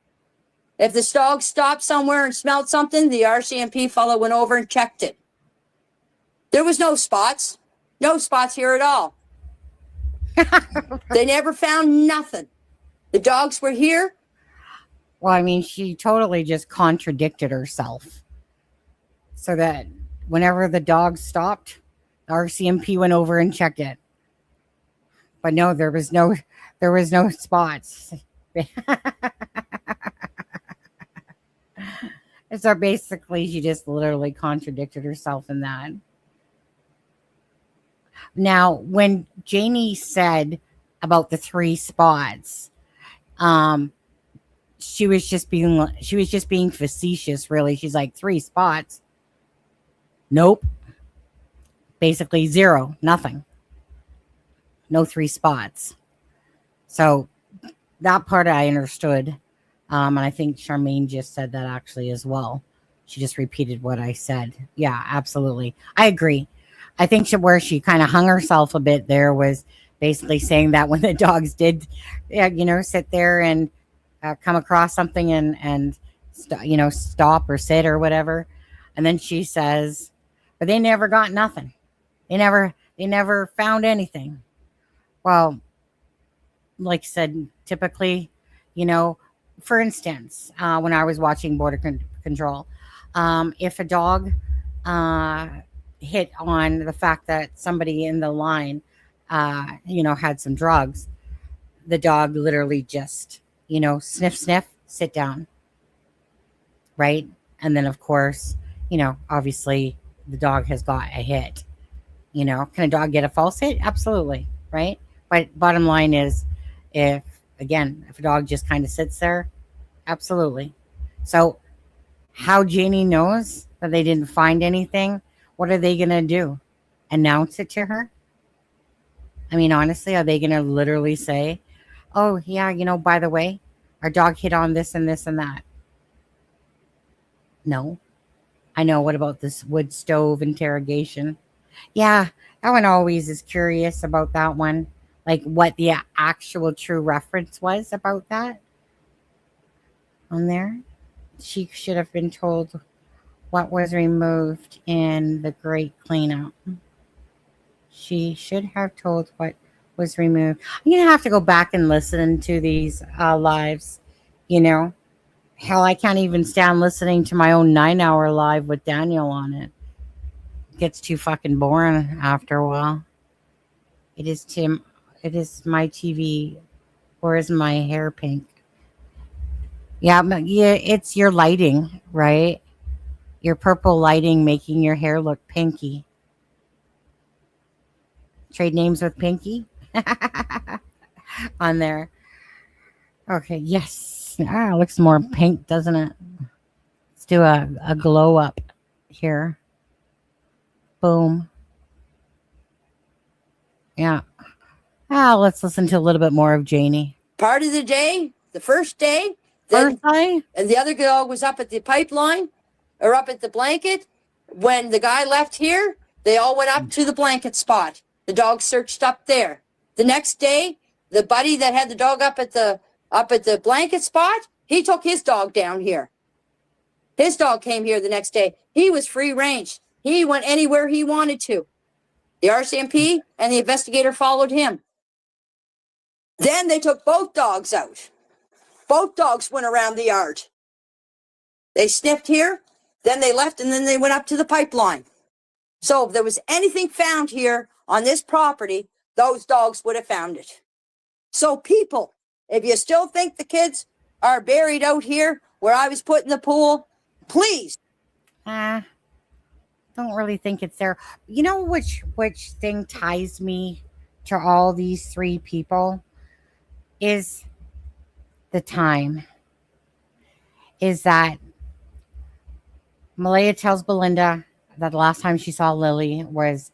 If this dog stopped somewhere and smelled something, the RCMP fellow went over and checked it. There was no spots. No spots here at all. They never found nothing. The dogs were here. Well, I mean, she totally just contradicted herself. So that whenever the dog stopped, the RCMP went over and checked it. But no, there was no spots. So basically, she just literally contradicted herself in that. Now, when Janie said about the 3 spots, she was just being facetious. Really, she's like 3 spots. Nope. Basically 0, nothing. No 3 spots. So that part I understood. And I think Charmaine just said that actually as well. She just repeated what I said. Yeah, absolutely. I agree. I think where she kind of hung herself a bit there was basically saying that when the dogs did, sit there and come across something and stop or sit or whatever, and then she says, "But they never got nothing. They never found anything." Well, like I said, typically, you know, for instance, when I was watching Border Control, if a dog uh, hit on the fact that somebody in the line, had some drugs, the dog literally just, sniff, sniff, sit down, right? And then, of course, obviously the dog has got a hit. Can a dog get a false hit? Absolutely, right? But bottom line is, if if a dog just kind of sits there, absolutely. So, how Janie knows that they didn't find anything? What are they gonna do? Announce it to her? I mean, honestly, are they gonna literally say, "Oh yeah, by the way, our dog hit on this and this and that"? No. I know. What about this wood stove interrogation? Yeah, that one always is curious about that one. Like what the actual true reference was about that on there. She should have been told what was removed in the great cleanup. She should have told what was removed. I'm going to have to go back and listen to these lives. You know, hell, I can't even stand listening to my own 9-hour live with Daniel on it. Gets too fucking boring after a while. It is Tim. It is my TV. Or is my hair pink? Yeah, it's your lighting, right? Your purple lighting making your hair look pinky. Trade names with Pinky on there. Okay, yes. It looks more pink, doesn't it? Let's do a glow up here. Boom. Yeah. Let's listen to a little bit more of Janie. Part of the day, the first day, First day? and the other dog was up at the pipeline or up at the blanket. When the guy left here, they all went up to the blanket spot. The dog searched up there. The next day, the buddy that had the dog up at the blanket spot, he took his dog down here. His dog came here the next day. He was free range. He went anywhere he wanted to. The RCMP and the investigator followed him. Then they took both dogs out. Both dogs went around the yard. They sniffed here, then they left, and then they went up to the pipeline. So if there was anything found here on this property, those dogs would have found it. So people, if you still think the kids are buried out here where I was put in the pool, please. Don't really think it's there. You know which thing ties me to all these three people is the time. Is that Maleyha tells Belinda that the last time she saw Lily was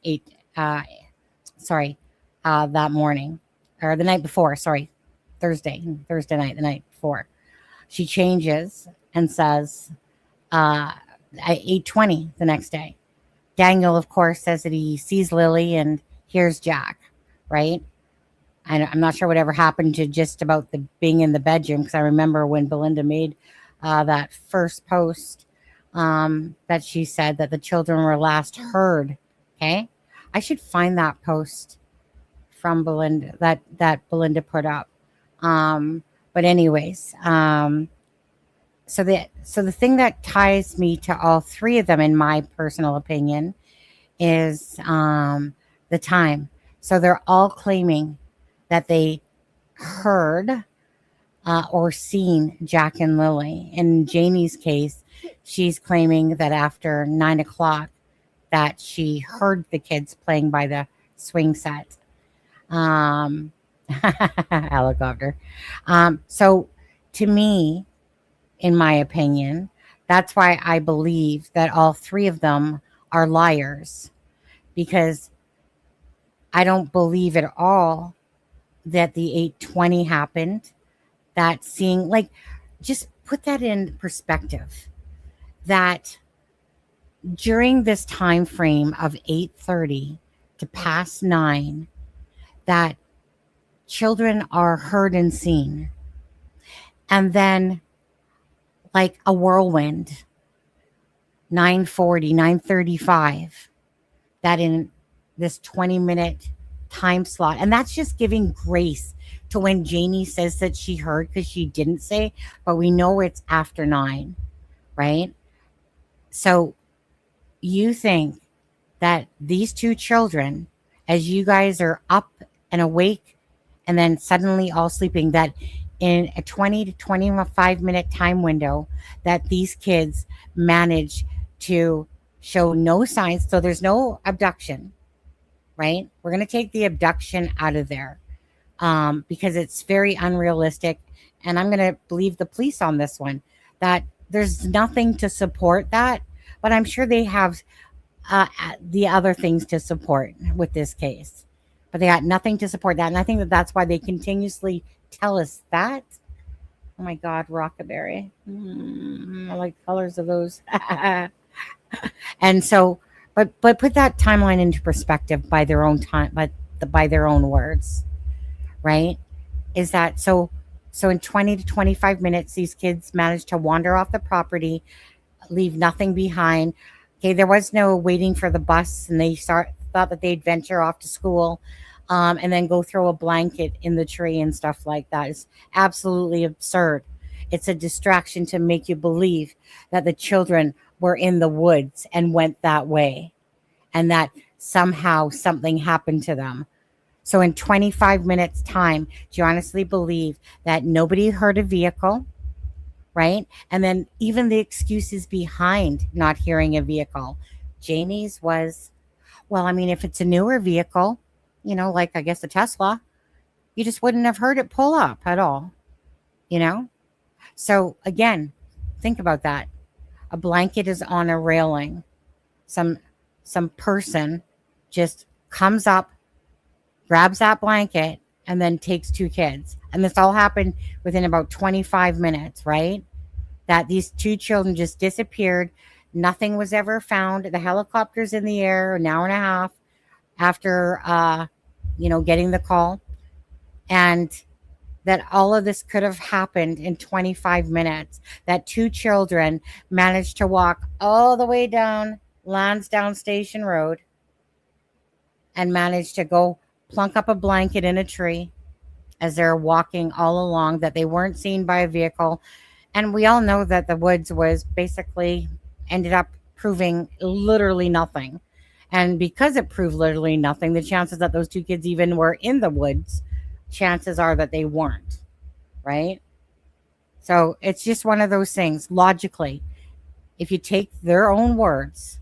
that morning or the night before. Thursday night, the night before. She changes and says at 8:20 the next day. Daniel, of course, says that he sees Lily and hears Jack, right? I'm not sure whatever happened to just about the being in the bedroom, because I remember when Belinda made that first post that she said that the children were last heard. Okay, I should find that post from Belinda that Belinda put up. But anyways, so the thing that ties me to all three of them, in my personal opinion, is the time. So they're all claiming that they heard or seen Jack and Lily. In Janie's case, she's claiming that after 9 o'clock that she heard the kids playing by the swing set. Helicopter. So to me, in my opinion, that's why I believe that all three of them are liars, because I don't believe at all that the 8:20 happened. That seeing, like, just put that in perspective, that during this time frame of 8:30 to past 9, that children are heard and seen. And then like a whirlwind, 9:40, 9:35, that in this 20-minute time slot. And that's just giving grace to when Janie says that she heard, because she didn't say, but we know it's after 9, right? So you think that these two children, as you guys are up and awake and then suddenly all sleeping, that in a 20 to 25 minute time window, that these kids manage to show no signs. So there's no abduction, right? We're going to take the abduction out of there, because it's very unrealistic. And I'm going to believe the police on this one, that there's nothing to support that. But I'm sure they have the other things to support with this case. But they got nothing to support that. And I think that that's why they continuously tell us that. Oh my God, Rockaberry. I like colors of those. And so, but put that timeline into perspective by their own time, by their own words, right? Is that so? So in 20 to 25 minutes, these kids managed to wander off the property, leave nothing behind. Okay, there was no waiting for the bus, and they thought that they'd venture off to school, and then go throw a blanket in the tree and stuff like that. It's absolutely absurd. It's a distraction to make you believe that the children were in the woods and went that way, and that somehow something happened to them. So in 25 minutes time, do you honestly believe that nobody heard a vehicle, right? And then even the excuses behind not hearing a vehicle. Janie's was, well, I mean, if it's a newer vehicle, like I guess a Tesla, you just wouldn't have heard it pull up at all, you know? So again, think about that. A blanket is on a railing. Some person just comes up, grabs that blanket, and then takes two kids. And this all happened within about 25 minutes, right? That these two children just disappeared. Nothing was ever found. The helicopter's in the air an hour and a half after, getting the call. And that all of this could have happened in 25 minutes. That two children managed to walk all the way down Lansdowne Station Road and managed to go plunk up a blanket in a tree as they're walking all along, that they weren't seen by a vehicle. And we all know that the woods was basically ended up proving literally nothing. And because it proved literally nothing, the chances that those two kids even were in the woods, chances are that they weren't, right? So it's just one of those things. Logically, if you take their own words,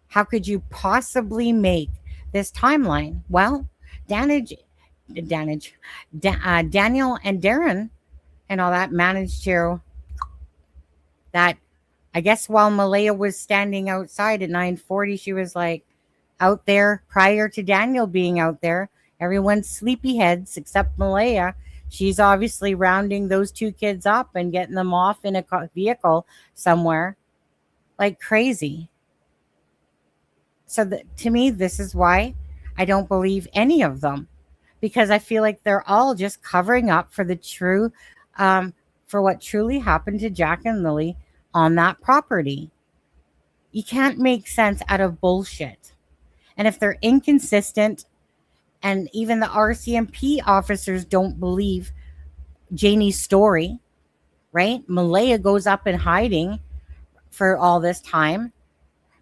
how could you possibly make this timeline? Well, Daniel and Darren and all that managed to, that I guess while Maleyha was standing outside at 9:40, she was like out there prior to Daniel being out there. Everyone's sleepyheads except Maleyha. She's obviously rounding those two kids up and getting them off in a vehicle somewhere like crazy. So to me, this is why I don't believe any of them, because I feel like they're all just covering up for the true, for what truly happened to Jack and Lily on that property. You can't make sense out of bullshit. And if they're inconsistent, and even the RCMP officers don't believe Janie's story, right? Maleyha goes up in hiding for all this time.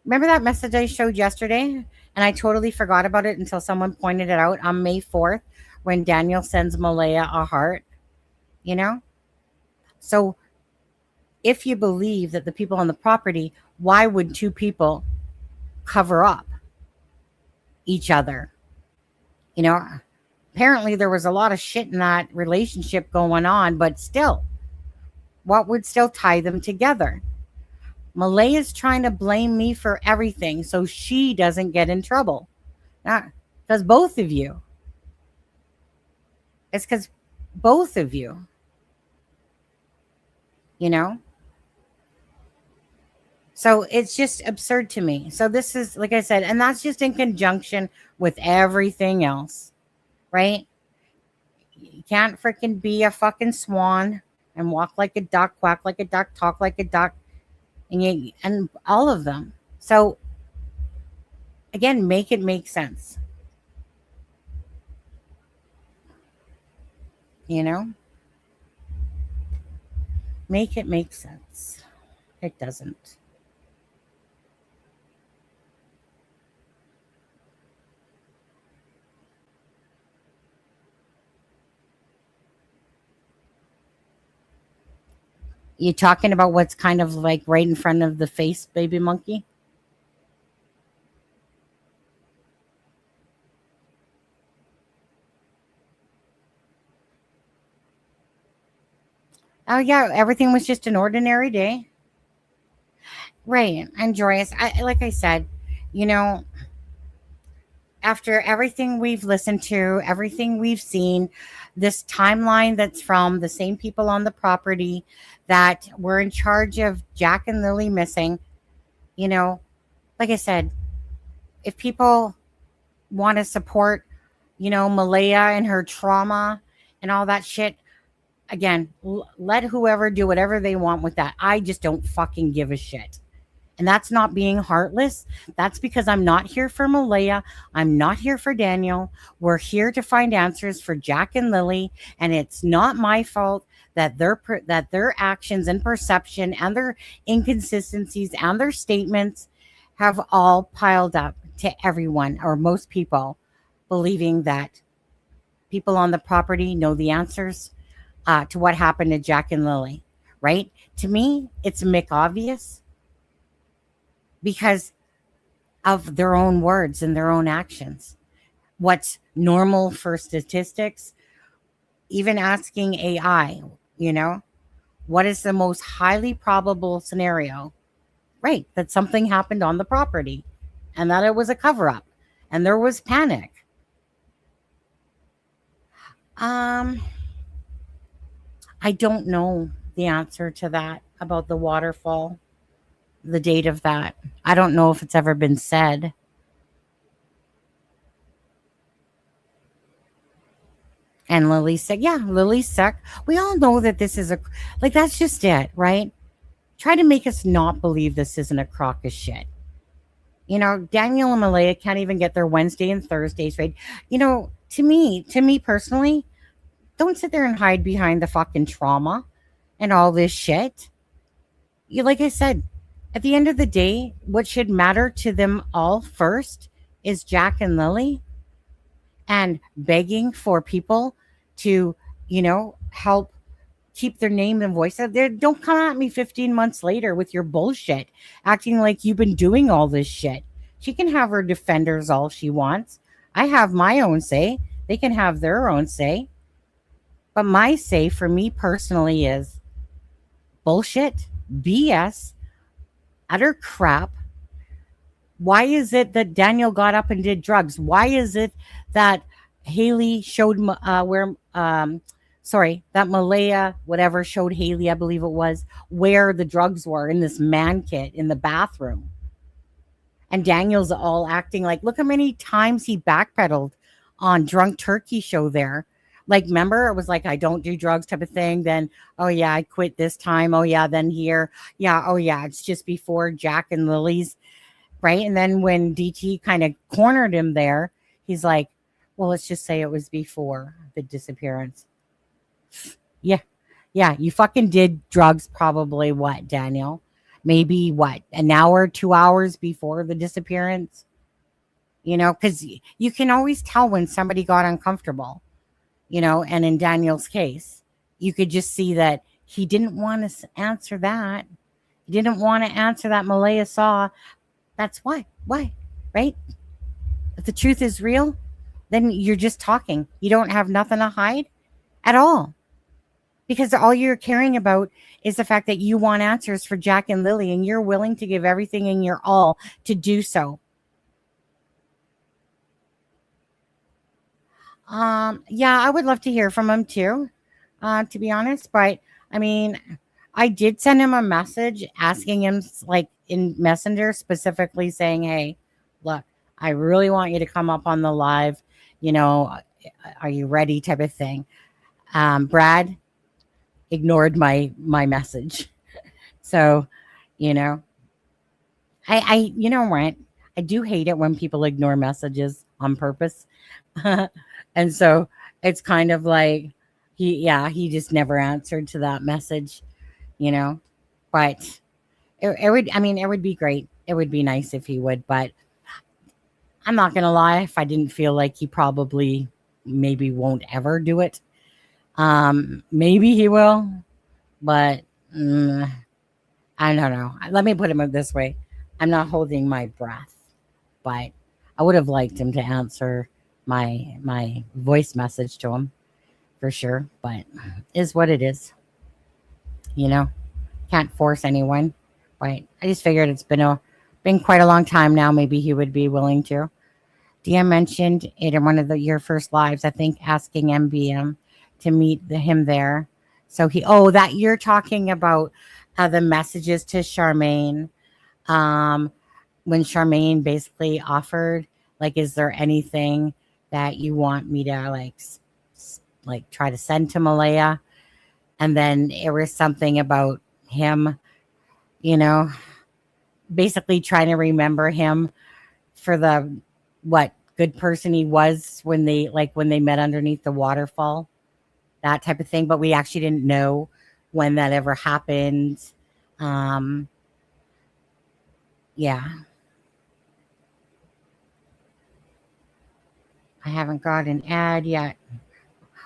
Remember that message I showed yesterday? And I totally forgot about it until someone pointed it out on May 4th when Daniel sends Maleyha a heart, So if you believe that the people on the property, why would two people cover up each other? Apparently there was a lot of shit in that relationship going on, but still, what would still tie them together? Maleyha's trying to blame me for everything so she doesn't get in trouble. Because both of you. It's because both of you. So it's just absurd to me. So this is, like I said, and that's just in conjunction with everything else, right? You can't freaking be a fucking swan and walk like a duck, quack like a duck, talk like a duck, and all of them. So again, make it make sense. You know, make it make sense. It doesn't. You talking about what's kind of like right in front of the face, baby monkey? Oh yeah, everything was just an ordinary day. Right. And joyous. Like I said, you know, after everything we've listened to, everything we've seen, this timeline that's from the same people on the property that were in charge of Jack and Lily missing, you know, like I said, if people want to support, Malaya and her trauma and all that shit, again, let whoever do whatever they want with that. I just don't fucking give a shit. And that's not being heartless. That's because I'm not here for Malaya. I'm not here for Daniel. We're here to find answers for Jack and Lily, and it's not my fault that their actions and perception and their inconsistencies and their statements have all piled up to everyone or most people believing that people on the property know the answers to what happened to Jack and Lily. Right? To me, it's Mick obvious because of their own words and their own actions. What's normal for statistics, even asking AI, you know, what is the most highly probable scenario? Right, that something happened on the property and that it was a cover up and there was panic. Um, I don't know the answer to that about the waterfall, the date of that. I don't know if it's ever been said. And Lily said, yeah, Lily's sick. We all know that this is like, that's just it, right? Try to make us not believe this isn't a crock of shit. Daniel and Malaya can't even get their Wednesday and Thursdays right. To me personally, don't sit there and hide behind the fucking trauma and all this shit. Like I said, at the end of the day, what should matter to them all first is Jack and Lily, and begging for people to, help keep their name and voice out there. Don't come at me 15 months later with your bullshit, acting like you've been doing all this shit. She can have her defenders all she wants. I have my own say. They can have their own say. But my say for me personally is bullshit, BS, utter crap. Why is it that Daniel got up and did drugs? Why is it that Haley showed that Malaya, whatever, showed Haley, I believe it was, where the drugs were in this man kit in the bathroom? And Daniel's all acting like, look how many times he backpedaled on Drunk Turkey show there. Like, remember, it was like, I don't do drugs type of thing. Then, oh yeah, I quit this time. Oh yeah, then here. Yeah, oh yeah, it's just before Jack and Lily's, right? And then when DT kind of cornered him there, he's like, well, let's just say it was before the disappearance. Yeah. Yeah. You fucking did drugs probably what, Daniel? Maybe what, an hour, 2 hours before the disappearance? Because you can always tell when somebody got uncomfortable, and in Daniel's case, you could just see that he didn't want to answer that. He didn't want to answer that Malaya saw. That's why. Why? Right? If the truth is real, then you're just talking. You don't have nothing to hide at all. Because all you're caring about is the fact that you want answers for Jack and Lily, and you're willing to give everything in your all to do so. Yeah, I would love to hear from him too, to be honest. But I mean, I did send him a message asking him, like in Messenger, specifically saying, "Hey, look, I really want you to come up on the live. You know, are you ready?" Type of thing. Brad ignored my message, so you know, you know what? I do hate it when people ignore messages on purpose, and so it's kind of like he just never answered to that message, you know, but it would, I mean, it would be great. It would be nice if he would, but I'm not going to lie. If I didn't feel like he probably maybe won't ever do it, maybe he will, but I don't know. Let me put him this way. I'm not holding my breath, but I would have liked him to answer my voice message to him for sure, but is what it is. You know, can't force anyone, but I just figured it's been quite a long time now. Maybe he would be willing to. DM mentioned it in one of your first lives, I think, asking MBM to meet him there. So that you're talking about the messages to Charmaine, when Charmaine basically offered, like, is there anything that you want me to like try to send to Maleyha? And then it was something about him, you know, basically trying to remember him for the what good person he was when they met underneath the waterfall, that type of thing. But we actually didn't know when that ever happened. Yeah. I haven't got an ad yet.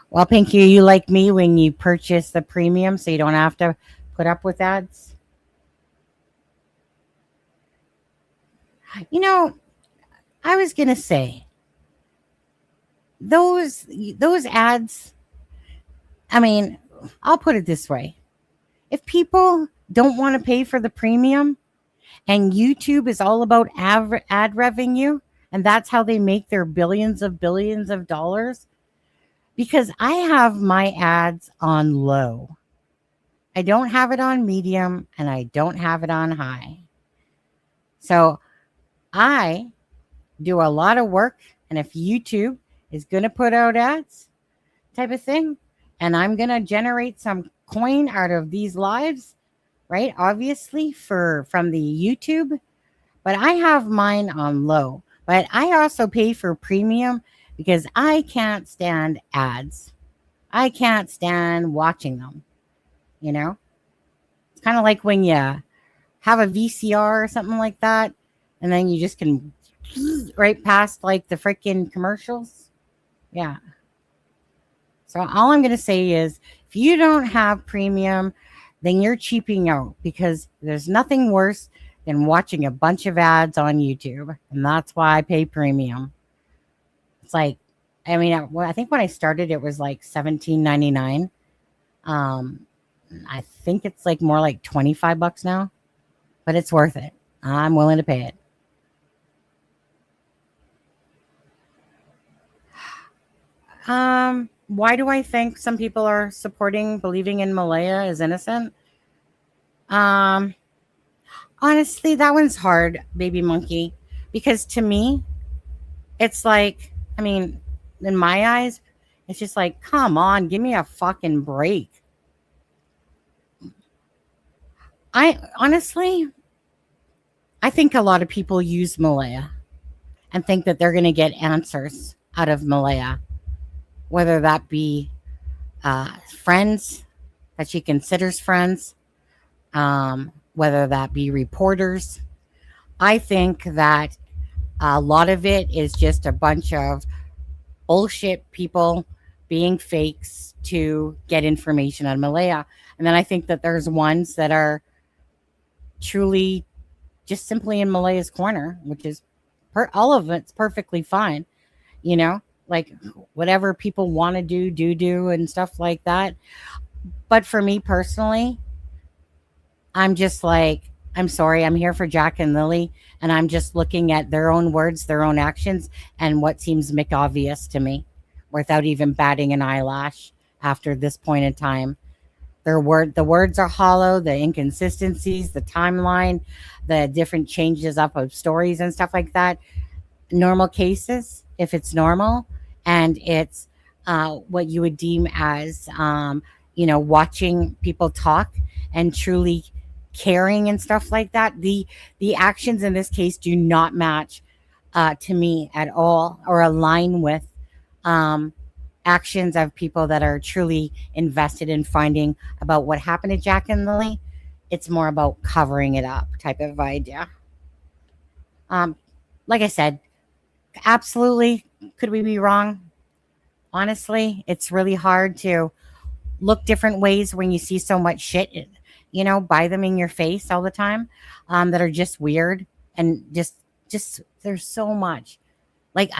Well, Pinky, you like me when you purchase the premium so you don't have to put up with ads? You know, I was going to say, those ads, I mean, I'll put it this way. If people don't want to pay for the premium and YouTube is all about ad revenue, and that's how they make their billions of dollars, because I have my ads on low. I don't have it on medium and I don't have it on high. So I do a lot of work, and if YouTube is going to put out ads type of thing, and I'm going to generate some coin out of these lives, right? Obviously from the YouTube, but I have mine on low, but I also pay for premium because I can't stand ads. I can't stand watching them, you know? It's kind of like when you have a VCR or something like that, and then you just can right past like the freaking commercials. Yeah. So all I'm going to say is, if you don't have premium, then you're cheaping out, because there's nothing worse than watching a bunch of ads on YouTube. And that's why I pay premium. It's like, I mean, I think when I started, it was like $17.99. I think it's like more like $25 now, but it's worth it. I'm willing to pay it. Why do I think some people are believing in Maleyha is innocent? Honestly, that one's hard, baby monkey, because to me, it's like, I mean, in my eyes, it's just like, come on, give me a fucking break. I think a lot of people use Maleyha and think that they're going to get answers out of Maleyha, whether that be friends that she considers friends, whether that be reporters. I think that a lot of it is just a bunch of bullshit people being fakes to get information on Maleyha. And then I think that there's ones that are truly just simply in Maleyha's corner, which is all of it's perfectly fine, you know, like whatever people want to do and stuff like that. But for me personally, I'm just like, I'm sorry, I'm here for Jack and Lily, and I'm just looking at their own words, their own actions, and what seems obvious to me without even batting an eyelash after this point in time. The words are hollow, the inconsistencies, the timeline, the different changes up of stories and stuff like that. Normal cases, if it's normal and it's what you would deem as watching people talk and truly caring and stuff like that, the actions in this case do not match to me at all or align with um, actions of people that are truly invested in finding about what happened to Jack and Lily. It's more about covering it up type of idea. um, like I said, absolutely, could we be wrong? Honestly, it's really hard to look different ways when you see so much shit, by them in your face all the time, that are just weird and just there's so much. Like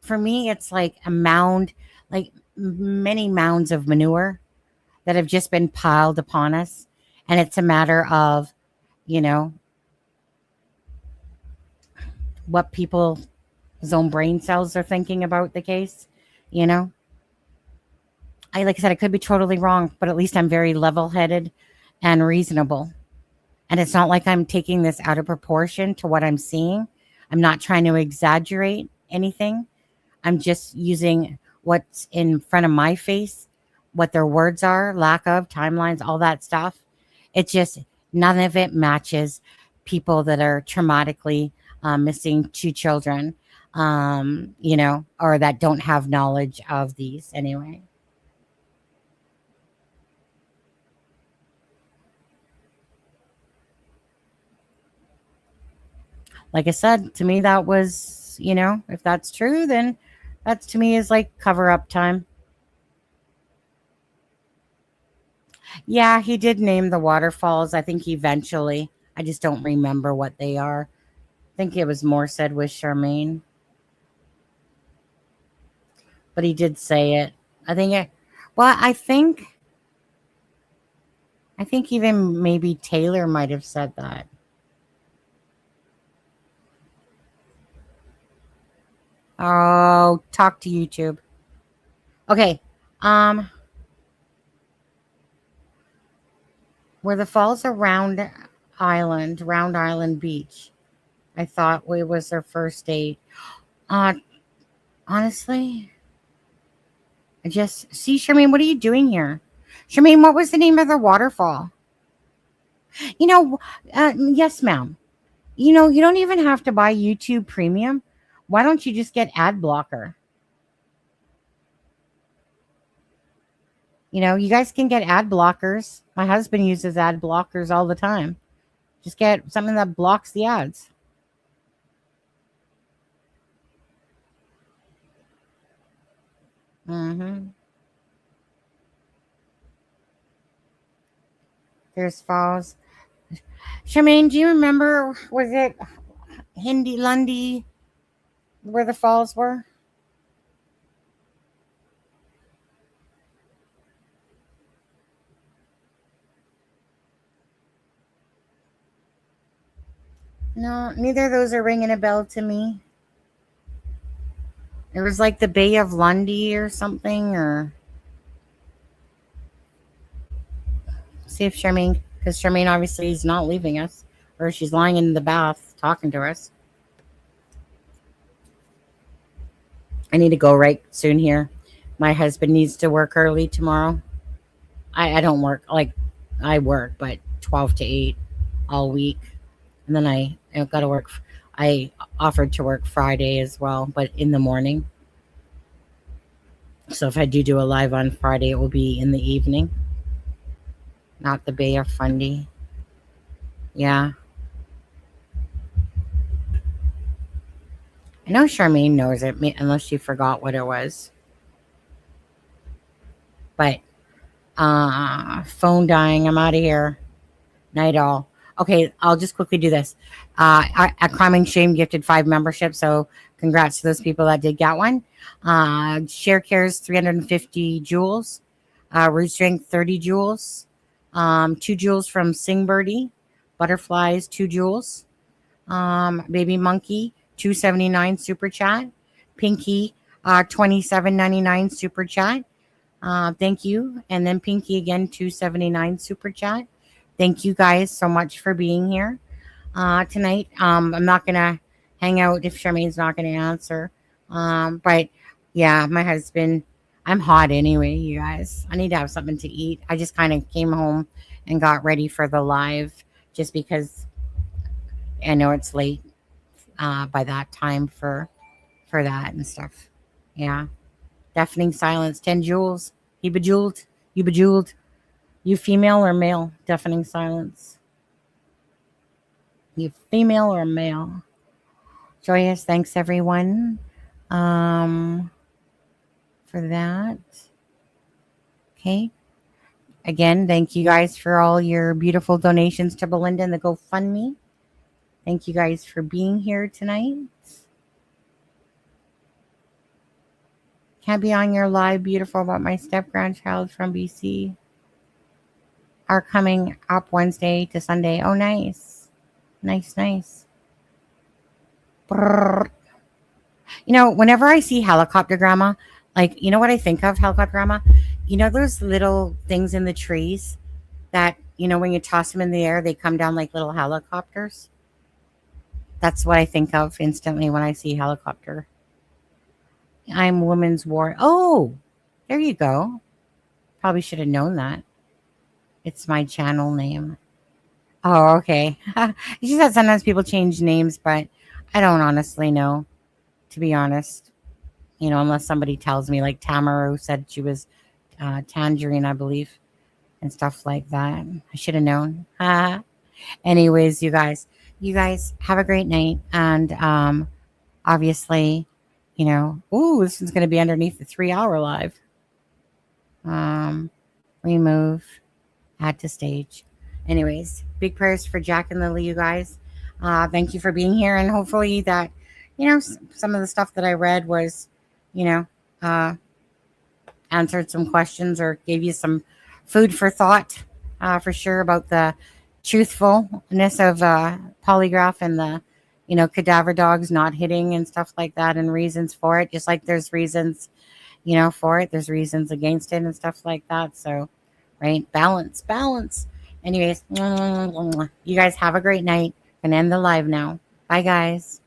for me, it's like a mound, like many mounds of manure that have just been piled upon us, and it's a matter of, you know, what people's own brain cells are thinking about the case. You know, like I said, I could be totally wrong, but at least I'm very level-headed and reasonable. And it's not like I'm taking this out of proportion to what I'm seeing. I'm not trying to exaggerate anything. I'm just using what's in front of my face, what their words are, lack of timelines, all that stuff. It just, none of it matches people that are traumatically missing two children, or that don't have knowledge of these anyway. Like I said, to me, that was, if that's true, then that's to me is like cover up time. Yeah, he did name the waterfalls. I think eventually. I just don't remember what they are. I think it was more said with Charmaine. But he did say it. I think even maybe Taylor might have said that. Oh, talk to YouTube. Okay. Where the falls are Round Island Beach. I thought it was their first date. Honestly, I just see Charmaine. What are you doing here, Charmaine? What was the name of the waterfall? Yes, ma'am. You don't even have to buy YouTube Premium. Why don't you just get ad blocker? You guys can get ad blockers. My husband uses ad blockers all the time. Just get something that blocks the ads. Mm-hmm. There's falls. Charmaine, do you remember, was it Hindi Lundy where the falls were? No, neither of those are ringing a bell to me. It was like the Bay of Lundy or something, or see if Charmaine, because Charmaine obviously is not leaving us, or she's lying in the bath talking to us. I need to go right soon here. My husband needs to work early tomorrow. I don't work, like I work, but 12 to 8 all week. And then I got to work. I offered to work Friday as well, but in the morning. So if I do a live on Friday, it will be in the evening. Not the Bay of Fundy. Yeah. I know Charmaine knows it, unless she forgot what it was. But phone dying. I'm out of here. Night all. Okay, I'll just quickly do this. At Crime and Shame gifted 5 memberships, so congrats to those people that did get one. Share Cares 350 joules. Root Strength 30 joules. 2 joules from Sing Birdie. Butterflies 2 joules. Baby Monkey 279 super chat. Pinky $27.99 super chat. Thank you. And then Pinky again, 279 super chat. Thank you guys so much for being here tonight. I'm not going to hang out if Charmaine's not going to answer. But yeah, my husband, I'm hot anyway, you guys. I need to have something to eat. I just kind of came home and got ready for the live just because I know it's late by that time for that and stuff. Yeah. Deafening silence. 10 joules. He bejeweled. You bejeweled. You female or male? Deafening silence. You female or male? Joyous. Thanks everyone for that. Okay. Again, thank you guys for all your beautiful donations to Belinda and the GoFundMe. Thank you guys for being here tonight. Can't be on your live, beautiful, but my step-grandchild from BC are coming up Wednesday to Sunday. Oh, nice. Nice. Brrr. You know, whenever I see helicopter grandma, like, you know what I think of helicopter grandma? You know those little things in the trees that, you know, when you toss them in the air, they come down like little helicopters? That's what I think of instantly when I see helicopter. I'm Women's War. Oh, there you go. Probably should have known that. It's my channel name. Oh, okay. It's just that sometimes people change names, but I don't honestly know, to be honest. You know, unless somebody tells me, like Tamara said she was Tangerine, I believe, and stuff like that. I should have known. Anyways, you guys have a great night. And obviously, you know, this is going to be underneath the 3-hour live. Remove, add to stage. Anyways, big prayers for Jack and Lily, you guys. Thank you for being here. And hopefully that, you know, some of the stuff that I read was, you know, answered some questions or gave you some food for thought for sure about the truthfulness of polygraph and the, you know, cadaver dogs not hitting and stuff like that and reasons for it. Just like there's reasons, you know, for it. There's reasons against it and stuff like that. So, right. Balance. Anyways, you guys have a great night. Gonna end the live now. Bye, guys.